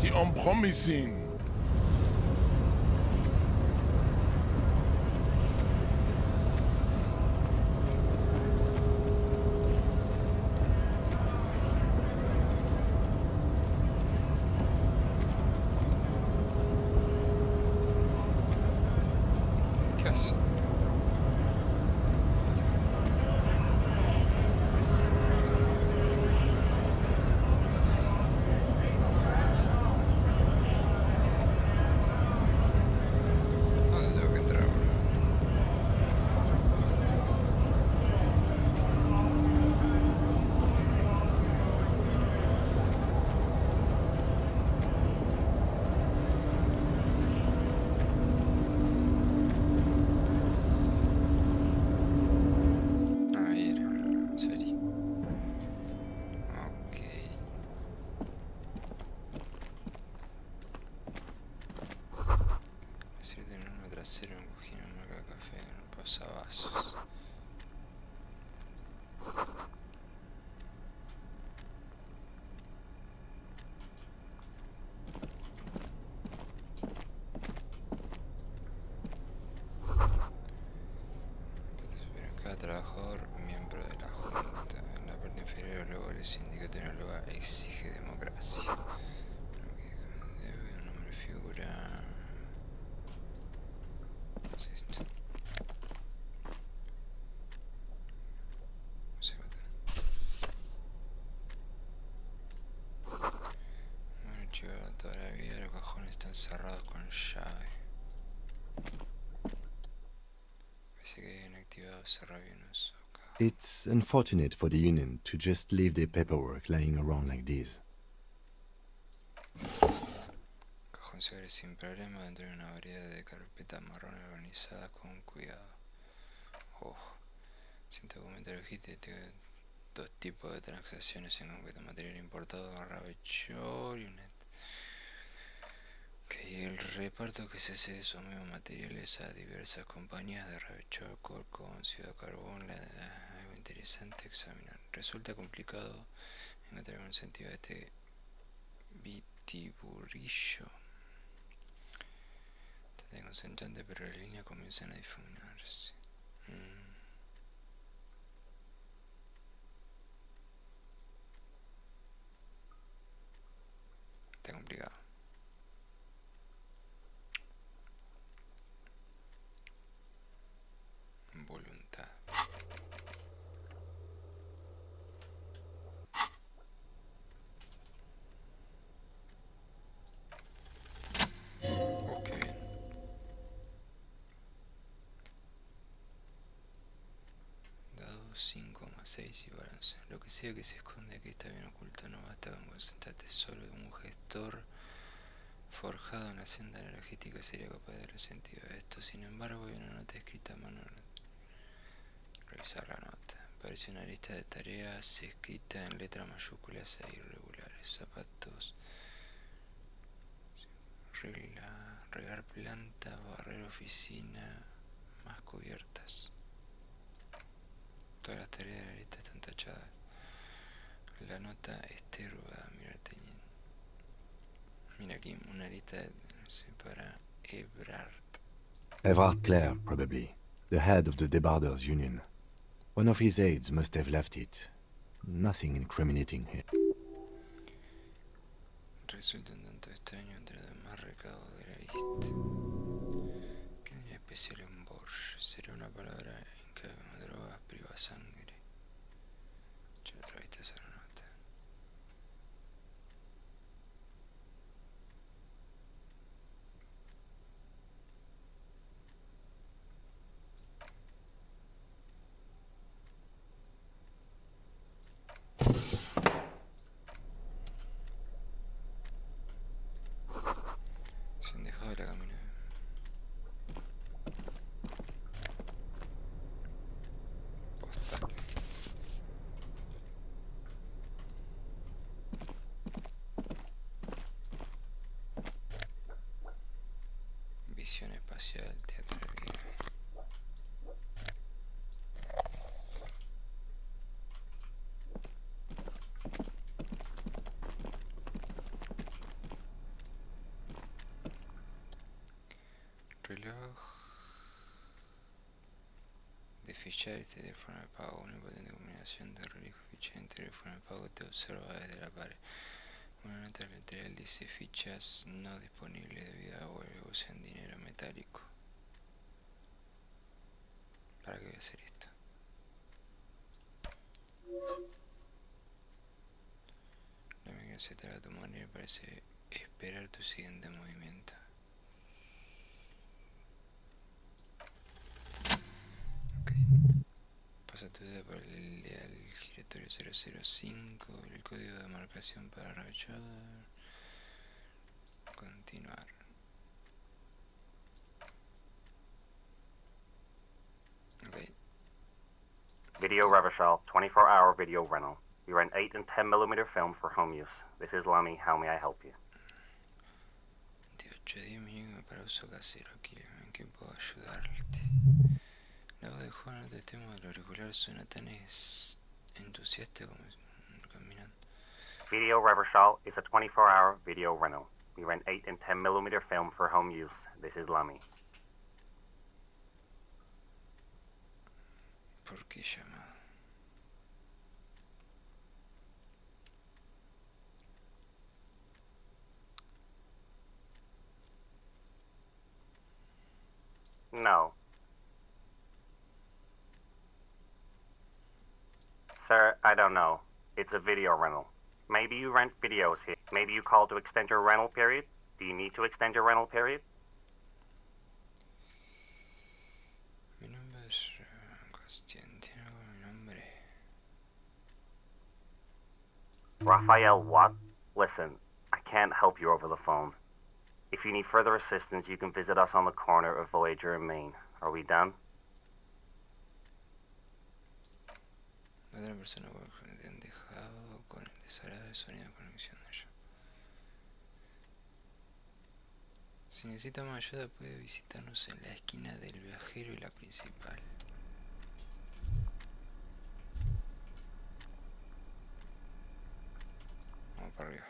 The unpromising ¿Qué hace? ¿Dónde tengo que entrar, boludo? Ahí era, en serio. Ok. Decirte en un trasero, un cojín, una marca de café, un posavasos. Cada trabajador, miembro de la Junta. En la parte inferior luego el sindicato teniendo exige democracia. Debe un nombre figura. ¿Qué es esto? No sé, bueno, chico, toda la vida los cajones están cerrados con llave. Parece que hay inactivados cerravinos. It's unfortunate for the Union to just leave their paperwork lying around like this. Cajón se abre sin problema dentro de una variedad de carpetas marrones organizadas con cuidado. Ojo. Siento comentar logístico. Dos tipos de transacciones en concreto: material importado a Ravechor y una. Ok, el reparto que se hace de esos mismos materiales a diversas compañías de Ravechor, Corcon, Ciudad Carbón, algo interesante examinar. Resulta complicado encontrar un sentido de este vitiburrillo. Está desconcentrante, pero las líneas comienzan a difuminarse. Está complicado. Voluntad. Ok. Dado 5 más 6 y balance. Lo que sea que se esconde aquí está bien oculto. No basta con concentrarte solo en un gestor forjado en la senda de la logística sería capaz de darle sentido a esto. Sin embargo, hay una nota escrita a mano. Revisar la nota. Parece una lista de tareas escrita en letras mayúsculas e irregulares. Zapatos. Regar planta, barrer oficina, más cubiertas. Todas las tareas de la lista están tachadas. La nota esterva, mira aquí, una lista para Ebrard. Evrard Clare, probably. The head of the Debarders Union. One of his aides must have left it. Nothing incriminating here. Resulta un tanto extraño entre los demás recados de la lista. ¿Qué tiene especial en Borges? Sería una palabra en que drogas priva sangre. Yo otra vez esa nota. Se han dejado la caminada. Postal. llegar este de forma de pago. Una potente combinación de relijo y ficha interior de forma de pago te observa desde la pared. Una nota lateral dice fichas no disponibles debido a huelga, o sea, en dinero metálico. ¿Para qué voy a hacer esto? La máquina se trata de tu manera y parece esperar tu siguiente movimiento. Ok. Pasa tu dedo por el ideal giratorio 005, el código de marcación para rechazar. Continuar. Ok. Video Revachol, 24-hour video rental. We rent 8 and 10mm film for home use. This is Lamy. How may I help you? 28 minutos para uso casero. Aquí, ¿en qué puedo ayudarte? La voz de Juan, no te temo, el auricular suena tan entusiasta como caminando. Video Revachol is a 24-hour video rental. We rent 8 and 10mm film for home use. This is Lamy. ¿Por qué llamado? No. Sir, I don't know. It's a video rental. Maybe you rent videos here. Maybe you call to extend your rental period. Do you need to extend your rental period? Mi nombre es Constantino, mi nombre. Raphael what? Listen, I can't help you over the phone. If you need further assistance, you can visit us on the corner of Voyager and Main. Are we done? Otra persona te han dejado con el desagradable sonido de conexión de ella. Si necesita más ayuda puede visitarnos en la esquina del viajero y la principal. Vamos para arriba.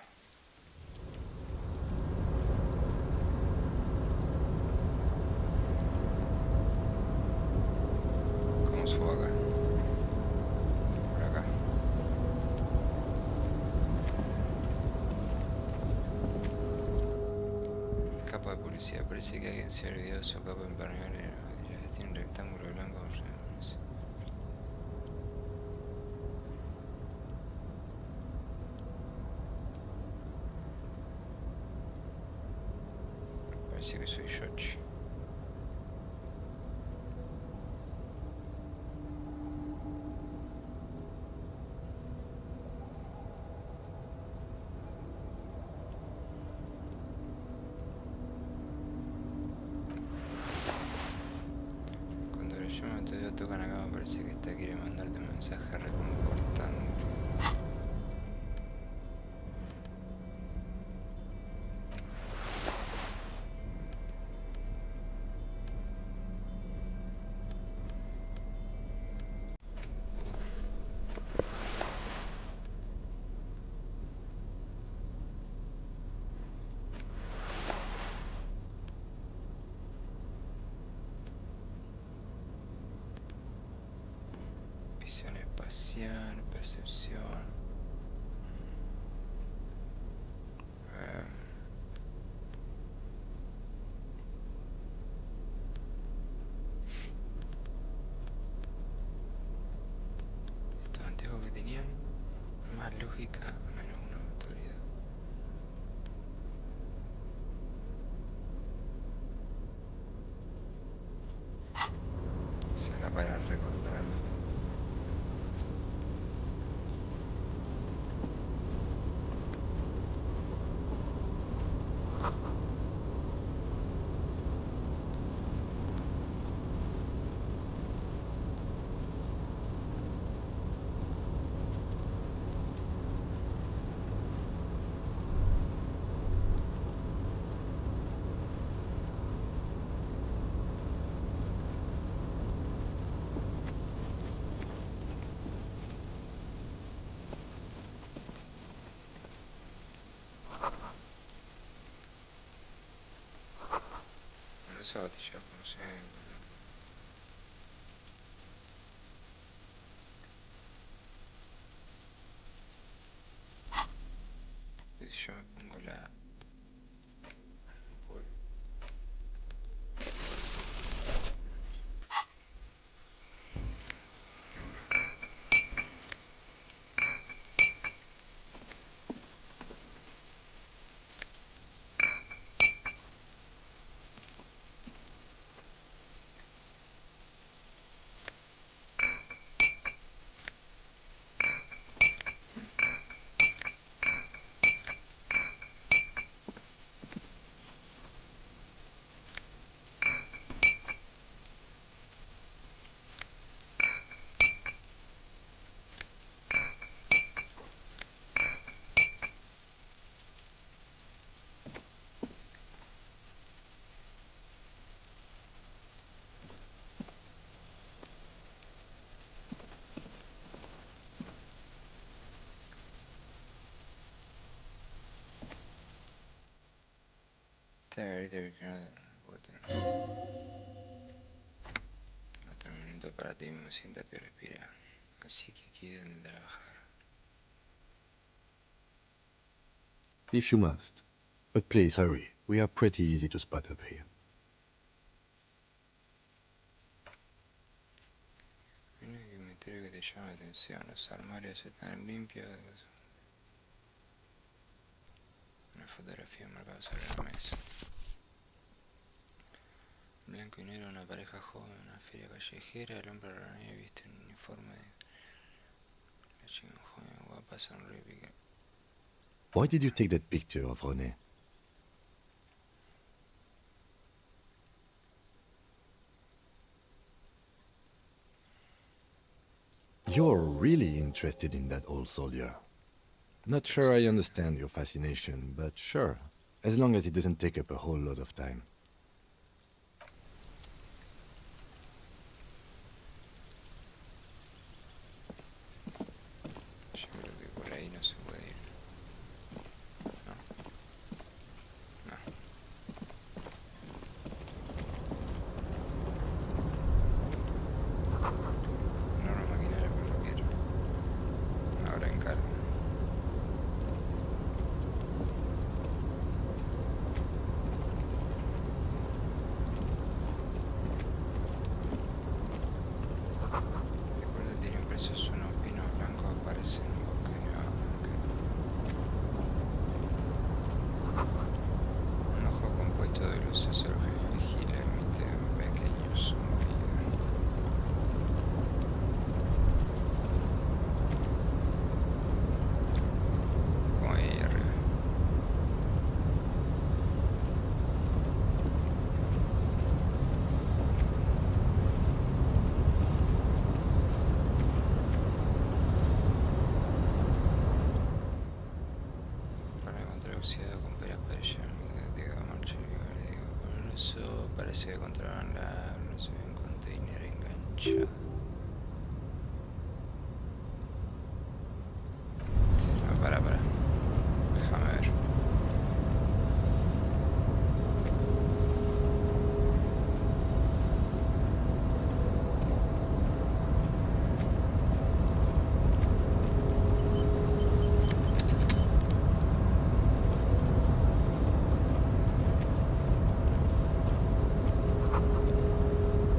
¿Cómo subo acá? Por acá. Capa de publicidad. Parece que alguien se ha olvidado su capa impermeable. Tiene un rectángulo blanco. Parece que soy George. Cuando le llamo te dedo tocan acá, me parece que esta quiere mandarte un mensaje reconfortante. Visión espacial, percepción. Estos antiguos que tenían más lógica, menos una autoridad. Saca para recontrarme. Esa botella, no sé. que si yo me pongo la... Otro minuto para ti mismo, siéntate y respira. Así que aquí es donde trabajar. If you must. But please hurry. We are pretty easy to spot up here. No hay que meter que te llame la atención. Los armarios están limpios. Una fotografía marcada sobre la mesa. Blanco y negro, una pareja joven, una feria callejera, el hombre reunido viste un uniforme de... La chica joven, guapa, sonríe pica. Why did you take that picture of René? You're really interested in that old soldier. Not sure I understand your fascination, but sure, as long as it doesn't take up a whole lot of time. Yo creo que por ahí no se puede ir. No. No. Norma maquinaria por lo quiero. Ahora encargo. Recuerda, tiene impresos unos pinos blancos, aparecen en un bosque nevado. Un ojo compuesto de luces orgánicas vigila, emite un pequeño zumbido. Como ahí arriba. Para encontrar oxidado con peras para digo, marcha digo, por eso parece que controlan no se ve un container enganchado. Sí, no, para. Déjame ver.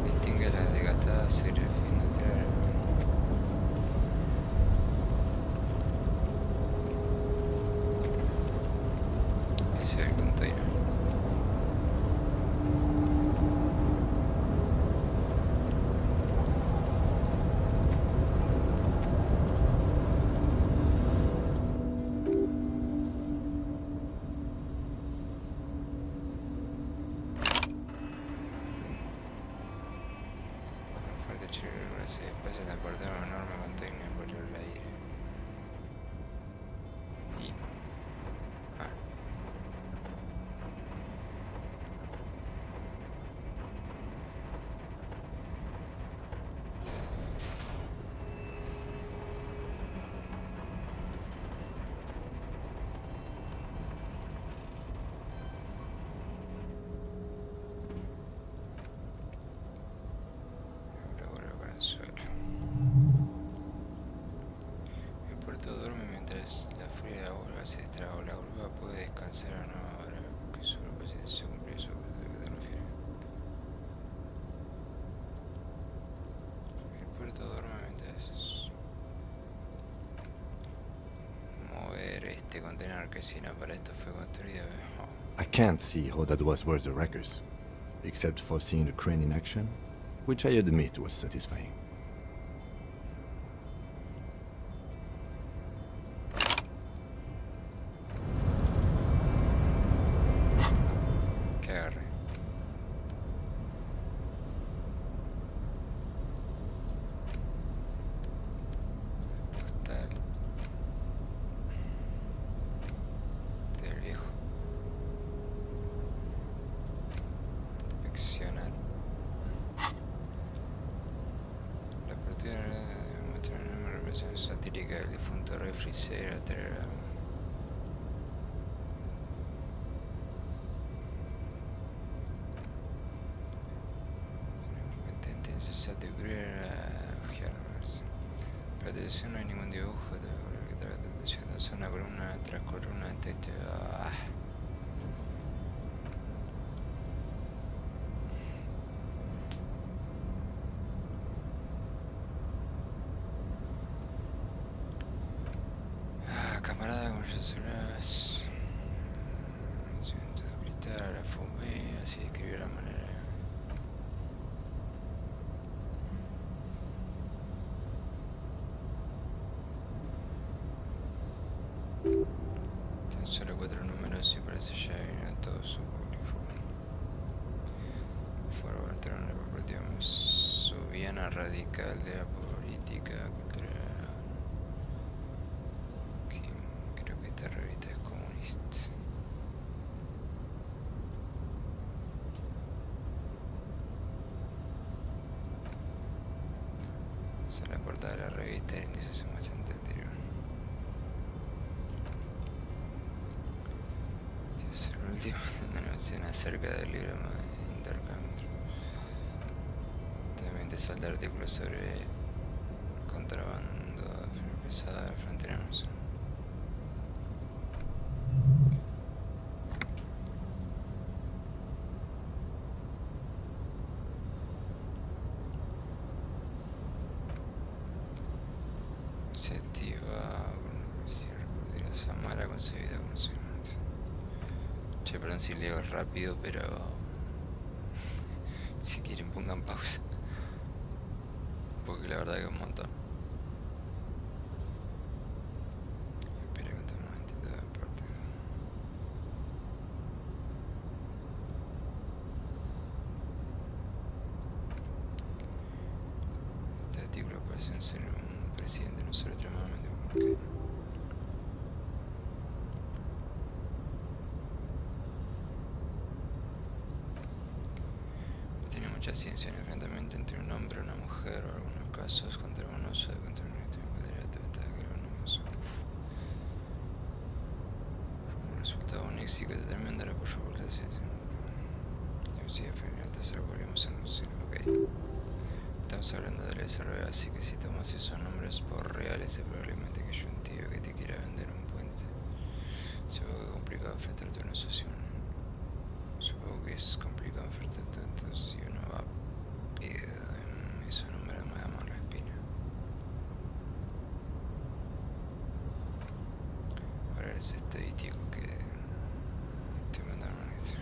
Distingue las desgastadas series fin industrial. Ese es el container. Un fuerte chirrido se después de transportar un enorme container por el aire. Y... Ah. Revuelvo con el suelo. Cancelar una obra que su propósito se cumplió, eso es lo que te refieres. El puerto duerme mientras mover este contenedor que si no para esto fue construido. I can't see how that was worth the wreckers, except for seeing the crane in action, which I admit was satisfying. Que agarre. Postal del viejo. Inspeccionar. La partida muestra una representación satírica del difunto rey Frisera, telegrama. Competente, insensato y cruel a ojearse. Para la atención no hay ningún dibujo que trata de atención. Es una columna tras columna de texto. Camarada con sus celulas. Cristal, la fumé, así describió la manera. Tan solo 4 números y parece ya viene a todo su público. Forward una perspectiva subiana radical de la política cultural. Creo que esta revista es comunista. O sea, la portada de la revista el índice se muestra anterior. Es el último donde menciona acerca del libro de intercambio. También te salta artículos sobre contrabando pesado de la frontera nacional. Iniciativa por Samara concebida por su mente. Che, perdón si leo rápido, pero si quieren pongan pausa. Porque la verdad que es un montón. Espera que un momentito de parte. Este artículo parece ser un presidente no solo extremadamente okay. Tiene mucha ciencia en el enfrentamiento entre un hombre y una mujer, o algunos casos contra un uso de control Directo, como resultado un éxito tremendo el apoyo por la ciencia. Y si finalmente se lo volvemos a anunciar, ok. Estamos hablando del SRB, así que si tomas esos nombres por reales es probablemente que yo un tío que te quiera vender un puente. Supongo que es complicado enfrentarte a una asociación. Supongo que es complicado enfrentarte, entonces si uno va a pedir esos números me da mal la espina. Ahora es estadístico que estoy mandando un extra.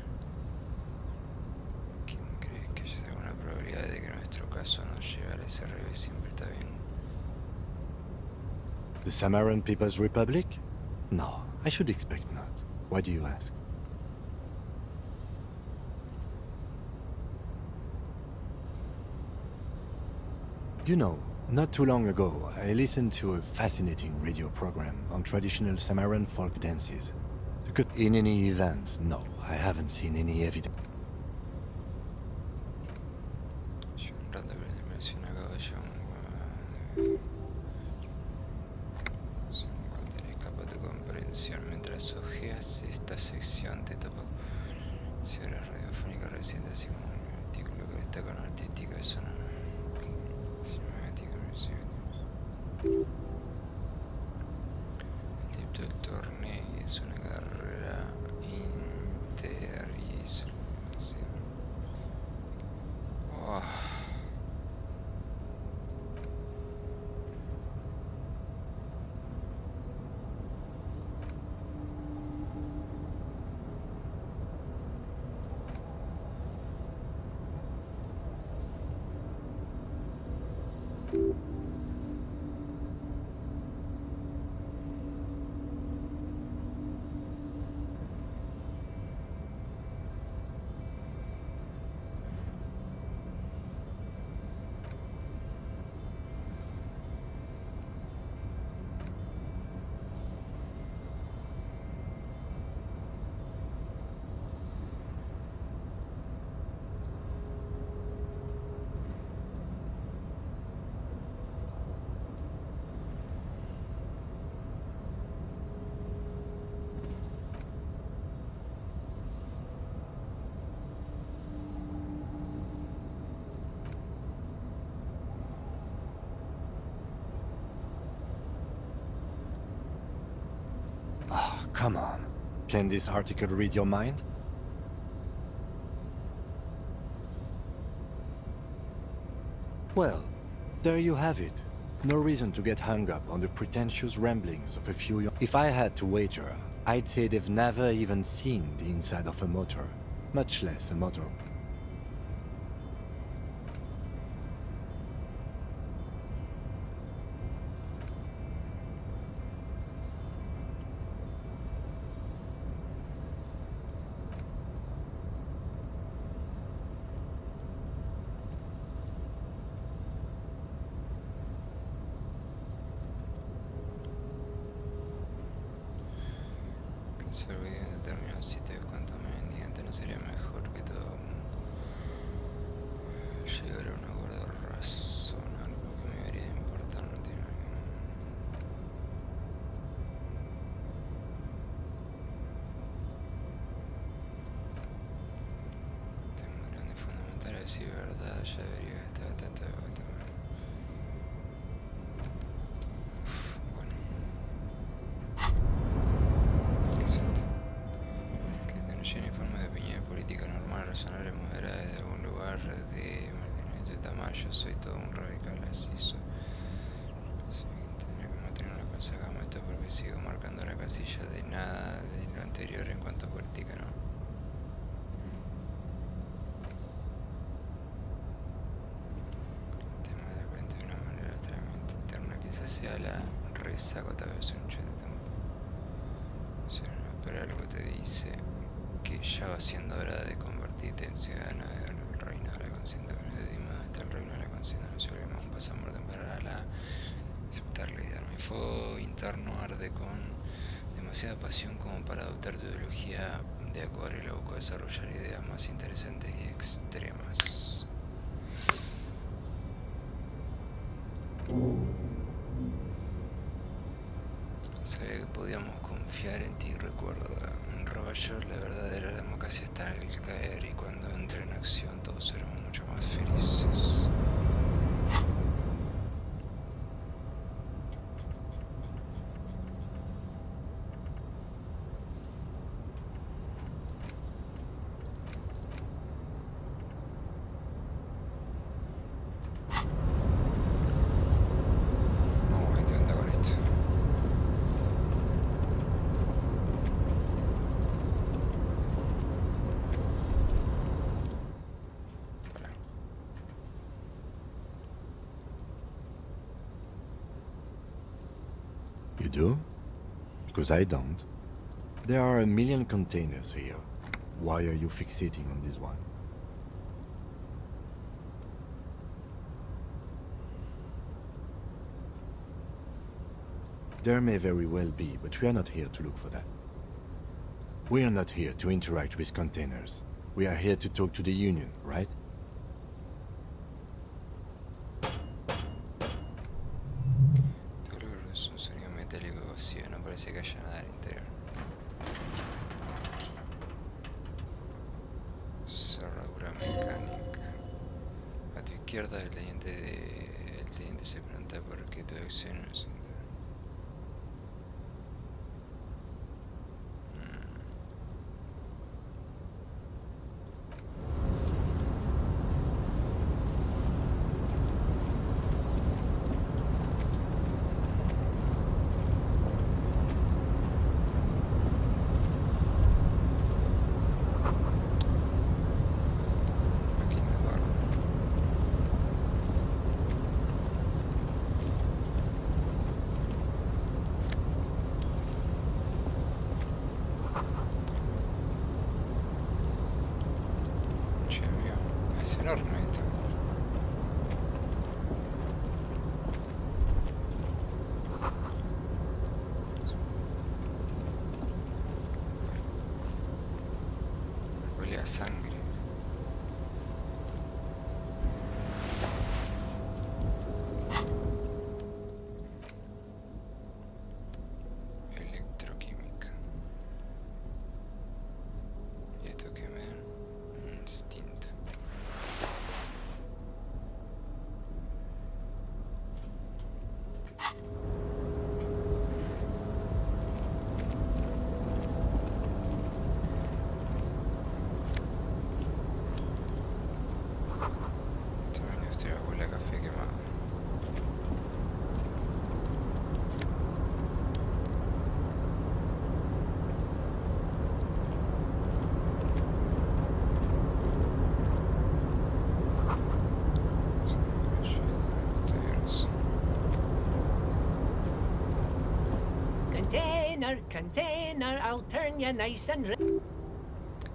¿Quién cree que haya alguna probabilidad de que nuestro caso nos lleve al SRB? Siempre está bien. The Samaran People's Republic? No, I should expect not. Why do you ask? You know, not too long ago, I listened to a fascinating radio program on traditional Samaran folk dances. In any event, no, I haven't seen any evidence. Escapa tu comprensión mientras hojeas esta sección te topa. Si la radiofónica reciente, así como un artículo que destaca una artística zona. El título del torneo es una carrera come on. Can this article read your mind? Well, there you have it. No reason to get hung up on the pretentious ramblings of a few young... If I had to wager, I'd say they've never even seen the inside of a motor, much less a motor. Que se olvide en determinados sitios cuanto me mendigante, ¿no sería mejor que todo llegar a un acuerdo razonable? Porque me debería importar, no tiene Este es muy grande y fundamental, a decir verdad, ya debería estar atento de vuelta. Razonable, moderada desde algún lugar de tomar, yo soy todo un radical así. Tendré que mantener una cosa, hagamos esto porque sigo marcando la casilla de nada de lo anterior en cuanto a política, ¿no? El tema de repente de una manera extremadamente interna, quizás sea la resaca, tal vez un chute de tiempo. Pero algo te dice que ya va siendo hora de convertirte en ciudadano del reino de la conciencia. Hasta el reino de la conciencia no se olvida un pasaporte para aceptarla y darme fuego interno arde con demasiada pasión como para adoptar tu ideología de acuarela. Busco desarrollar ideas más interesantes y extremas. Sabía que podíamos confiar en ti, recuerda. En Nueva York la verdadera democracia está en el caer y cuando entre en acción todos seremos mucho más felices. You do? Because I don't. There are a million containers here. Why are you fixating on this one? There may very well be, but we are not here to look for that. We are not here to interact with containers. We are here to talk to the Union, right? Es un sonido metálico vacío, no parece que haya nada al interior. Cerradura mecánica. A tu izquierda el teniente se pregunta por qué tu acción no es. Enorme esto. Huele a sangre. Electroquímica. Y esto que me da un instinto. container, I'll turn you nice and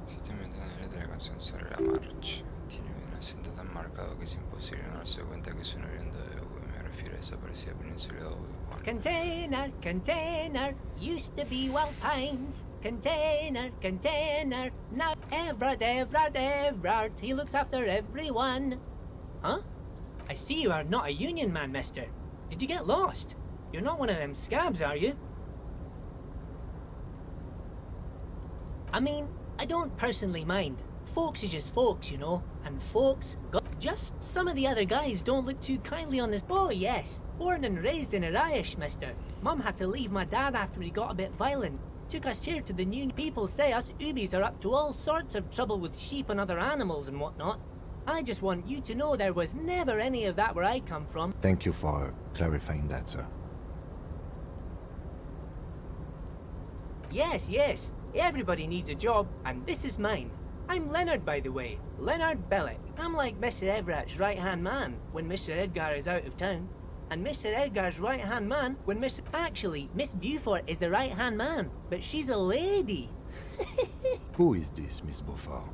Si estoy metiendo en la letra de la canción sobre la marcha. Tiene un acento tan marcado que es imposible no darse cuenta que es un oriundo de Uy. Me refiero a desaparecida península de Uy. Container, container, used to be Wild Pines. Container, container, now Everard, he looks after everyone. Huh? I see you are not a union man, mister. Did you get lost? You're not one of them scabs, are you? I mean, I don't personally mind. Folks is just folks, you know, and folks got... Just some of the other guys don't look too kindly on this... Oh, yes. Born and raised in Irish, mister. Mum had to leave my dad after he got a bit violent. Took us here to the new... People say us Ubies are up to all sorts of trouble with sheep and other animals and whatnot. I just want you to know there was never any of that where I come from. Thank you for clarifying that, sir. Yes, yes. Everybody needs a job, and this is mine. I'm Leonard, by the way. Leonard Bellick. I'm like Mr. Everett's right-hand man when Mr. Edgar is out of town. And Mr. Edgar's right-hand man when Mr... Actually, Miss Beaufort is the right-hand man, but she's a lady. Who is this, Miss Beaufort?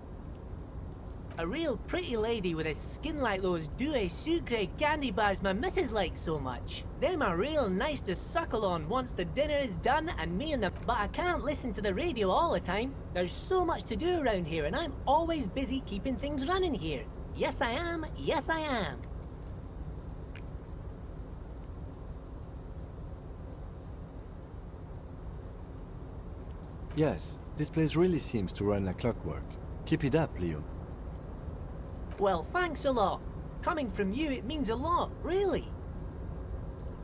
A real pretty lady with a skin like those Douai Sucre candy bars my missus likes so much. Them are real nice to suckle on once the dinner is done and me and the... But I can't listen to the radio all the time. There's so much to do around here and I'm always busy keeping things running here. Yes I am, yes I am. Yes, this place really seems to run like clockwork. Keep it up, Leo. Well, thanks a lot. Coming from you, it means a lot, really.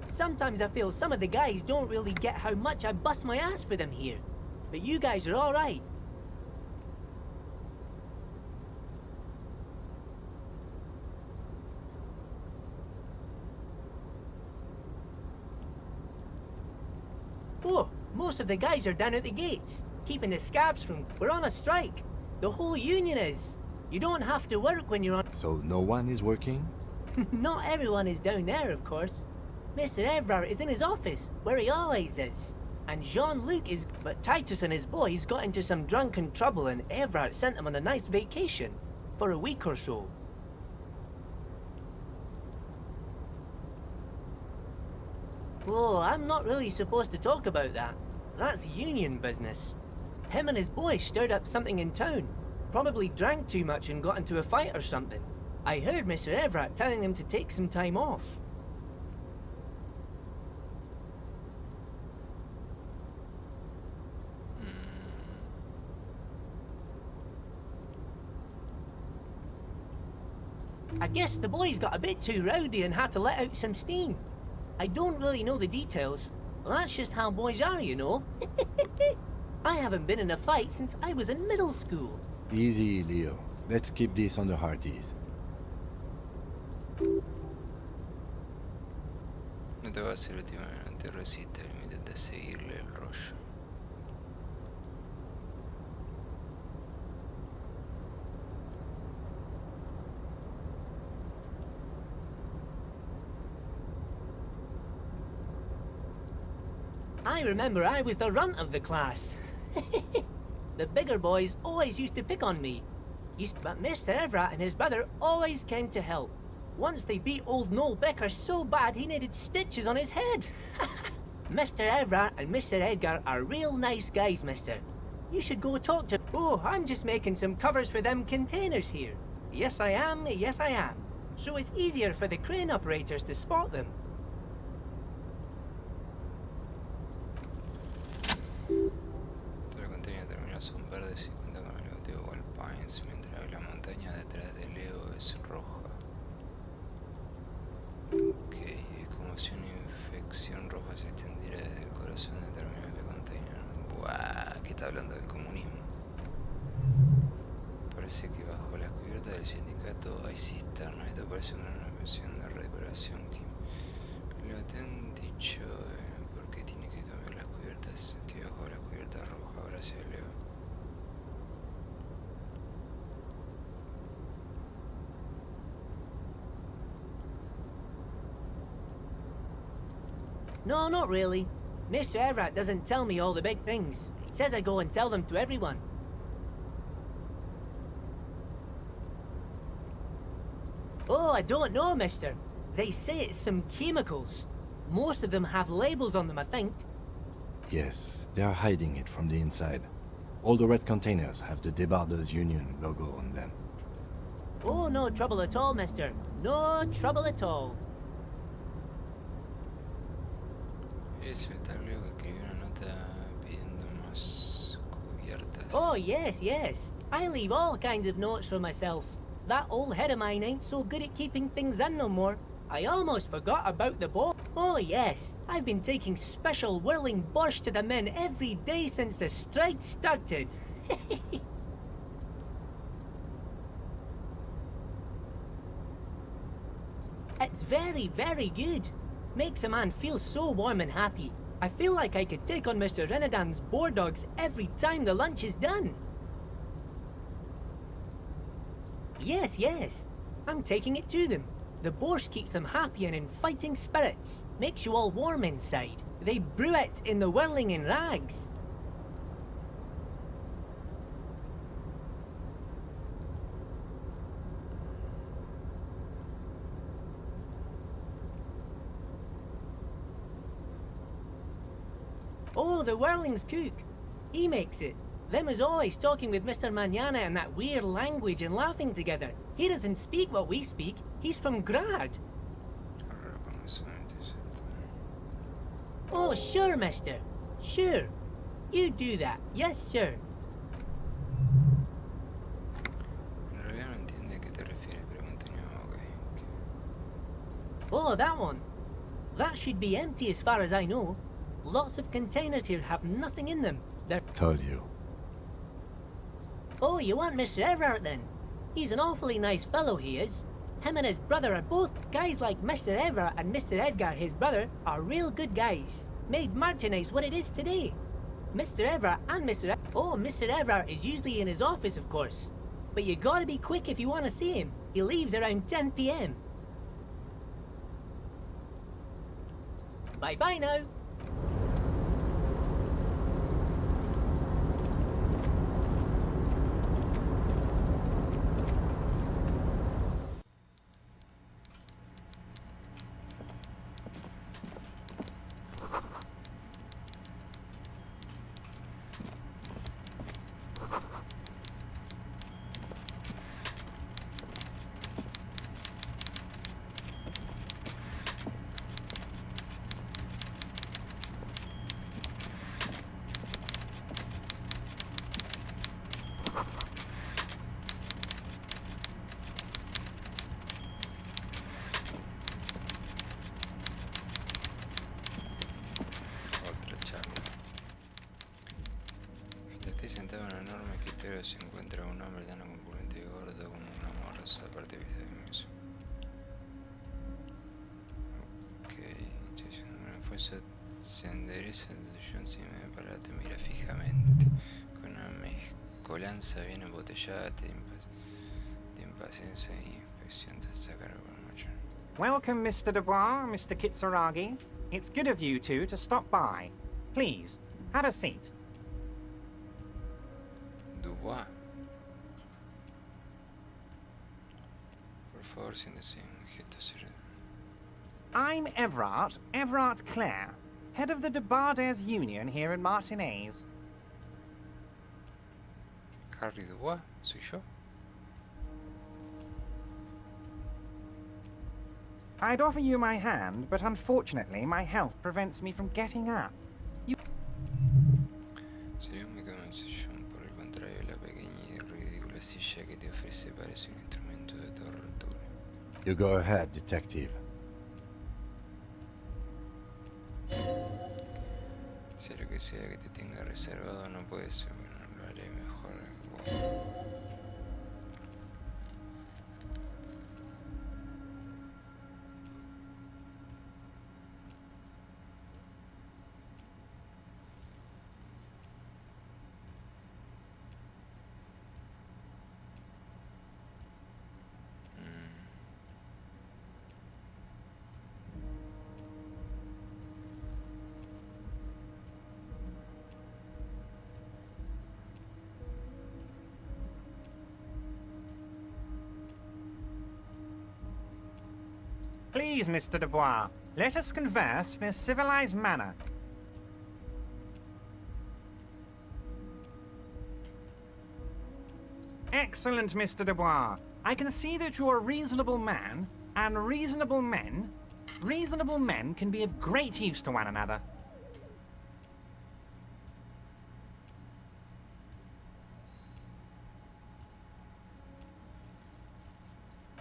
Sometimes I feel some of the guys don't really get how much I bust my ass for them here. But you guys are all right. Oh, most of the guys are down at the gates, keeping the scabs from... We're on a strike. The whole union is. You don't have to work when you're on... So no one is working? Not everyone is down there, of course. Mr. Everard is in his office, where he always is. And Jean-Luc is... But Titus and his boys got into some drunken trouble and Everard sent them on a nice vacation. For a week or so. Oh, I'm not really supposed to talk about that. That's union business. Him and his boys stirred up something in town. Probably drank too much and got into a fight or something. I heard Mr. Everett telling him to take some time off. I guess the boys got a bit too rowdy and had to let out some steam. I don't really know the details. That's just how boys are, you know. I haven't been in a fight since I was in middle school. Easy, Leo. Let's keep this on the hearties. No te va a hacer últimamente resiste el límite de seguirle el rollo. I remember I was the runt of the class. The bigger boys always used to pick on me. But Mr. Everett and his brother always came to help. Once they beat old Noel Becker so bad he needed stitches on his head. Mr. Everett and Mr. Edgar are real nice guys, mister. You should go talk to... Oh, I'm just making some covers for them containers here. Yes, I am. Yes, I am. So it's easier for the crane operators to spot them. Todo el contenido terminal son verdes y cuenta con el logotipo Wild Pines, mientras la montaña detrás de Leo es roja. Ok, es como si una infección roja se extendiera desde el corazón del terminal de container. Buah, ¿qué está hablando del comunismo? Parece que bajo las cubiertas del sindicato hay cisternas. Esto parece una versión de redecoración. Lo te han dicho, ¿por qué tiene que cambiar las cubiertas? Que bajo las cubiertas rojas ahora se eleva. No, not really. Mr. Everett doesn't tell me all the big things. Says I go and tell them to everyone. Oh, I don't know, mister. They say it's some chemicals. Most of them have labels on them, I think. Yes, they are hiding it from the inside. All the red containers have the Debarders Union logo on them. Oh, no trouble at all, mister. No trouble at all. Oh, yes, yes. I leave all kinds of notes for myself. That old head of mine ain't so good at keeping things in no more. I almost forgot about the boat. Oh, yes. I've been taking special whirling borscht to the men every day since the strike started. It's very, very good. Makes a man feel so warm and happy. I feel like I could take on Mr. Renadan's boar dogs every time the lunch is done. Yes, yes. I'm taking it to them. The borscht keeps them happy and in fighting spirits. Makes you all warm inside. They brew it in the whirling in rags. Oh, the whirling's cook. He makes it. Them is always talking with Mr. Manana in that weird language and laughing together. He doesn't speak what we speak. He's from Grad. Oh, sure, mister. Sure. You do that. Yes, sir. Oh, that one. That should be empty as far as I know. Lots of containers here have nothing in them. They're... Told you. Oh, you want Mr. Everett then? He's an awfully nice fellow, he is. Him and his brother are both guys like Mr. Everett and Mr. Edgar, his brother, are real good guys. Made Martinez what it is today. Mr. Everett and Mr. Oh, Mr. Everett is usually in his office, of course. But you gotta be quick if you want to see him. He leaves around 10 p.m. Bye-bye now. Se encuentra un hombre tan corpulento y gordo como una morsa, aparte de eso. Ok, una fuerza se endereza el sillón si me para, te mira fijamente, con una mezcolanza bien embotellada de impaciencia y inspección te saca por mucho. Welcome, Mr. Dubois, Mr. Kitsuragi. It's good of you two to stop by. Please, have a seat. Dubois. Por favor, sin decir un gesto serio. I'm Everett Clare, head of the Debarders Union here in Martinez. Harry Dubois, soy yo. I'd offer you my hand, but unfortunately my health prevents me from getting up. Sería un mecánico en sillón, por el contrario, la pequeña y ridícula silla que te ofrece parece un instrumento de tortura. You go ahead, detective. Sea lo que sea que te tenga reservado, no puede ser. Bueno, lo haré mejor. Please, Mr. Dubois, let us converse in a civilized manner. Excellent, Mr. Dubois. I can see that you're a reasonable man, and reasonable men can be of great use to one another.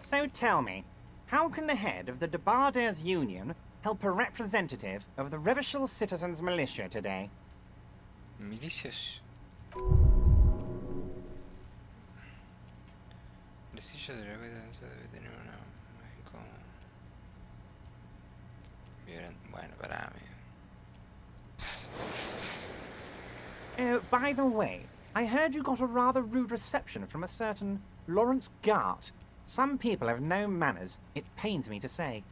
So tell me, how can the head of the Debarders Union help a representative of the Revachol Citizens Militia today? Milicias. El sitio de la cabeza debe tener una como... Bueno, parame. By the way, I heard you got a rather rude reception from a certain Lawrence Gart. Some people have no manners, it pains me to say.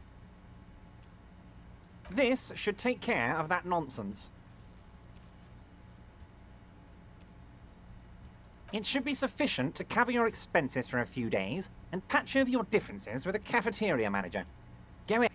This should take care of that nonsense. It should be sufficient to cover your expenses for a few days and patch over your differences with the cafeteria manager. Go ahead.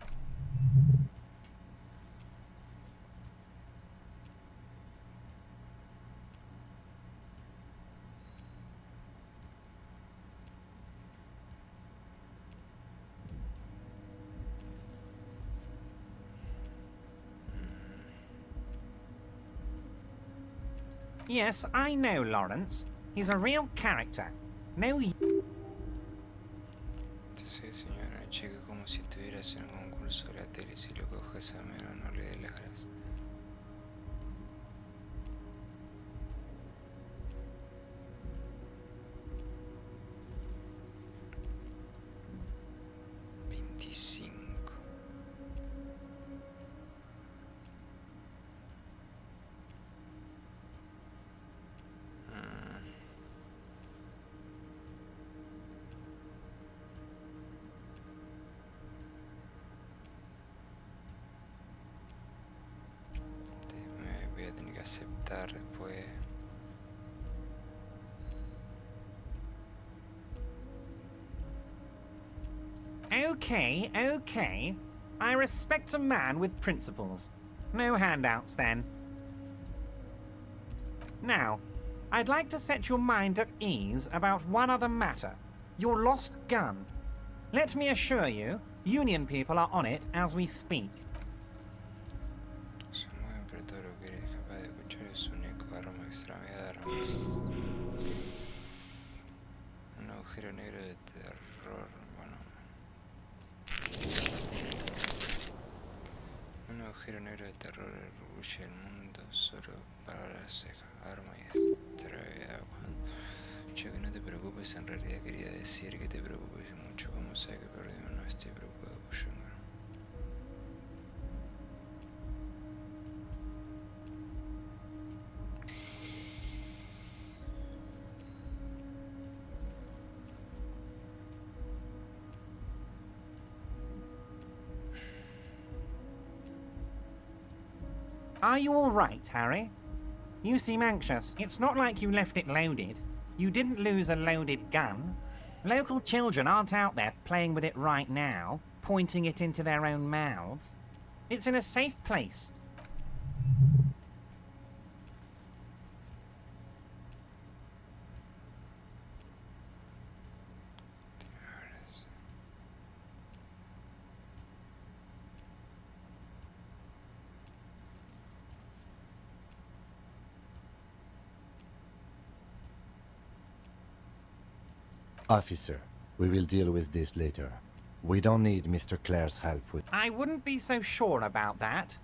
Yes, I know Lawrence. He's a real character. No. Entonces, señora, chica, como si estuvieras en un concurso de la tele. Si lo coges a menos, no le des las gracias. Aceptar después. Okay, okay. I respect a man with principles. No handouts, then. Now, I'd like to set your mind at ease about one other matter. Your lost gun. Let me assure you, Union people are on it as we speak. Un agujero negro de terror, bueno. Un agujero negro de terror rebulle el mundo solo para la ceja, arma y extraviada. Che, que no te preocupes, en realidad quería decir que te preocupes mucho. Como sé que perdimos, no estoy preocupado por yo. Are you all right, Harry? You seem anxious. It's not like you left it loaded. You didn't lose a loaded gun. Local children aren't out there playing with it right now, pointing it into their own mouths. It's in a safe place. Officer, we will deal with this later. We don't need Mr. Clare's help with... I wouldn't be so sure about that.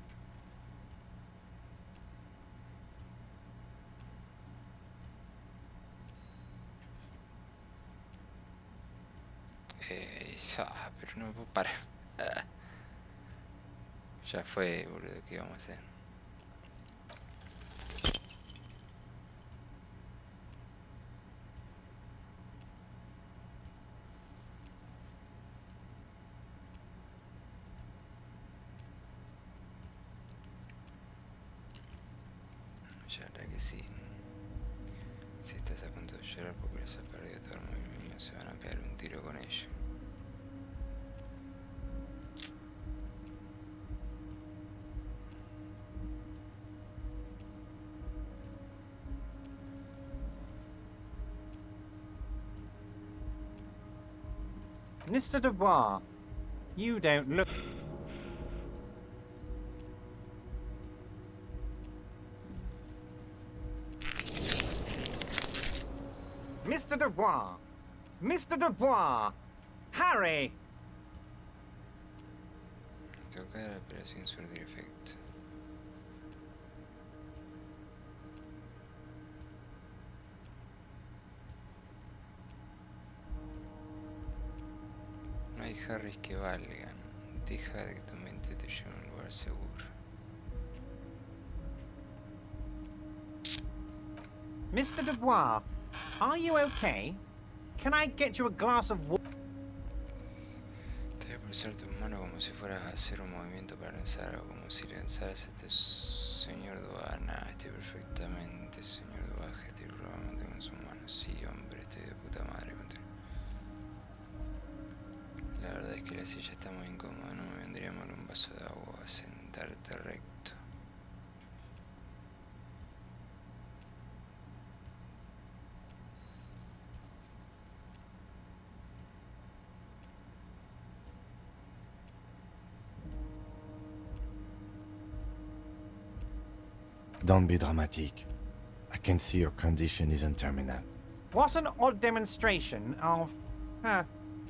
Pero no puedo parar. Ya fue, boludo, ¿qué vamos a hacer? Ya la que sí. Si estás a punto de llorar porque les ha perdido todo el movimiento, se van a pegar un tiro con ella. Mr. Dubois, you don't look... Mr. Dubois! Mr. Dubois! Harry! Tocar, pero sin surtir efecto. No hay Harrys que valgan. Deja de que tu mente te lleve a un lugar seguro. Mr. Dubois, are you okay? Can I get you a glass of water? Te voy a pulsar tu mano como si fueras a hacer un movimiento para lanzar o como si lanzaras a este señor Dubois. Nah, estoy perfectamente, señor Dubois. Estoy probablemente con su mano. Sí, hombre, estoy de puta madre contigo. La verdad es que la silla está muy incómoda. No me vendría mal un vaso de agua a sentarte recto. Don't be dramatic. I can see your condition isn't terminal. What an odd demonstration of...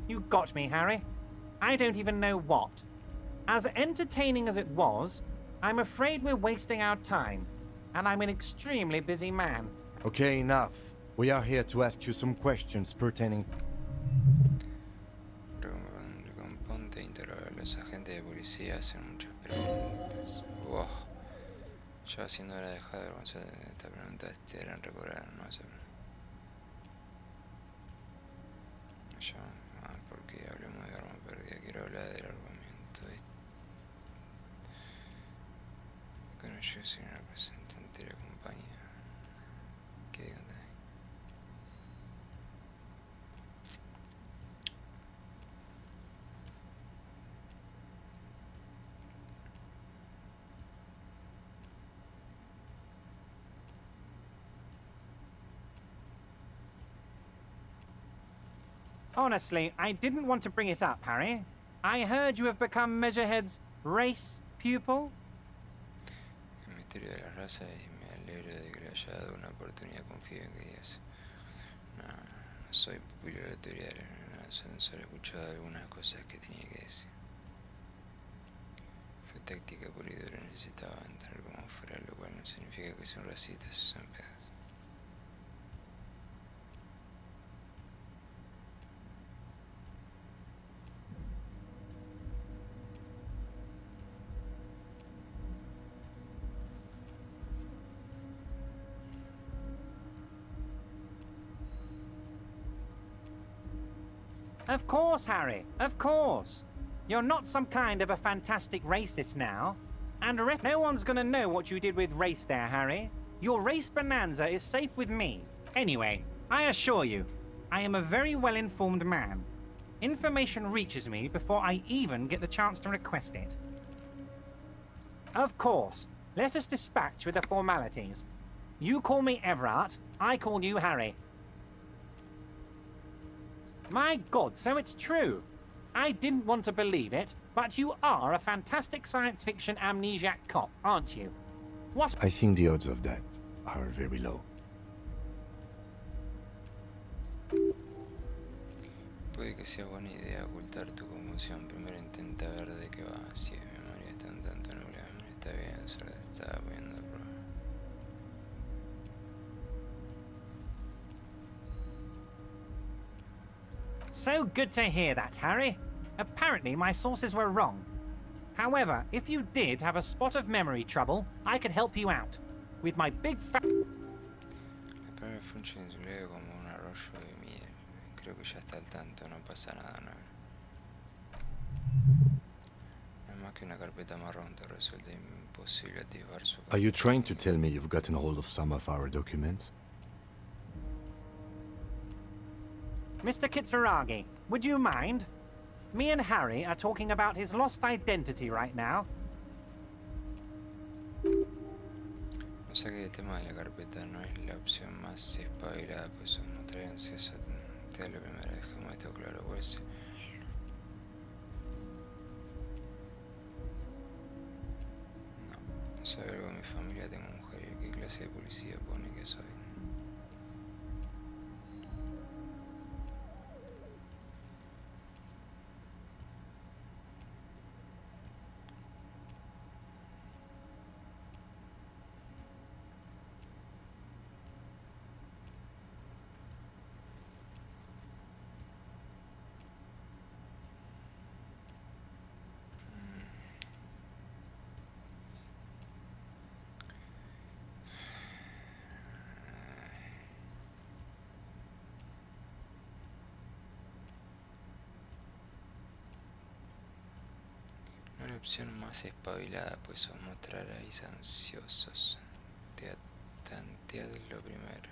you got me, Harry. I don't even know what. As entertaining as it was, I'm afraid we're wasting our time, and I'm an extremely busy man. Okay, enough. We are here to ask you some questions pertaining... Recomponte e interrogar. Los agentes de policía hacen muchas preguntas. Wow. Ya siendo hora de dejar de avergonzar de esta pregunta, te harán recordar, ¿no? Ya, porque hablemos de arma perdida, quiero hablar del argumento. Con ello soy una representante de la compañía. ¿Qué digo de ahí? Honestly, I didn't want to bring it up, Harry. I heard you have become Measurehead's race pupil. El misterio de las razas y me alegro de que le haya dado una oportunidad. Confío en que digas. No soy pupilo de la teoría de la nación, solo he escuchado algunas cosas que tenía que decir. Fue táctica pura y dura, necesitaba entrar como fuera, lo cual no significa que sea un racista, son pedazos. Of course, Harry, of course. You're not some kind of a fantastic racist now. And no one's gonna know what you did with race there, Harry. Your race bonanza is safe with me. Anyway, I assure you, I am a very well-informed man. Information reaches me before I even get the chance to request it. Of course, let us dispatch with the formalities. You call me Everard, I call you Harry. My God, so it's true. I didn't want to believe it, but you are a fantastic science fiction amnesiac cop, aren't you? What? I think the odds of that are very low. Puede que sea buena idea ocultar tu confusión. Primero intenta ver de qué va. Si mi memoria está un tanto nublada, está bien, solo te estaba poniendo a prueba. So good to hear that, Harry. Apparently my sources were wrong. However, if you did have a spot of memory trouble, I could help you out. With my big fat... La palabra funciona en su lado como un arroyo de miel. Creo que ya está al tanto, no pasa nada, negro. No es más que una carpeta marrón, te resulta imposible atisbar su... Are you trying to tell me you've gotten hold of some of our documents? Mr. Kitsuragi, would you mind? Me and Harry are talking about his lost identity right now. No sé que el tema de la carpeta no es la opción más espabilada, pues sos muy ansioso. Te da la primera vez, jamás está claro, pues. mi familia, tengo mujer. ¿Qué clase de policía pone que soy? Una opción más espabilada, pues os mostraréis ansiosos. Tantead lo primero.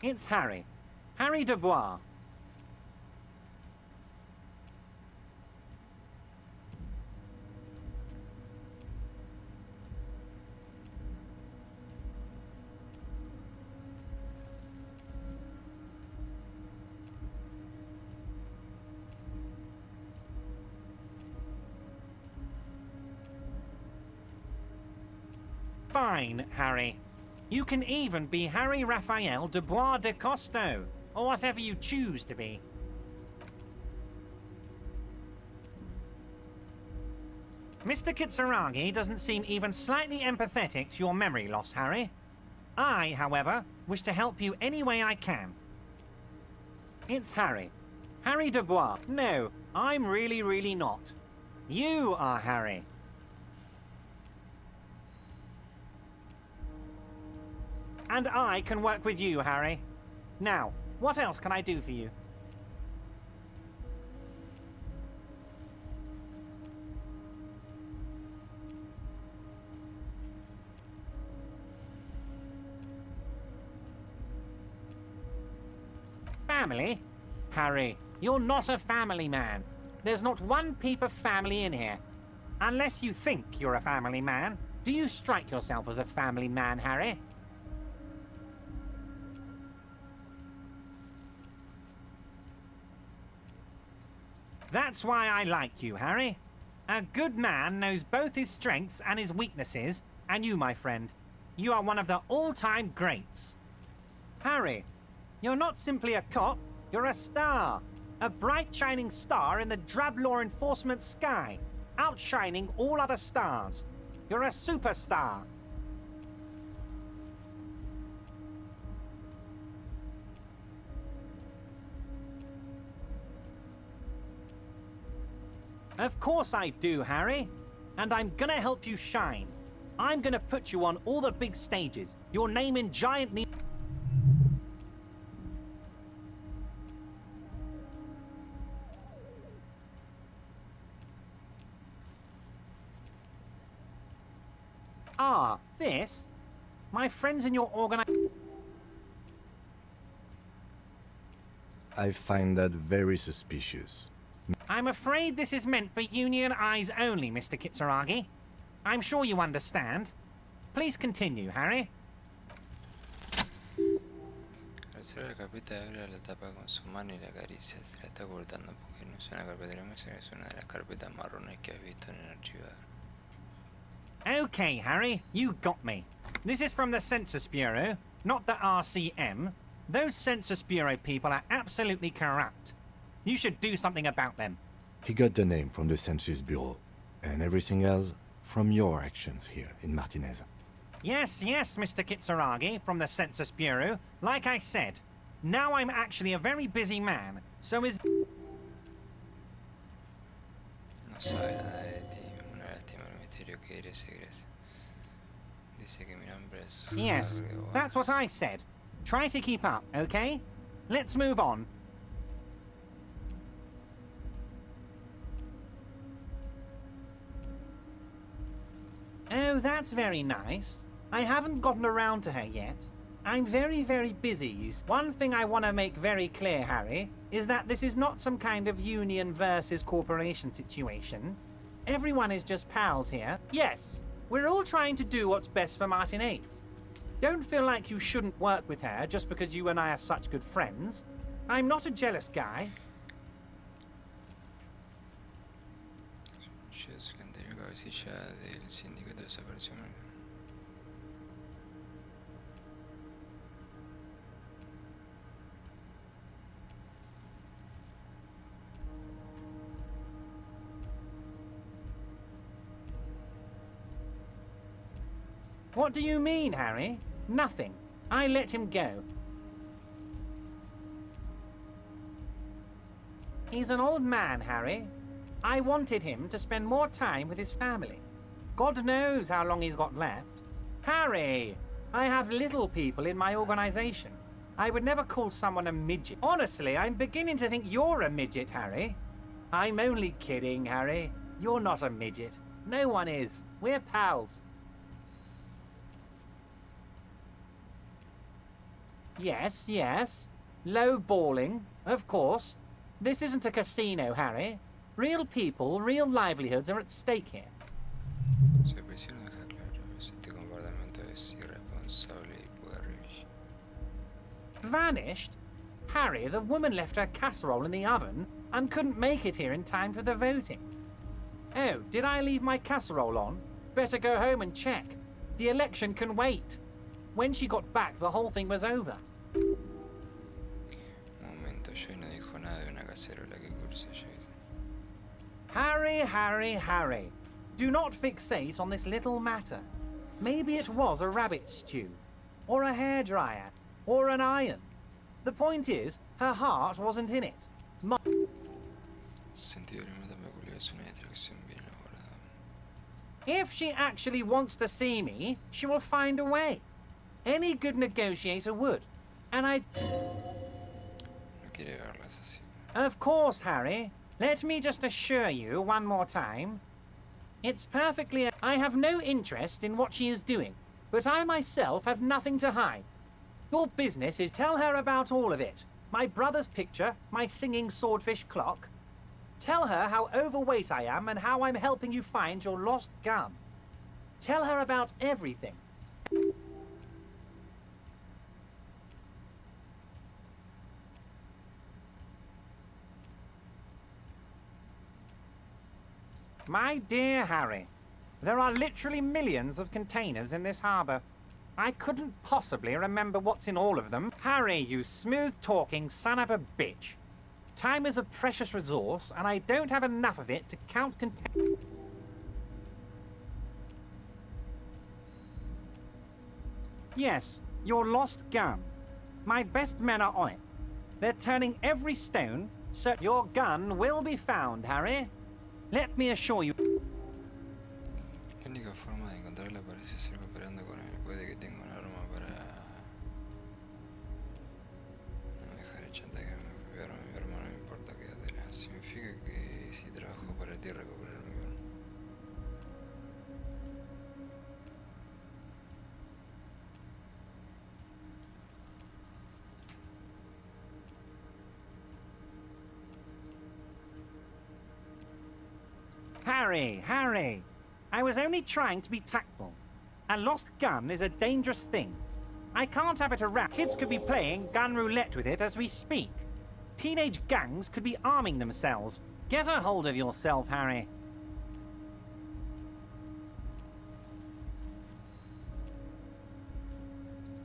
It's Harry. Harry Dubois. Fine, Harry. You can even be Harry Raphael Dubois de Costo, or whatever you choose to be. Mr. Kitsuragi doesn't seem even slightly empathetic to your memory loss, Harry. I, however, wish to help you any way I can. It's Harry. Harry Dubois. No, I'm really not. You are Harry. And I can work with you, Harry. Now, what else can I do for you? Family? Harry, you're not a family man. There's not one peep of family in here. Unless you think you're a family man. Do you strike yourself as a family man, Harry? That's why I like you, Harry. A good man knows both his strengths and his weaknesses, and you, my friend, you are one of the all-time greats. Harry, you're not simply a cop, you're a star. A bright shining star in the drab law enforcement sky, outshining all other stars. You're a superstar. Of course I do, Harry. And I'm gonna help you shine. I'm gonna put you on all the big stages. Your name in giant Ah, this? My friends in your I find that very suspicious. I'm afraid this is meant for union eyes only, Mr. Kitsuragi. I'm sure you understand. Please continue, Harry. Al cerrar la carpeta, abre la tapa con su mano y la acaricia. Se la está cortando porque no es una carpeta de música, es una de las carpetas marrones que has visto en el archivador. Okay, Harry, you got me. This is from the Census Bureau, not the RCM. Those Census Bureau people are absolutely corrupt. You should do something about them. He got the name from the Census Bureau, and everything else from your actions here in Martinez. Yes, Mr. Kitsuragi, from the Census Bureau. Like I said, now I'm actually a very busy man, so is... No sabe nada de ti, una lástima el misterio que eres y eres. Dice que mi nombre es... Yes, that's what I said. Try to keep up, okay? Let's move on. Oh, that's very nice. I haven't gotten around to her yet. I'm very busy. One thing I want to make very clear, Harry, is that this is not some kind of union versus corporation situation. Everyone is just pals here. Yes, we're all trying to do what's best for Martinez. Don't feel like you shouldn't work with her just because you and I are such good friends. I'm not a jealous guy. La anterior cabecilla del sindicato desapareció. What do you mean, Harry? Nothing. I let him go. He's an old man, Harry. I wanted him to spend more time with his family. God knows how long he's got left. Harry! I have little people in my organization. I would never call someone a midget. Honestly, I'm beginning to think you're a midget, Harry. I'm only kidding, Harry. You're not a midget. No one is. We're pals. Yes, yes. Low balling, of course. This isn't a casino, Harry. Real people, real livelihoods are at stake here. Se presiona deja claro, este comportamiento es irresponsable y pueril. Vanished? Harry, the woman left her casserole in the oven and couldn't make it here in time for the voting. Oh, did I leave my casserole on? Better go home and check. The election can wait. When she got back, the whole thing was over. Momentos, yo no dijo nada de una cacerola que curse yo. Harry, Harry, Harry. Do not fixate on this little matter. Maybe it was a rabbit stew, or a hairdryer, or an iron. The point is, her heart wasn't in it. If she actually wants to see me, she will find a way. Any good negotiator would. And I... Of course, Harry. Let me just assure you one more time. It's perfectly... I have no interest in what she is doing, but I myself have nothing to hide. Your business is tell her about all of it. My brother's picture, my singing swordfish clock. Tell her how overweight I am and how I'm helping you find your lost gun. Tell her about everything. My dear Harry, there are literally millions of containers in this harbour. I couldn't possibly remember what's in all of them. Harry, you smooth-talking son of a bitch. Time is a precious resource, and I don't have enough of it to count containers. Yes, your lost gun. My best men are on it. They're turning every stone, so your gun will be found, Harry. Let me assure you. La única forma de encontrarla parece ser cooperando con él. Puede que tenga un arma para no dejar el chantaje a mi hermano, no me importa, quédatela. Significa que si trabajo para ti recuperar mi hermano. Harry, I was only trying to be tactful. A lost gun is a dangerous thing. I can't have it around. Kids could be playing gun roulette with it as we speak. Teenage gangs could be arming themselves. Get a hold of yourself, Harry.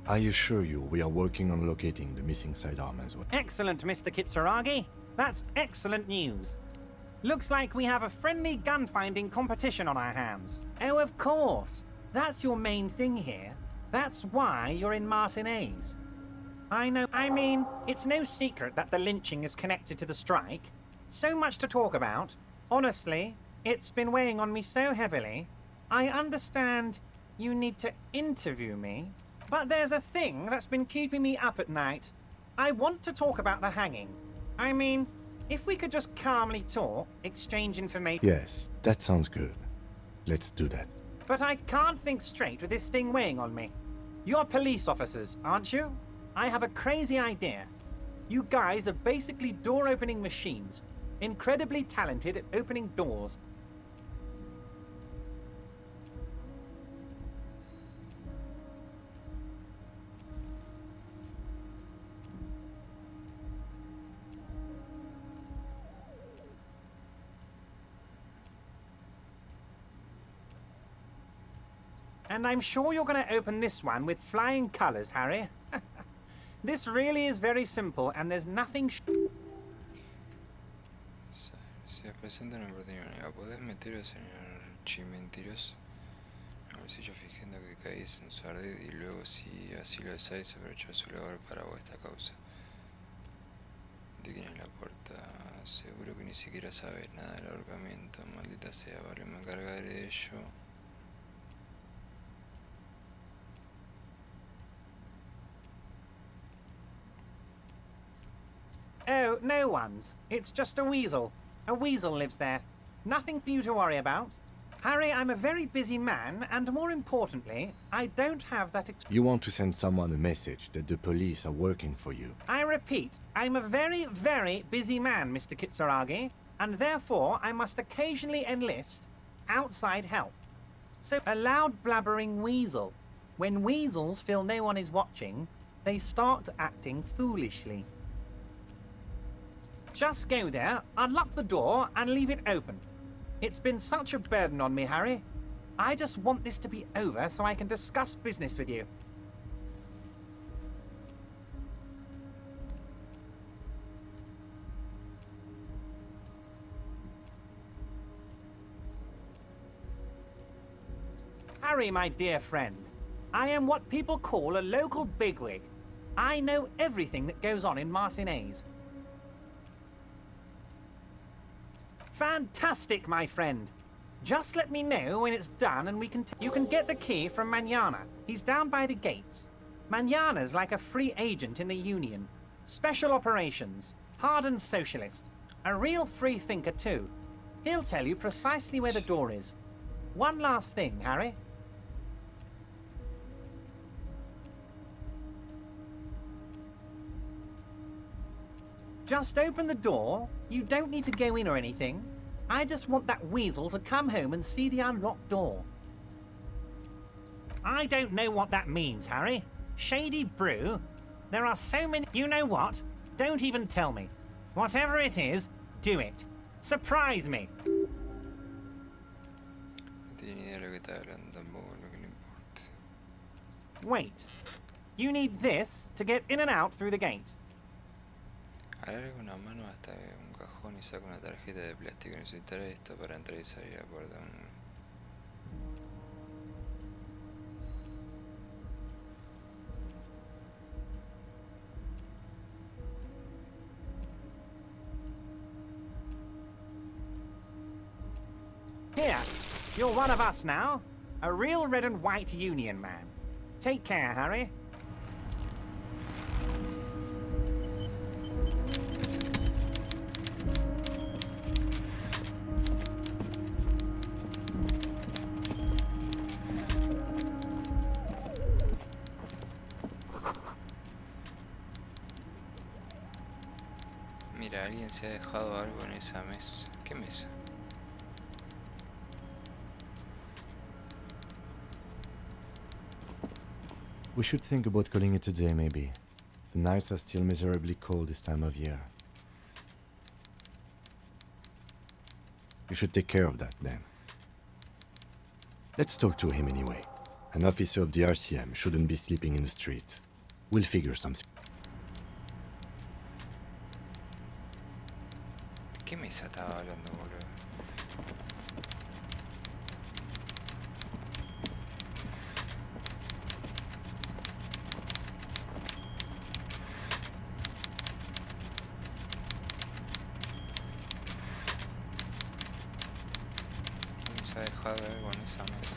I assure you, we are working on locating the missing sidearm as well. Excellent, Mr. Kitsuragi. That's excellent news. Looks like we have a friendly gun-finding competition on our hands. Oh, of course. That's your main thing here. That's why you're in Martinez. I know. I mean, it's no secret that the lynching is connected to the strike. So much to talk about. Honestly, it's been weighing on me so heavily. I understand you need to interview me, but there's a thing that's been keeping me up at night. I want to talk about the hanging. I mean, if we could just calmly talk, exchange information... Yes, that sounds good. Let's do that. But I can't think straight with this thing weighing on me. You're police officers, aren't you? I have a crazy idea. You guys are basically door-opening machines, incredibly talented at opening doors. And I'm sure you're going to open this one with flying colours, Harry. This really is very simple, and there's nothing... Se presenta una oportunidad. ¿Podés meteros en el archimentiros? A ver si yo fingiendo que caís en su ardid y luego si así lo deseáis aprovechar su lugar para vuestra causa. ¿De quién es la puerta? Seguro que ni siquiera sabes nada del ahorcamiento. Maldita sea, vale, me encargaré de ello. Oh, no one's. It's just a weasel. A weasel lives there. Nothing for you to worry about. Harry, I'm a very busy man, and more importantly, I don't have that You want to send someone a message that the police are working for you. I repeat, I'm a very, very busy man, Mr. Kitsuragi, and therefore I must occasionally enlist outside help. So, a loud blabbering weasel. When weasels feel no one is watching, they start acting foolishly. Just go there, unlock the door, and leave it open. It's been such a burden on me, Harry. I just want this to be over so I can discuss business with you. Harry, my dear friend, I am what people call a local bigwig. I know everything that goes on in Martinez. Fantastic, my friend. Just let me know when it's done and we can... You can get the key from Manana. He's down by the gates. Manana's like a free agent in the Union. Special operations. Hardened socialist. A real free thinker, too. He'll tell you precisely where the door is. One last thing, Harry. Just open the door. You don't need to go in or anything. I just want that weasel to come home and see the unlocked door. I don't know what that means, Harry. Shady brew? There are so many... You know what? Don't even tell me. Whatever it is, do it. Surprise me. Wait. You need this to get in and out through the gate. Alarga una mano hasta un cajón y saca una tarjeta de plástico. Necesitaré esto para entrar y salir a la puerta. Here, you're one of us now. A real red and white Union man. Take care, Harry. Mira, alguien se ha dejado algo en esa mesa. ¿Qué mesa? We should think about calling it a day, maybe. The nights are still miserably cold this time of year. You should take care of that, then. Let's talk to him anyway. An officer of the RCM shouldn't be sleeping in the street. We'll figure something. ¿Qué mesa estaba hablando, boludo? ¿Quién se ha dejado algo en esa mesa?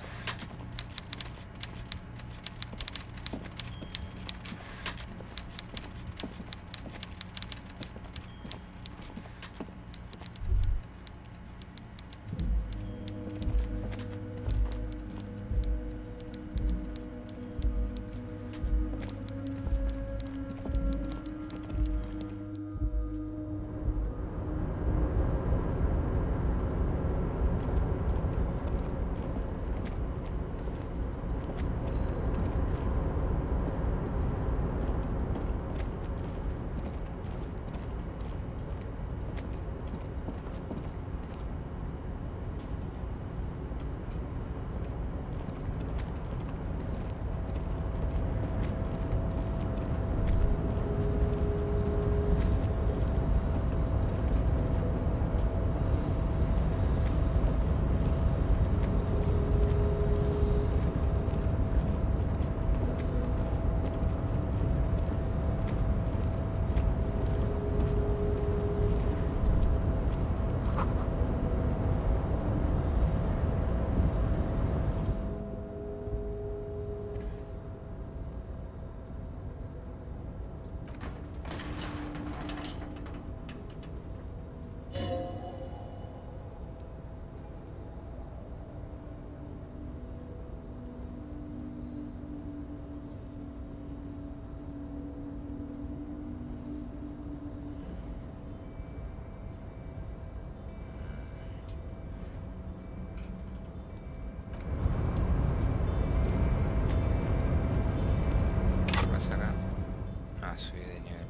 Ah, subí de nivel.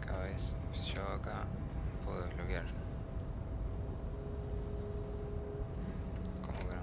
Cada vez yo acá puedo desbloquear. ¿Cómo que no?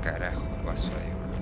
Carajo, ¿qué pasó ahí, boludo?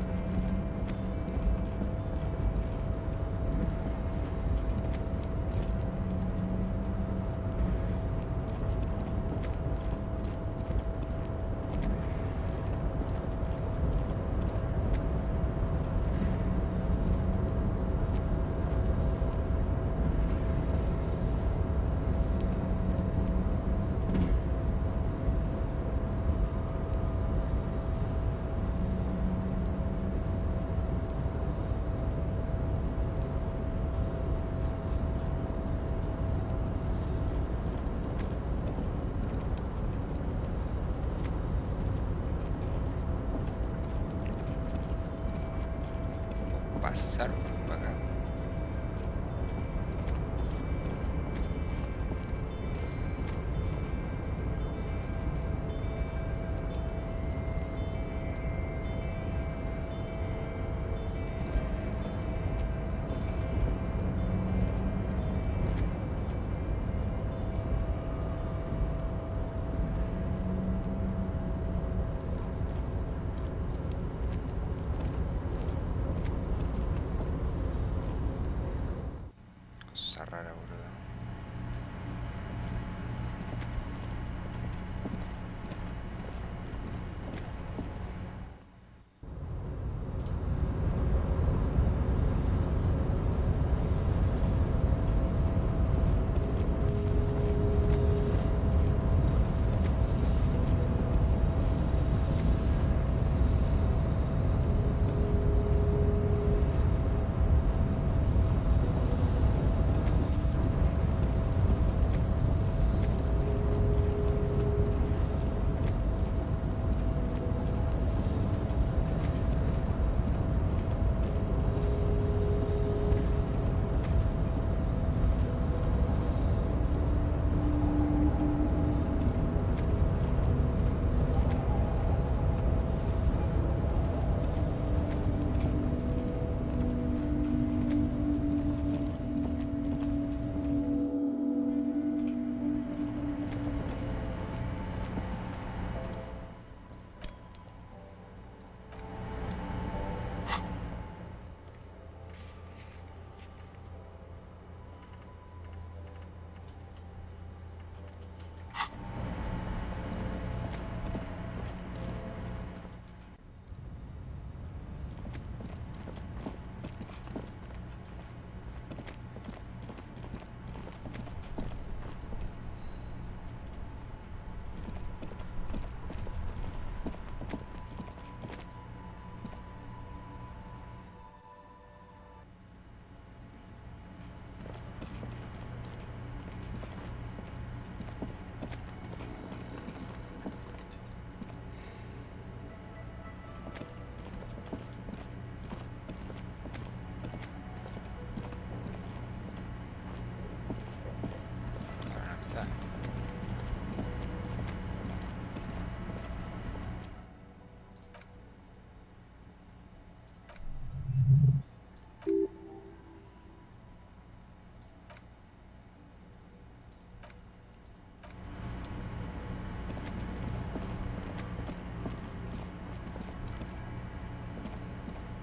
Pasar para acá. Cosa rara, boludo.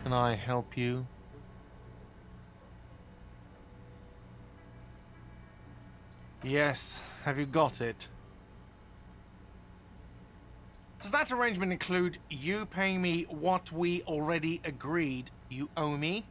Can I help you? Yes, have you got it? Does that arrangement include you paying me what we already agreed you owe me?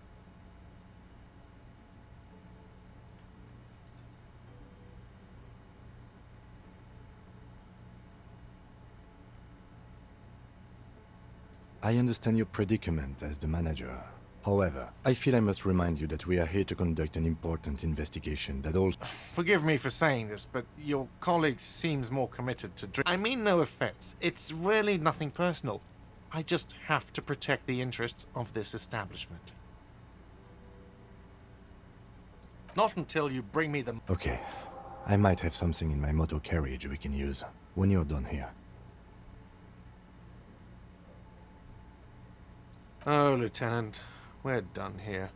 I understand your predicament as the manager. However, I feel I must remind you that we are here to conduct an important investigation that also... Forgive me for saying this, but your colleague seems more committed to I mean no offense. It's really nothing personal. I just have to protect the interests of this establishment. Not until you bring me the... Okay. I might have something in my motor carriage we can use when you're done here. Oh, Lieutenant. We're done here.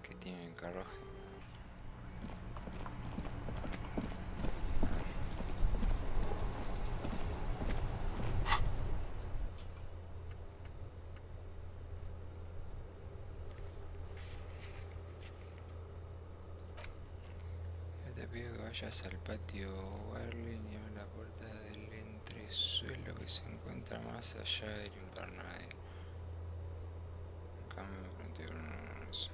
¿Qué tiene el carruaje? Te pido que vayas al patio Warling y a la puerta del entresuelo que se encuentra más allá del invernadio. Acá me pregunté unos...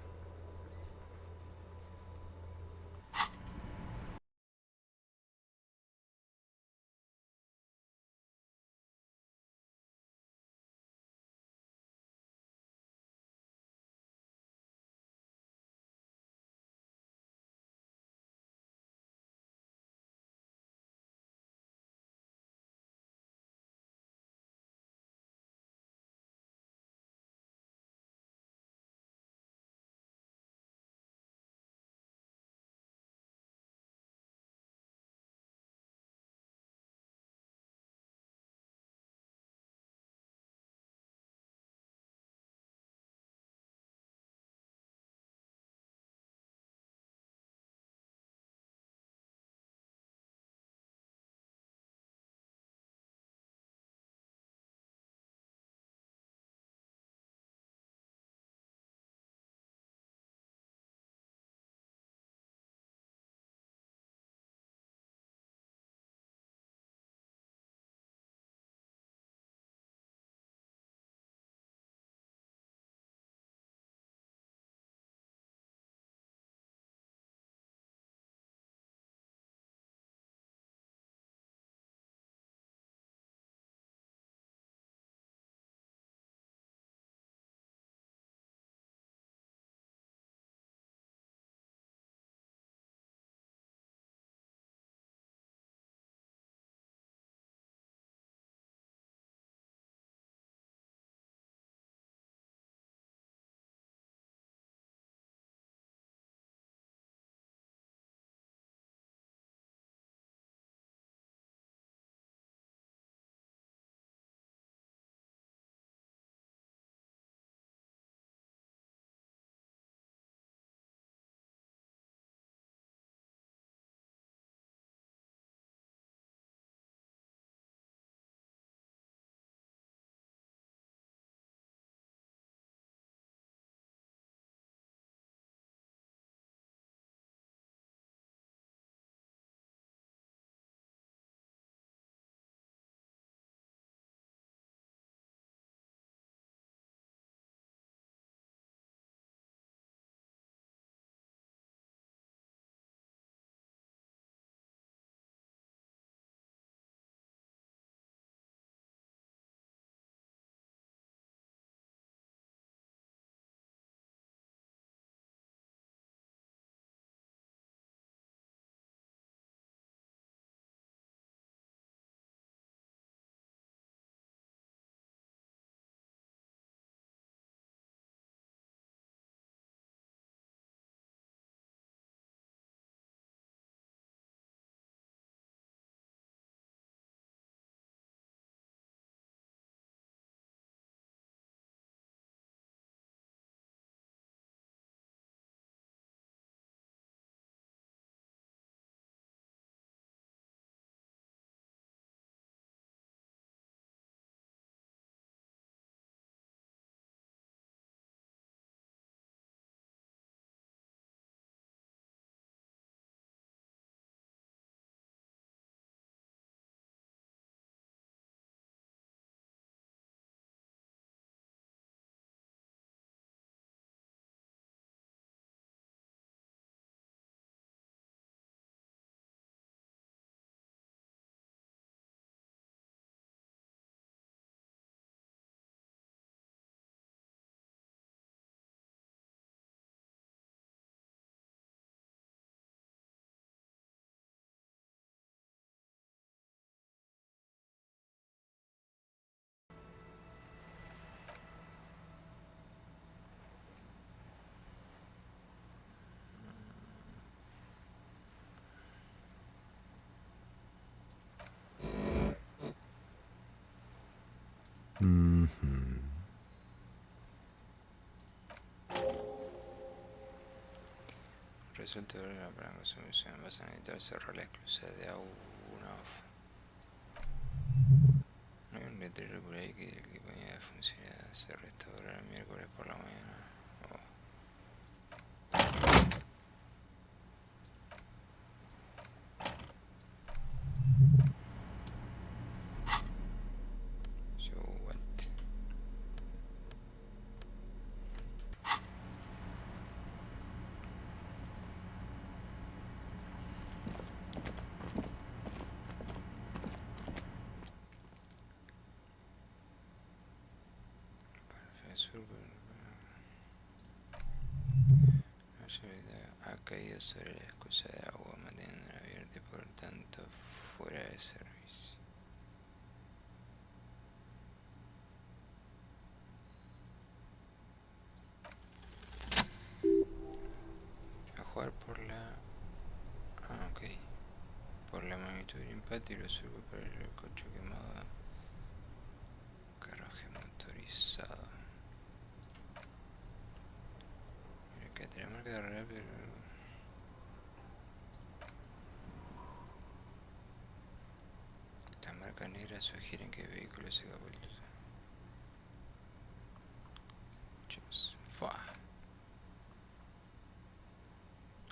Resulta de la palanca solución vas a necesitar cerrar la esclusa de agua. No hay un letrero por ahí que ponía de funcionalidad se restaura el miércoles por la mañana. Ha caído sobre la excusa de agua, manteniéndola abierta y por tanto fuera de servicio. A jugar por la... ok. Por la magnitud del impacto y lo surco para el coche quemado. Carruaje motorizado. Mira que tiene marca de rap, pero... Las marcas negras sugieren que el vehículo se catapulta. Fua.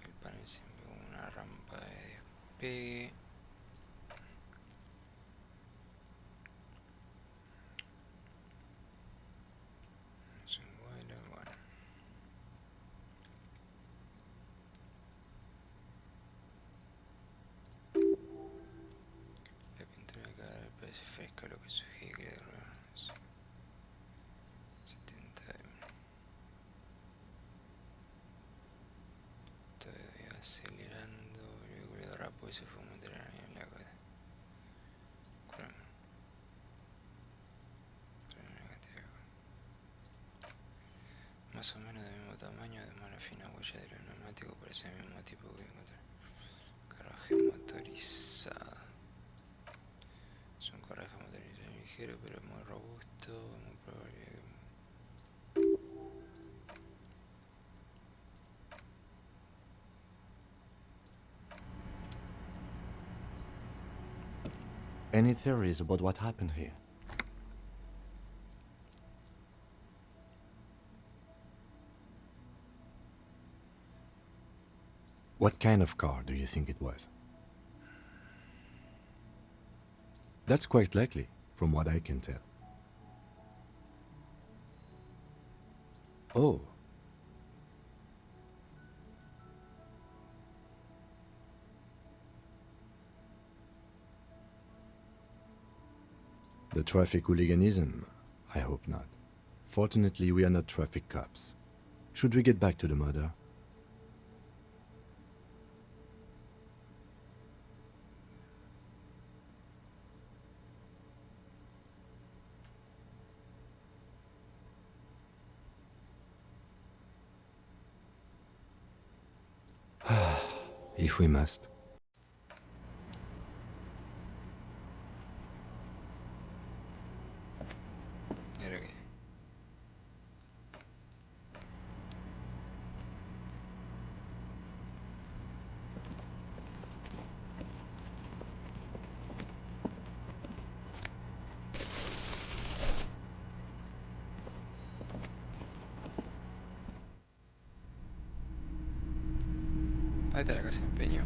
El panel se envió una rampa de despegue. Es un vuelo, bueno. La pintura de cada parece fresca, lo que sugiere que de ruinas. 70. Todavía acelerando el vehículo de rapo y se fue a meter en la coda. Más o menos del mismo tamaño, además la fina huella de los neumáticos parece el mismo tipo que encontrar. Carruaje motorizado. Es un carruaje motorizado ligero, pero muy robusto, muy probable que... Any theories about what happened here? What kind of car do you think it was? That's quite likely, from what I can tell. Oh. The traffic hooliganism? I hope not. Fortunately, we are not traffic cops. Should we get back to the murder? If we must. Mira que... Ahí está la casa de empeño.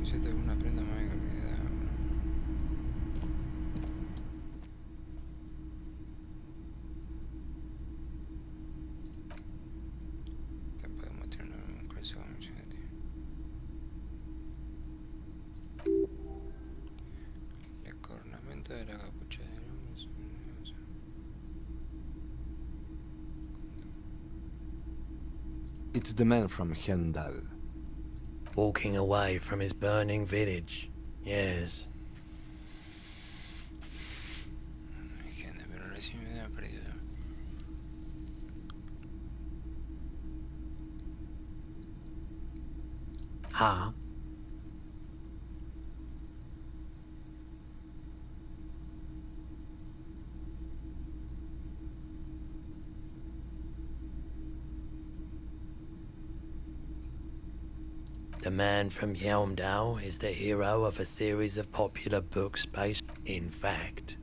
Hiciste alguna prenda más que olvidar. Te puedo mostrar una musculosa con mucho de ti. El cornamento de la capucha del hombre es un... It's the man from Hendal. walking away from his burning village. Yes. Gente, pero recién me había perdido. Huh? The man from Yelmdale is the hero of a series of popular books based... In fact,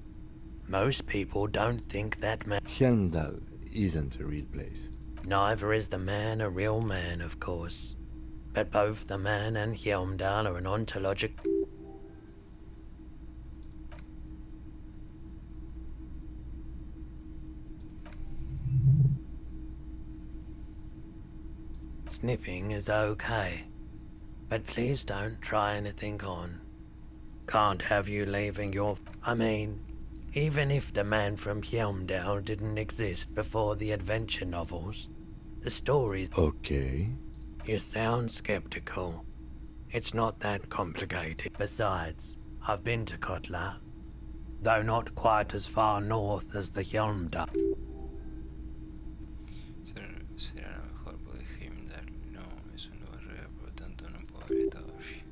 most people don't think that man... Yelmdale isn't a real place. Neither is the man a real man, of course. But both the man and Yelmdale are an ontologic... Sniffing is okay. But please don't try anything on. Can't have you leaving your... I mean, even if the man from Yelmdale didn't exist before the adventure novels, the stories... Okay. You sound skeptical. It's not that complicated. Besides, I've been to Kotla, though not quite as far north as the Yelmdale. Será lo mejor porque Heimdall no es un lugar real, por lo tanto no puedo haber estado allí.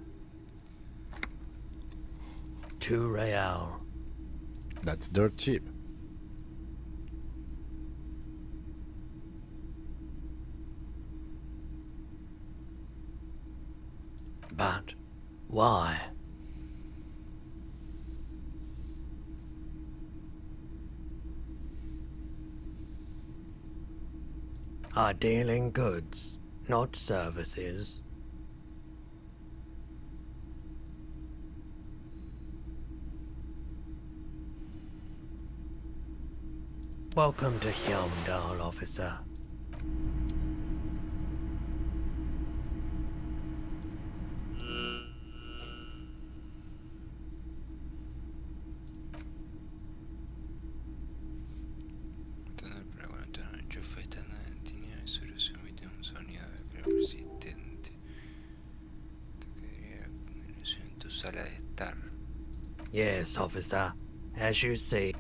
2 real. That's dirt cheap. But why? I deal in goods, not services. Welcome to Yelmdale, officer. Persistente. Tocaría en tu sala de estar. Yes, officer. As you see.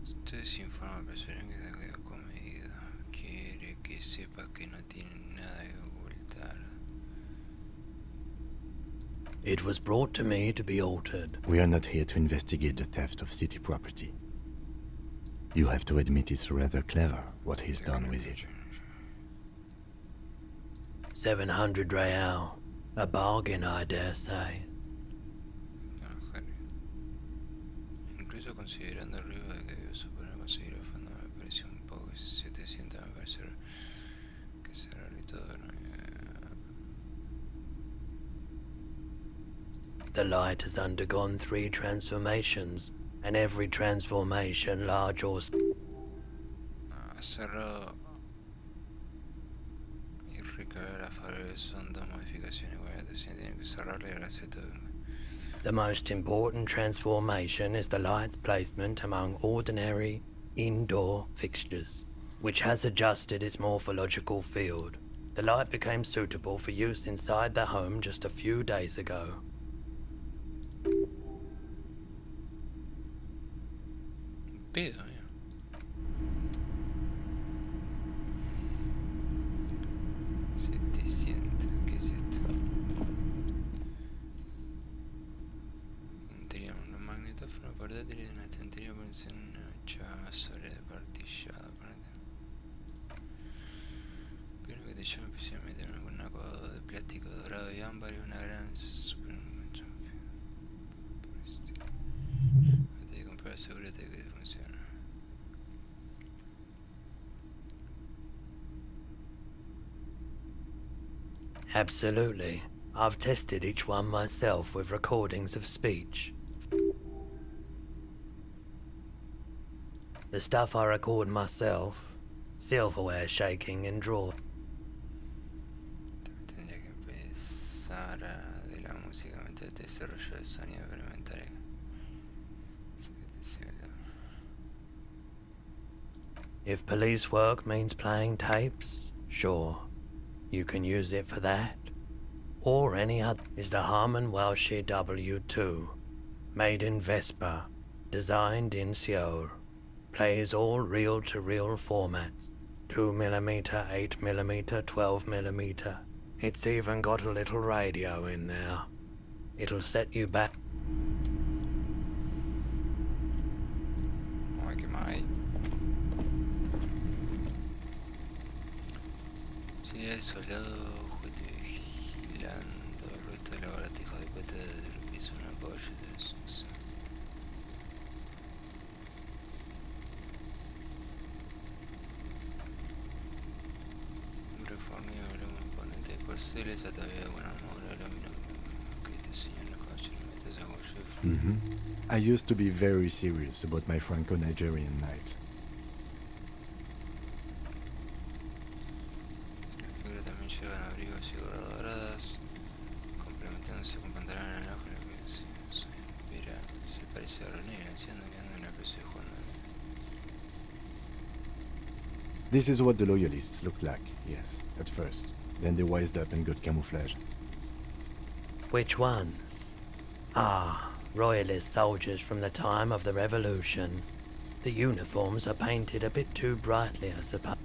Usted se informa al personal que se ha quedado comedido. Quiere que sepa que no tiene nada que ocultar. It was brought to me to be altered. We are not here to investigate the theft of city property. You have to admit it's rather clever what he's done with it. 700 real. A bargain, I dare say. Incluso considerando el riesgo de que debo suponer conseguir el fondo, me parece un poco. 700 me parece que cerrar y todo, ¿no? The light has undergone 3 transformations, and every transformation, large or small. Ha cerrado y recargar las faroles son 2 modificaciones iguales, tienen que cerrarle y hacer todo. The most important transformation is the light's placement among ordinary indoor fixtures, which has adjusted its morphological field. The light became suitable for use inside the home just a few days ago. Pedo, 700, ¿qué es esto? Teníamos los magnetófonos portátiles de una estantería por ser una chava sobre de partillada, ponete. Primero que te llame especialmente con un acabado de plástico dorado y ámbar y una gran super... Antes de comprar, asegúrate de que te funciona. Absolutely. I've tested each one myself with recordings of speech. The stuff I record myself, silverware shaking and draw. Tendría que empezar de la música mientras te desarrollo de sonido experimental. If police work means playing tapes, sure. You can use it for that, or any other. Is the Harman Welshie W2, made in Vespa, designed in Seoul, plays all reel-to-reel formats, 2mm, 8mm, 12mm. It's even got a little radio in there. It'll set you back. ¿Qué más hay? Sería el soldado vigilando el resto de lagartijos de pata del piso en apoyo de eso. Un reformio de un oponente de corceles atavía de buena armadura de lámina que este señor no conoce ni metes a golpe. I used to be very serious about my Franco-Nigerian night. Pero también llevan abrigos y gorras doradas, complementándose con pantalones en ojo, lo que mira, se parece a René, anciano que anda en la PC jugando. This is what the loyalists looked like, yes, at first. Then they wised up and got camouflage. Which ones? Ah, Royalist soldiers from the time of the Revolution. The uniforms are painted a bit too brightly, I suppose.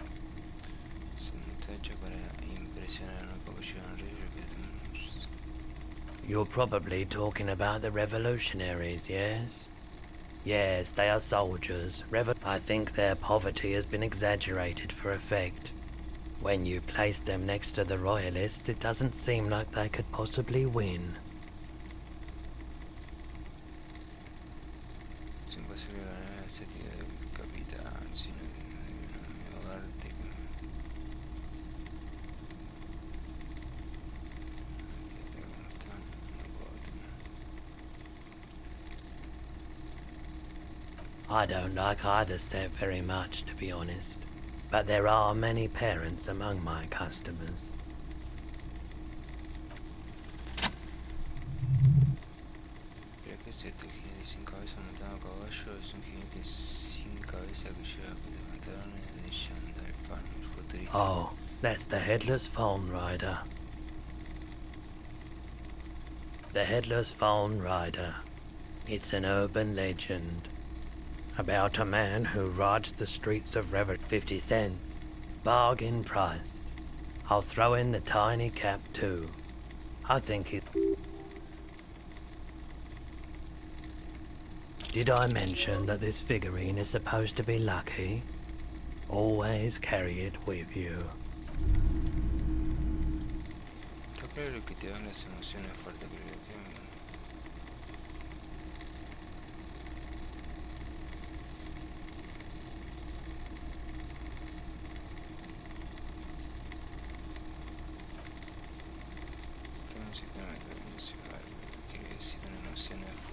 You're probably talking about the revolutionaries, yes? Yes, they are soldiers. I think their poverty has been exaggerated for effect. When you place them next to the Royalists, it doesn't seem like they could possibly win. Es imposible ganar ese tío del capitán, sino de ahogarte. I don't like either set very much, to be honest. But there are many parents among my customers. Pero que es esto, jinete sin cabeza montado a caballo, es un jinete sin cabeza que lleva pantalones de llanta de fan futurista. Oh, that's the Headless Phone Rider. The Headless Phone Rider. It's an urban legend about a man who rides the streets of 50 cents. Bargain price. I'll throw in the tiny cap too. I think it... Did I mention that this figurine is supposed to be lucky? Always carry it with you. Está claro que te dan las emociones fuertes, pero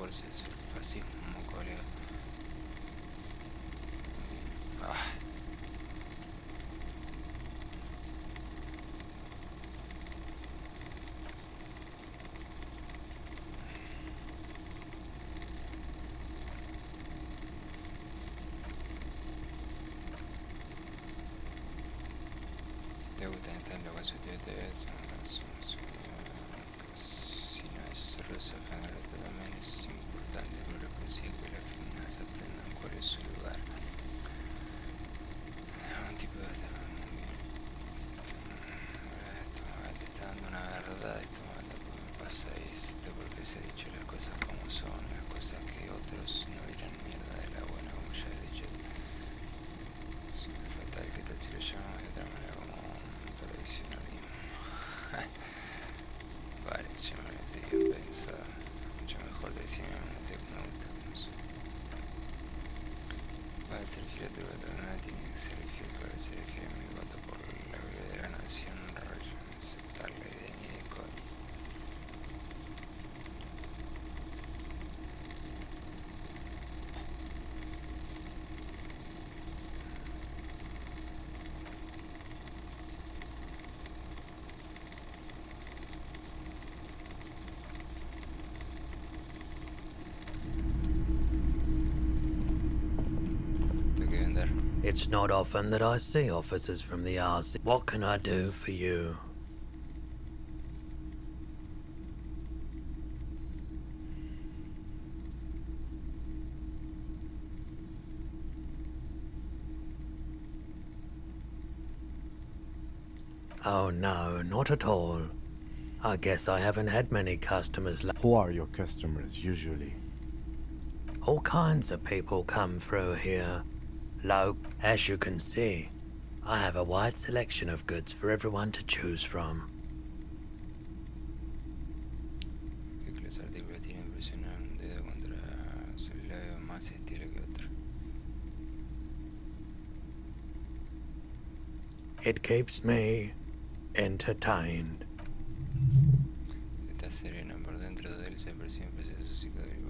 es el fascismo, colega. Te gusta estar loco, si no eso se resuelve en el resto también es importante, pero consigue que las femeninas aprendan cuál es su lugar. Un tipo de muy bien. Esto te está dando una verdad, esto porque me pasa esto, porque se ha dicho las cosas como son, las cosas que otros no dirán mierda de la buena, como ya he dicho. Es fatal, que tal si lo llamamos de otra manera como tradicionalismo. Vale, yo me lo estoy bien pensado. Mucho mejor decirme que me gusta como soy. Para ser fiel a tu voto, nada tiene que ser fiel para ser fiel a mi voto por la gloria de la nación, rayo, aceptar la idea ni de coño. It's not often that I see officers from the RC. What can I do for you? Oh no, not at all. I guess I haven't had many customers. Who are your customers usually? All kinds of people come through here. As you can see, I have a wide selection of goods for everyone to choose from. It keeps me entertained. Esta serena por dentro de él se perciben procesos psicodélicos.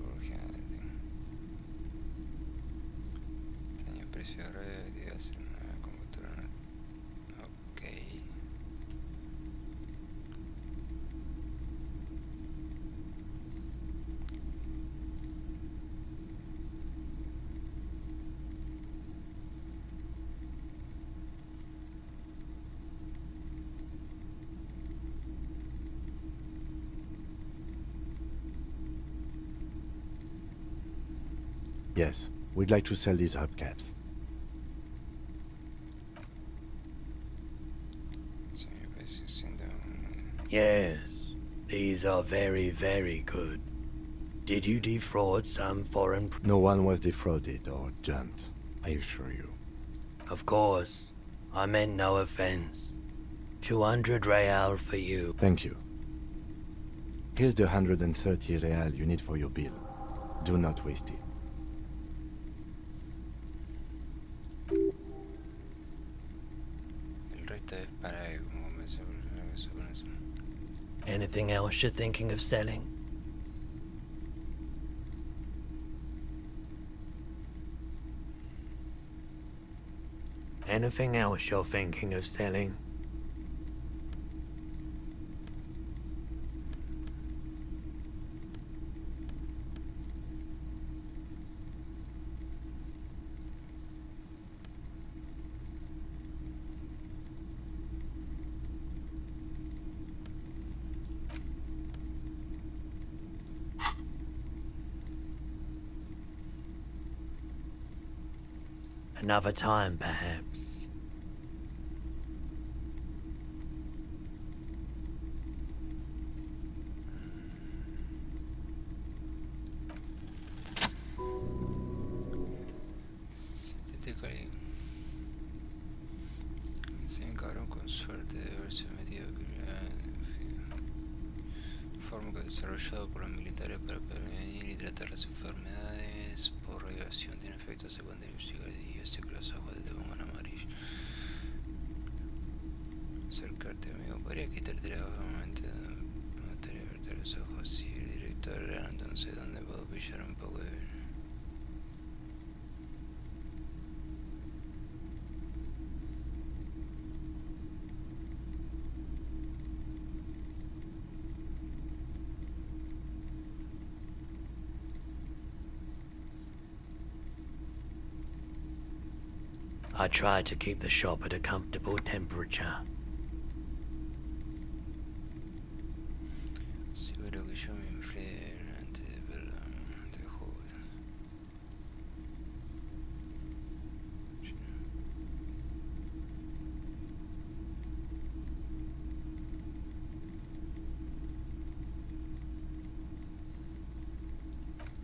Daño precio de red, digas en una computadora. Ok. Yes, we'd like to sell these hubcaps. Yes, these are very, very good. Did you defraud some foreign... No one was defrauded or jumped, I assure you. Of course. I meant no offense. 200 real for you. Thank you. Here's the 130 real you need for your bill. Do not waste it. Anything else you're thinking of selling? Anything else you're thinking of selling? Another time, perhaps. Se encaró con suerte de haberse metido fármaco desarrollado por los militares para prevenir y tratar las enfermedades por radiación tiene efectos secundarios psicodélicos y que los ojos te pongan amarillos. Acercarte, amigo, podría quitarte la hoja un momento. Me gustaría verte los ojos. Si el directo arreglar, entonces ¿dónde puedo pillar un poco de... I try to keep the shop at a comfortable temperature. Seguro que yo me inflé antes de perdón, te juro.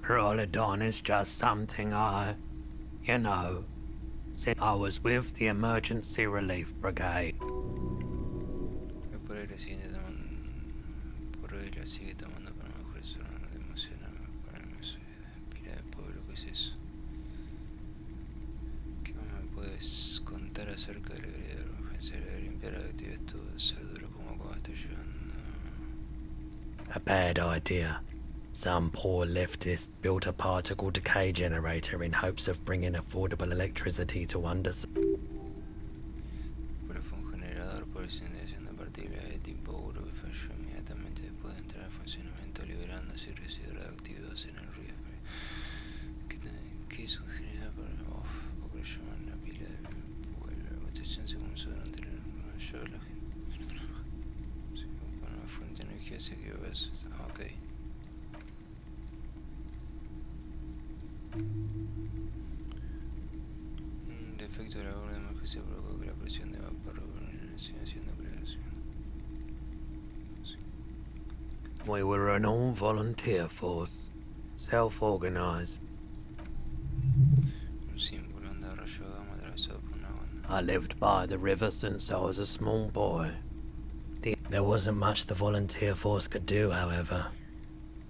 Pearlodon is just something you know, said I was with the Emergency Relief Brigade. Por ahí la sigue tomando para mejores zonas de emocionarme, para mí soy pila de pueblo, ¿qué es eso? ¿Qué más me puedes contar acerca del heredero? Pensé de limpiar activo esto de ser duro como cuando estoy llevando. A bad idea. Some poor leftist built a particle decay generator in hopes of bringing affordable electricity to Pero fue un generador por incendiación de partículas de tipo uro que falló inmediatamente después de entrar en funcionamiento, liberando así residuos radioactivos en el río. ¿Qué es un generador? Porque lo llaman la pila del pueblo. La construcción se comenzó durante el mayor la gente. Sí, con una fuente de energía se quedó eso. Ok. El efecto de la bomba de emergencia provocó que la presión de vapor en el We were an all-volunteer force, self-organized. I lived by the river since I was a small boy. There wasn't much the volunteer force could do, however.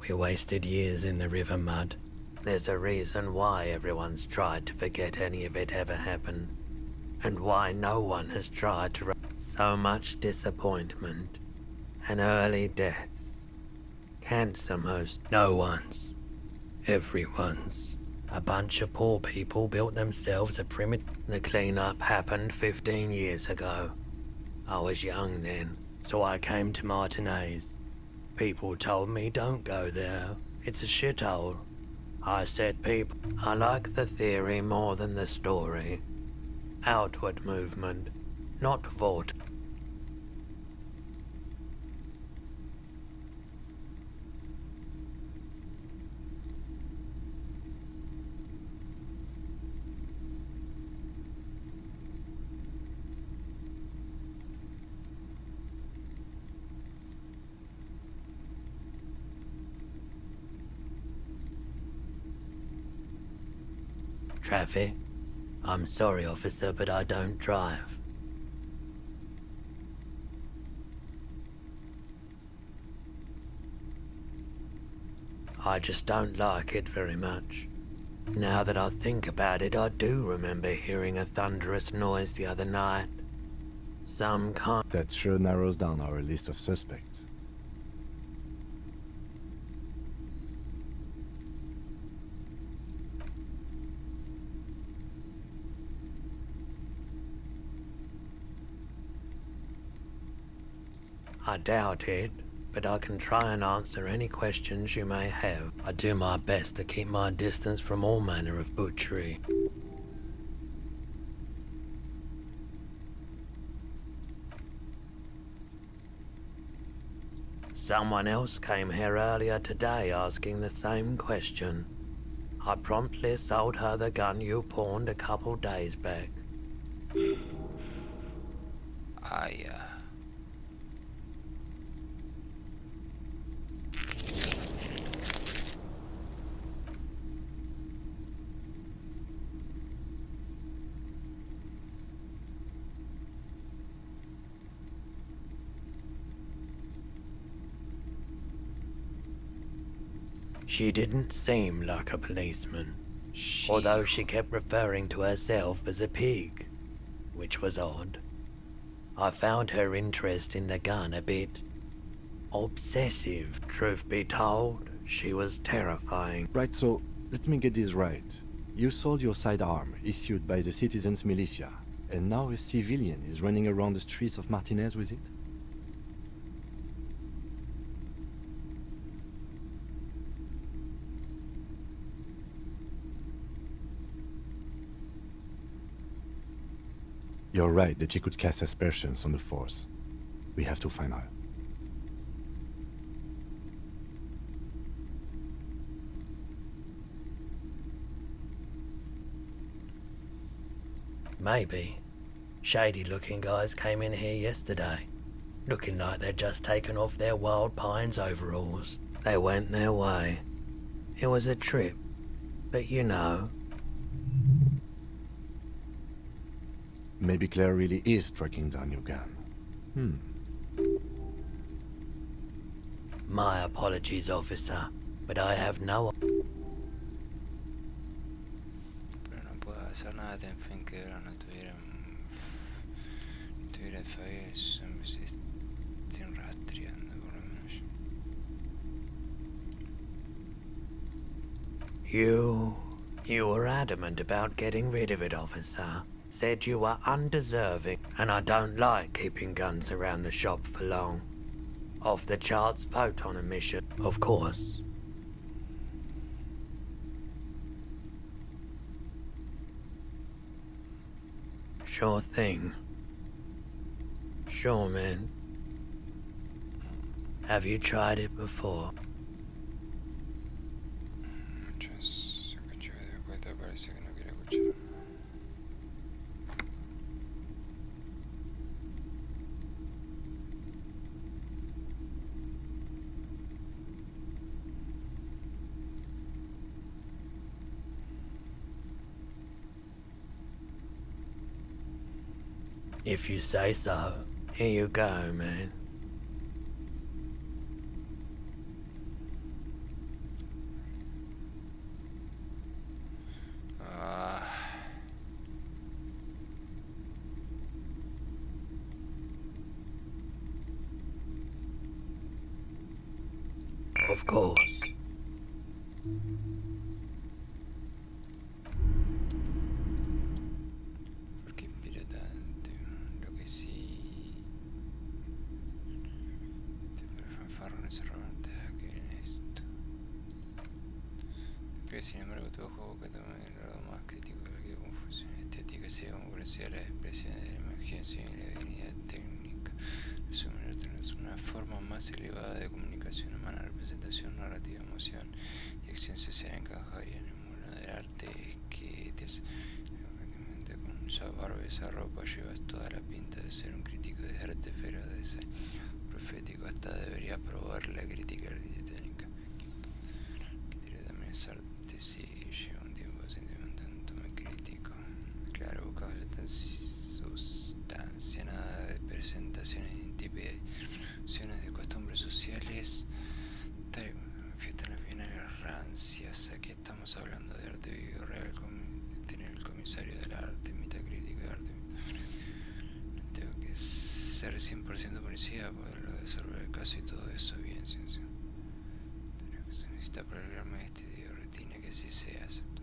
We wasted years in the river mud. There's a reason why everyone's tried to forget any of it ever happened, and why no one has tried to. So much disappointment, and early deaths. Cancer most. No one's. Everyone's. A bunch of poor people built themselves a primitive. The cleanup happened 15 years ago. I was young then, so I came to Martinez. People told me don't go there. It's a shithole. I said people. I like the theory more than the story. Outward movement, not vort. Traffic? I'm sorry, officer, but I don't drive. I just don't like it very much. Now that I think about it, I do remember hearing a thunderous noise the other night. Some kind... That sure narrows down our list of suspects. I doubt it, but I can try and answer any questions you may have. I do my best to keep my distance from all manner of butchery. Someone else came here earlier today asking the same question. I promptly sold her the gun you pawned a couple days back. She didn't seem like a policeman, although she kept referring to herself as a pig, which was odd. I found her interest in the gun a bit obsessive. Truth be told, she was terrifying. Right, so let me get this right. You sold your sidearm, issued by the citizens' militia, and now a civilian is running around the streets of Martinez with it? You're right that she could cast aspersions on the force. We have to find her. Maybe. Shady-looking guys came in here yesterday, looking like they'd just taken off their Wild Pines overalls. They went their way. It was a trip, but you know. Maybe Claire really is tracking down your gun. My apologies, officer, but I have no... Pero no puedo hacer nada en fin que ahora no tuviera fallas, se estén rastreando por lo menos. You were adamant about getting rid of it, officer. Said you were undeserving, and I don't like keeping guns around the shop for long. Off the charts vote on a mission, of course. Sure thing. Sure, man. Have you tried it before? Muchas escuché de vuelta, parece que no quiere escuchar. If you say so. Here you go, man. Of course. Perché ispira tanto? Lo che si... Per fanfarro necesariamente que en esto. Creo que sin embargo todo juego que tome el lado más crítico de cualquier confusión estética sea como conocida la expresión de la imaginación y la divinidad técnica. Resumen, es una forma más elevada de comunicación humana, representación, narrativa, emoción y acción social encajaría en el mundo del arte. Es que prácticamente con esa barba y esa ropa llevas toda la pinta de ser un crítico de arte feroz, de ese profético. Hasta debería probar la crítica arquitectónica. Que también es arte, sí, lleva un tiempo haciendo un tanto más crítico. Claro, buscaba sustancia, nada de presentaciones intimidaciones de costumbres sociales. Fiestas las bienales rancias. Aquí estamos hablando de arte vivo real, tener el comisario del arte, mitad crítico de arte. No tengo que ser 100% policía, poderlo resolver el caso y todo eso bien, ciencia. Pero se necesita para el gran maestro y de rutina que así sea aceptable.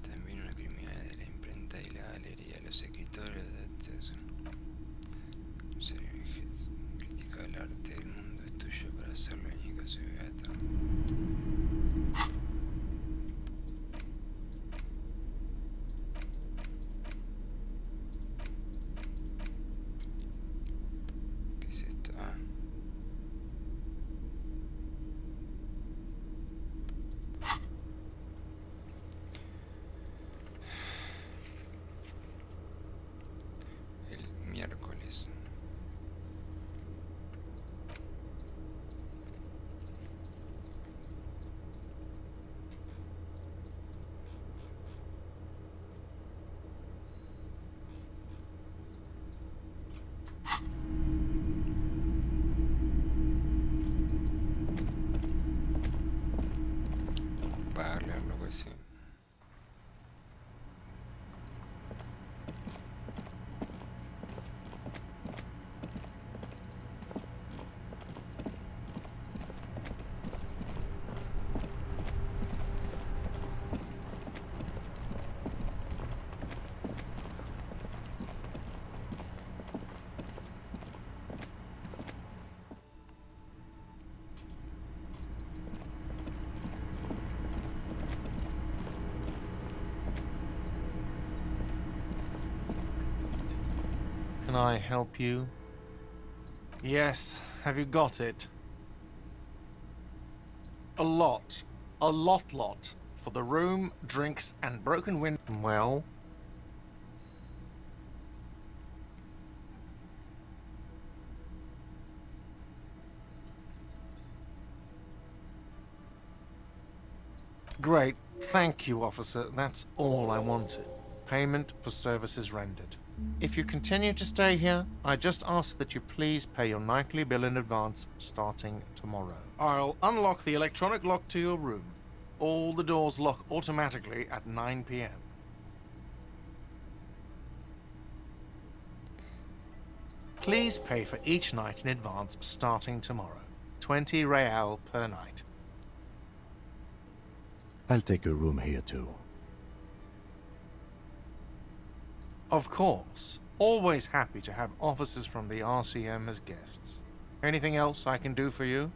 También una criminal de la imprenta y la galería, los escritores de eso. Ser crítica del arte del mundo es tuyo para hacerlo en caso de beato. ¿Qué es esto? Ah. El miércoles. Para leerlo que sí. Can I help you? Yes, have you got it? A lot. A lot. For the room, drinks, and broken wind. Well? Great. Thank you, officer. That's all I wanted. Payment for services rendered. If you continue to stay here, I just ask that you please pay your nightly bill in advance starting tomorrow. I'll unlock the electronic lock to your room. All the doors lock automatically at 9 p.m. Please pay for each night in advance starting tomorrow. 20 real per night. I'll take a room here too. Of course. Always happy to have officers from the RCM as guests. Anything else I can do for you?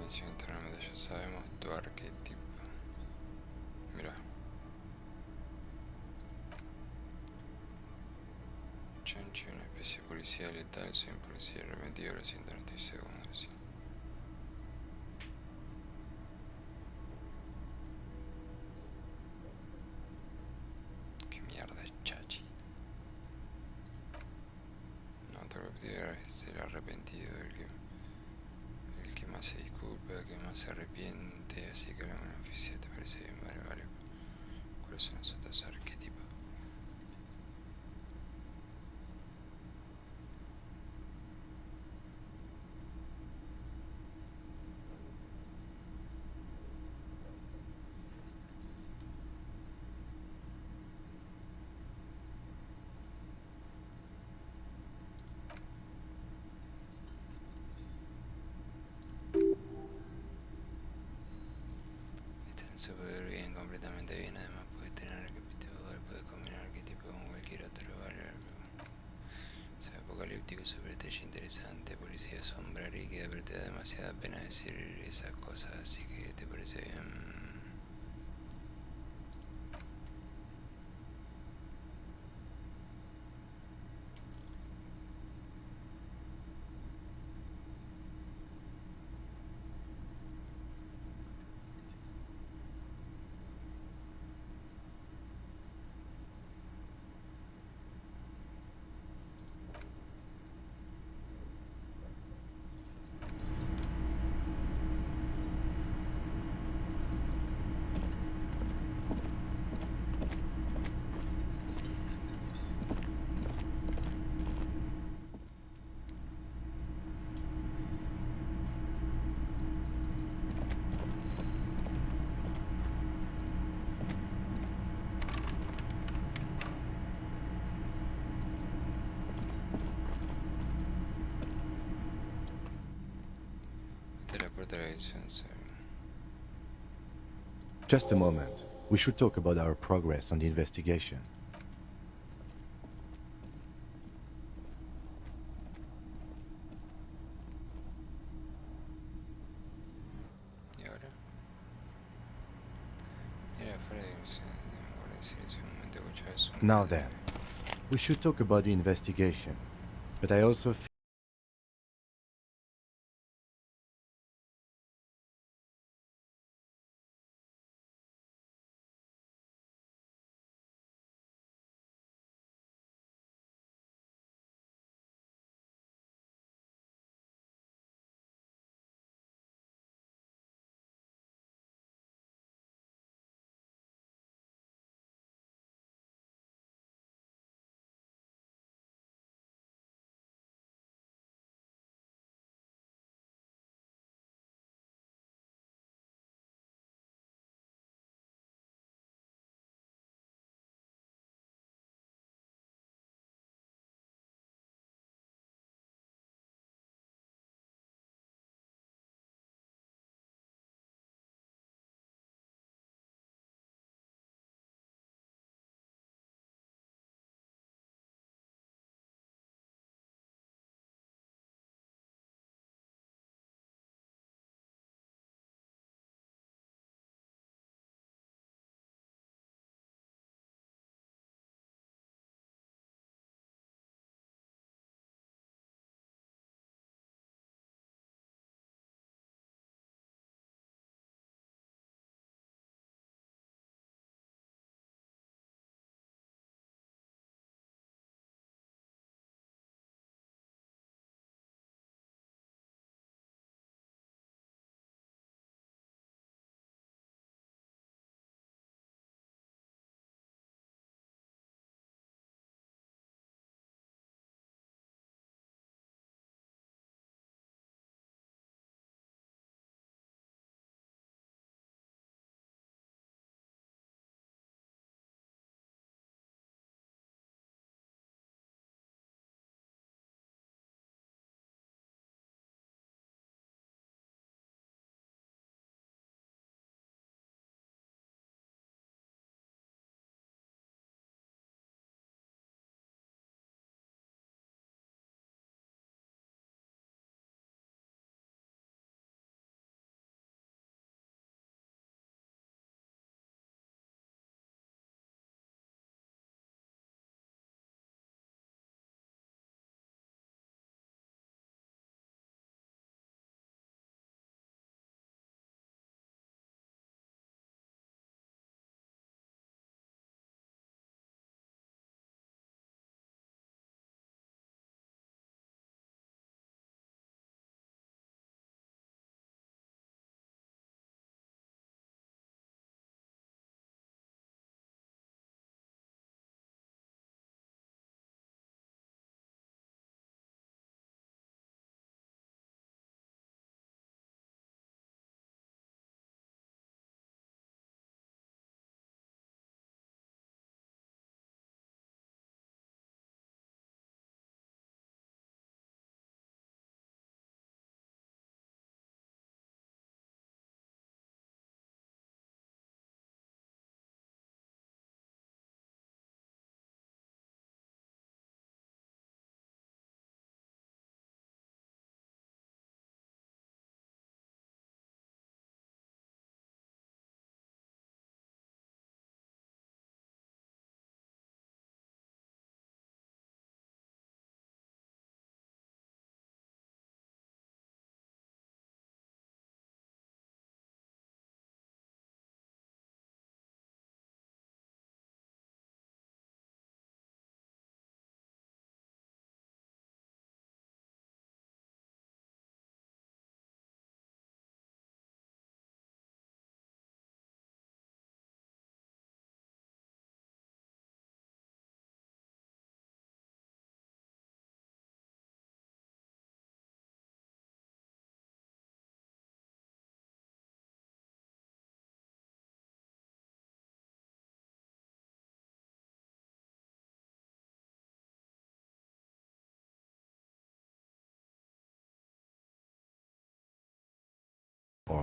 Mención internamente, ya sabemos tu arquetipo. Mira. Chanchi, una especie de policía letal, soy un policía arrepentido, lo siento, no estoy seguro. Sí. ¿Qué mierda es Chachi? arrepentido, el que más se disculpa, el que más se arrepiente, así que la beneficia, ¿te parece bien? Vale, vale. ¿Cuáles son los otros arquetipos? Están súper bien, completamente bien. Además puedes tener arquetipo dual, puedes combinar arquetipo con cualquier otro, vale. O sea, apocalíptico, súper estrella interesante, policía sombra líquida, pero te da demasiada pena decir esas cosas, así que te parece bien. Just a moment. We should talk about our progress on the investigation. Now then, we should talk about the investigation. But I also feel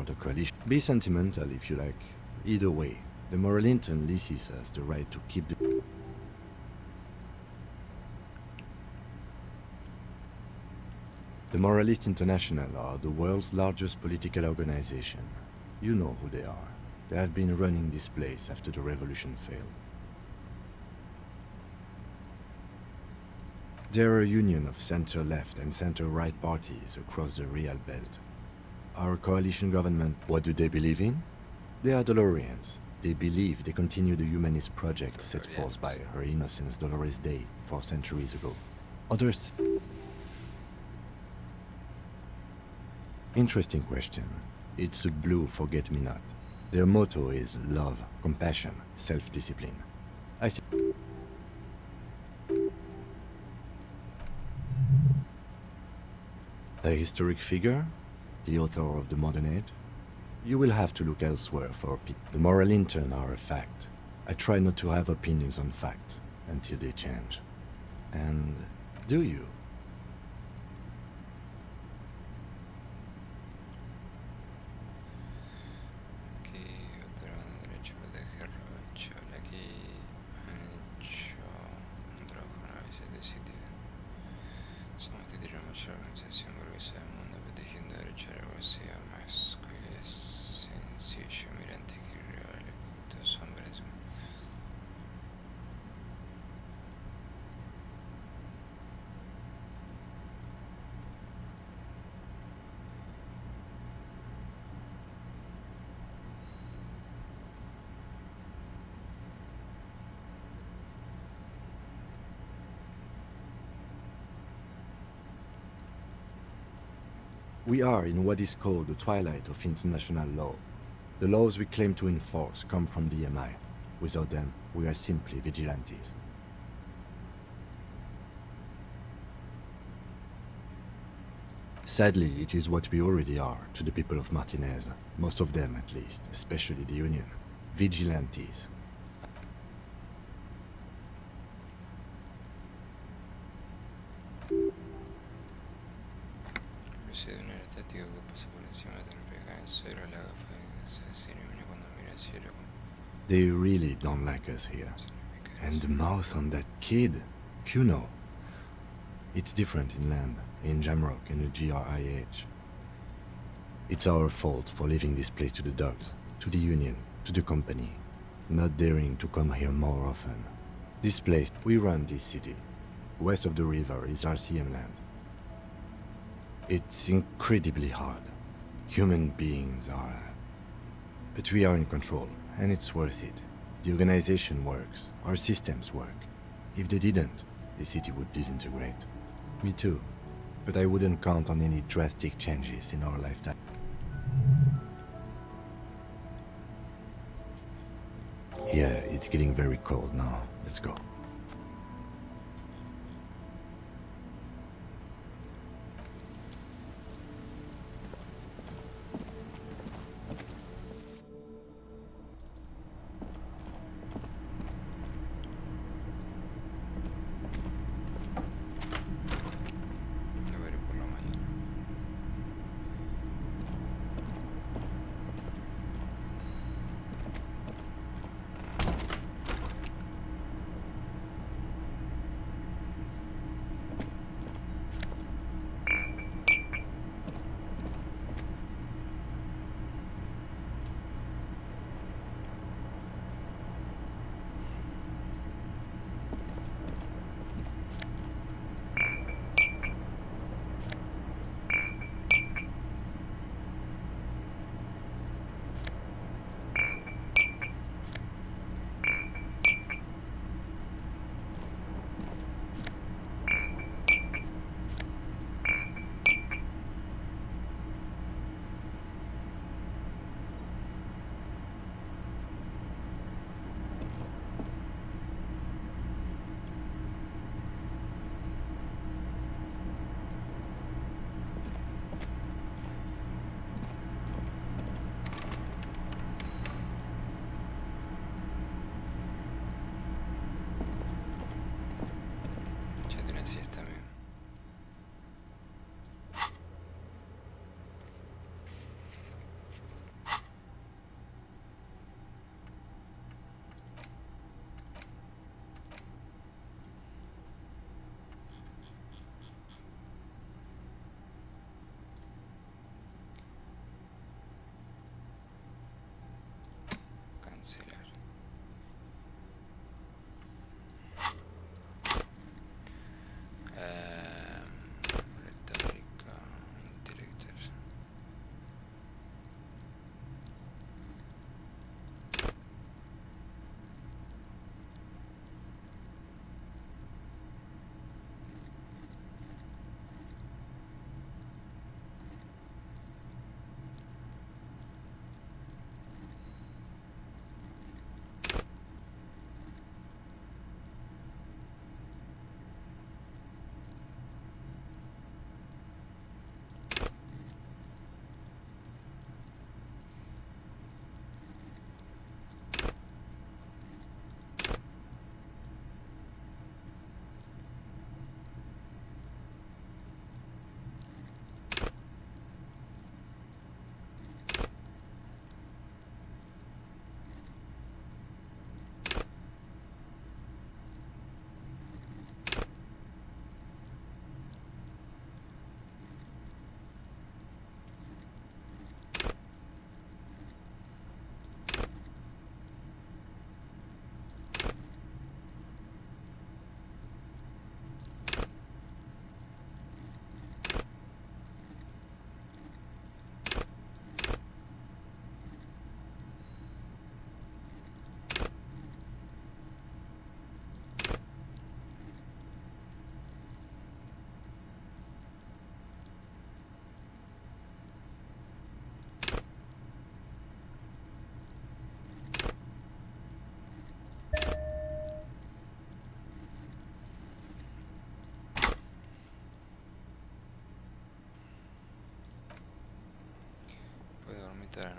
the coalition. Be sentimental if you like. Either way, the moral intern leases us the right to keep the... The Moralist International are the world's largest political organization. You know who they are. They have been running this place after the revolution failed. They're a union of center-left and center-right parties across the Real Belt. Our coalition government, what do they believe in? They are Dolorians. They believe they continue the humanist project set forth by Her Innocence Dolores Day 4 centuries ago. Others... Interesting question. It's a blue forget-me-not. Their motto is love, compassion, self-discipline. I see. A historic figure? The author of the modern age? You will have to look elsewhere for the moral intern are a fact. I try not to have opinions on facts until they change. And do you? We are in what is called the twilight of international law. The laws we claim to enforce come from the MI. Without them, we are simply vigilantes. Sadly, it is what we already are to the people of Martinez, most of them at least, especially the Union. Vigilantes. They really don't like us here. And the mouth on that kid, Kuno. It's different inland, in Jamrock and the GRIH. It's our fault for leaving this place to the dogs, to the Union, to the company, not daring to come here more often. This place, we run this city. West of the river is RCM land. It's incredibly hard. Human beings are... But we are in control, and it's worth it. The organization works, our systems work. If they didn't, the city would disintegrate. Me too. But I wouldn't count on any drastic changes in our lifetime. Yeah, it's getting very cold now. Let's go.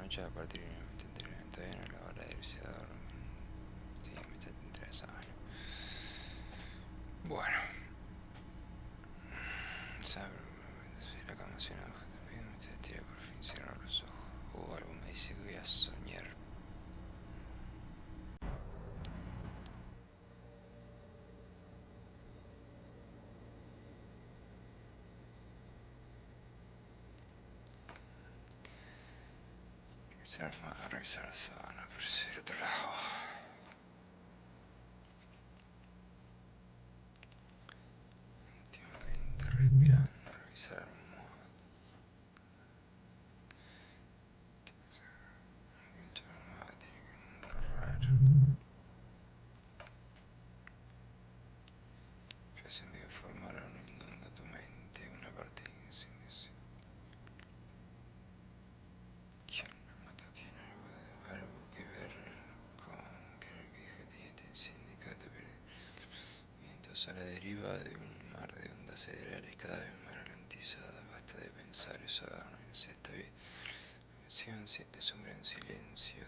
noche a partir de un todavía no es la hora de irse a dormir. Sí, me está interesando. Bueno. Sabe, la cama suena, me tira por fin, cierro los ojos. O algo me dice que voy a soñar. Revisar la sábana, por si el otro lado. Últimamente respirando, revisar la almohada. La almohada tiene que ser raro. Ya se me formaron inundando tu mente una parte sin decir. ¿Quién me mató? ¿Quién? Algo que ver con querer que dijo tenía intención de cada vientos a la deriva de un mar de ondas cerebrales cada vez más ralentizadas. Basta de pensar eso, no sé, está bien. Siente sombra en silencio,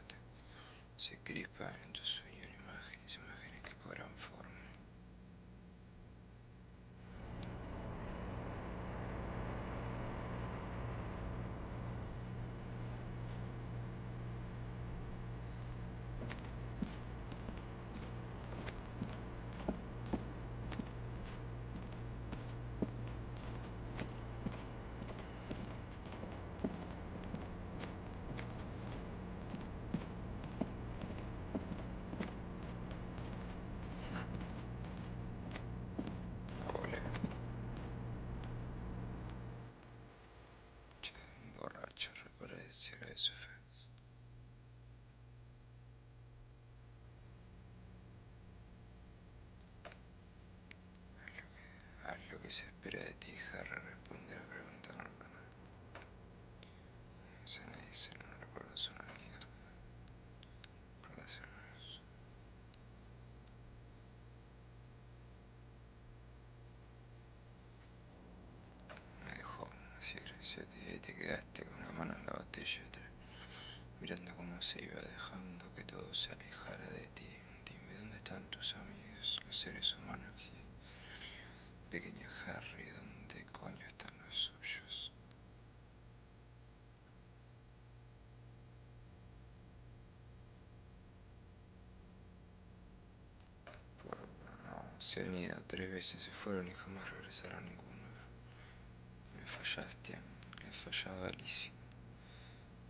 se crispan en tu sueño imágenes que cobran forma. Borracho, repareciera de su fe. Haz lo que se espera de ti, Harry, responde a la pregunta normal. Esa nadie dice, no recuerdo su unidad. Me dejó, así creció, y te quedaste con una mano en la botella y otra, mirando cómo se iba dejando que todo se alejara de ti. Dime, ¿dónde están tus amigos, los seres humanos? Pequeño Harry, ¿dónde coño están los suyos? No, se han ido 3 veces, se fueron y jamás regresaron ninguno. Me fallaste a mí, le fallaba a Elysium.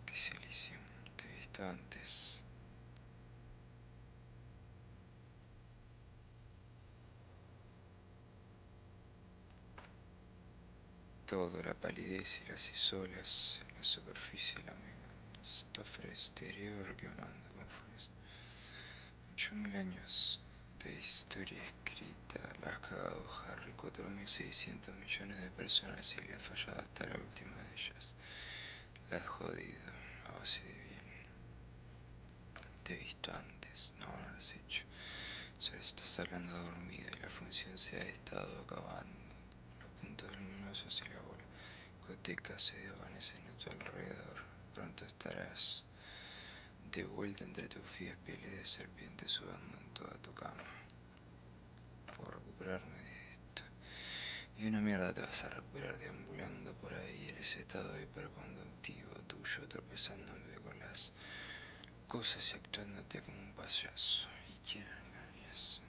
¿Qué es Elysium? Te he visto antes. Todo, la palidez y las isolas, la superficie, la estofre exterior que manda con fuerza. 8000 años de historia escrita, la has cagado, Harry. 4600 millones de personas y le has fallado hasta la última de ellas. La has jodido, a base de bien. Te he visto antes, no lo has hecho. Solo estás hablando dormido y la función se ha estado acabando. Los puntos luminosos y la bola discoteca se desvanecen a tu alrededor. Pronto estarás de vuelta entre tus frías pieles de serpiente sudando en toda tu cama. Puedo recuperarme de esto. Y una mierda te vas a recuperar deambulando por ahí en ese estado hiperconductivo tuyo, tropezándome con las cosas y actuándote como un payaso. ¿Y quién engañas?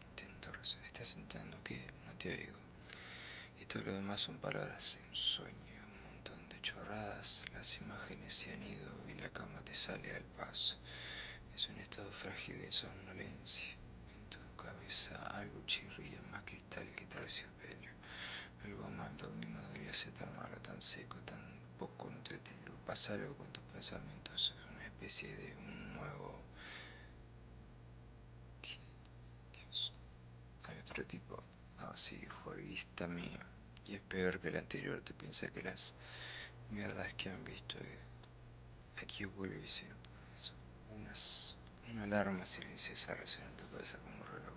Intento. ¿Estás entendiendo qué? No te oigo. Y todo lo demás son palabras en sueño, un montón de chorradas, las imágenes se han ido y la cama te sale al paso. Es un estado frágil de somnolencia. En tu cabeza algo chirría más cristal que terciopelo. Algo mal dormido no debería ser tan malo, tan seco, tan poco nutritivo. Pasa algo con tus pensamientos, es una especie de un nuevo... ¿Qué? Dios. Hay otro tipo, así, juerguista mío. Y es peor que el anterior, tú piensas que las mierdas que han visto aquí vuelve siempre. Una alarma silenciosa resuena en tu cabeza como un reloj.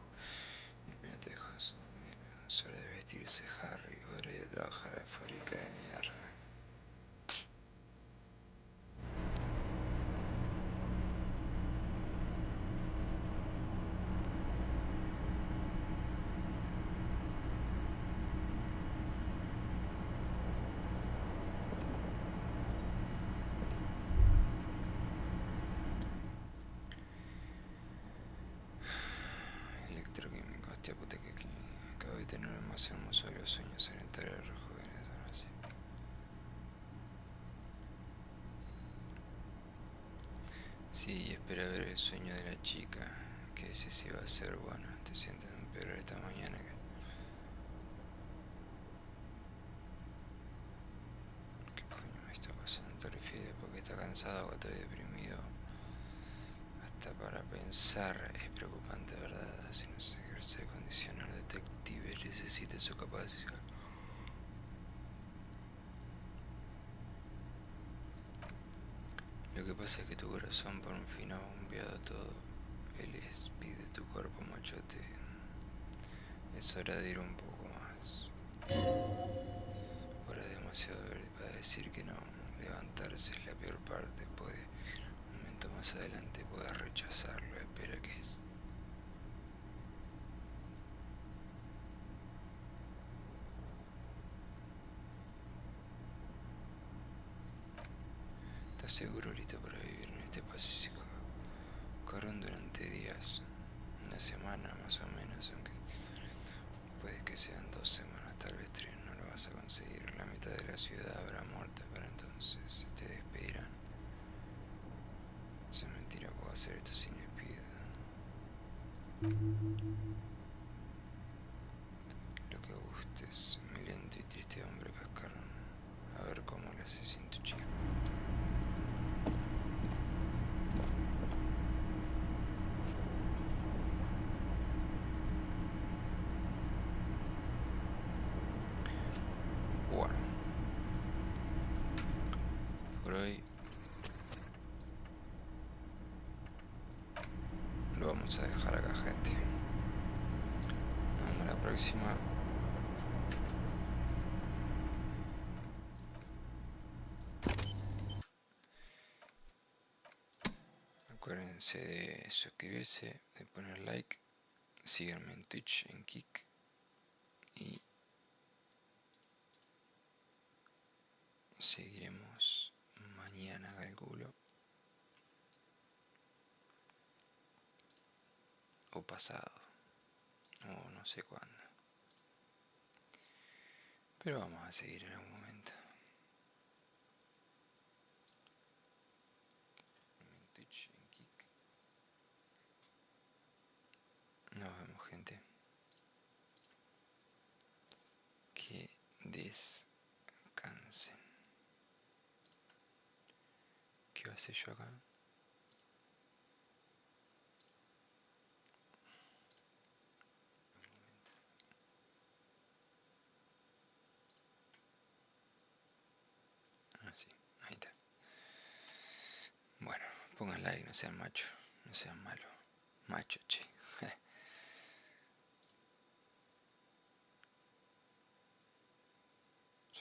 Y apenas te dejas dormir. Es hora de vestirse, Harry, hora de ir a trabajar a la fábrica de mierda. Sí, espera ver el sueño de la chica, que ese sí va a ser bueno. Te sientes peor esta mañana que... ¿Qué coño me está pasando? Te refieres porque está cansado o está deprimido. Hasta para pensar es preocupante, ¿verdad? Si no se ejerce de condicionar detective, necesita su capacidad. Lo que pasa es que tu corazón por un fin ha bombeado todo. Él pide tu cuerpo, machote. Es hora de ir un poco más. Ahora es demasiado verde para decir que no. Levantarse es la peor parte. Un momento más adelante puedes rechazarlo. Espera que es. ¿Estás seguro listo para vivir en este pacífico corón durante días? Una semana más o menos, aunque puede que sean 2 semanas, tal vez 3, no lo vas a conseguir. La mitad de la ciudad habrá muerto para entonces, te despedirán. Esa mentira, puedo hacer esto sin despido. Lo que gustes, mi lento y triste hombre cascarón. A ver cómo lo haces sin tu chispa. Bueno, por hoy lo vamos a dejar acá, gente. Nos vemos la próxima. Acuérdense de suscribirse, de poner like, síganme en Twitch, en Kick, y seguiremos mañana, calculo, o pasado, o no sé cuándo, pero vamos a seguir en algún momento. En Twitch, en Kick. Nos vemos, gente. Que descansen. ¿Qué hace yo acá? Ah, sí, ahí está. Bueno, pongan like, no sean machos, no sean malos. Macho, che.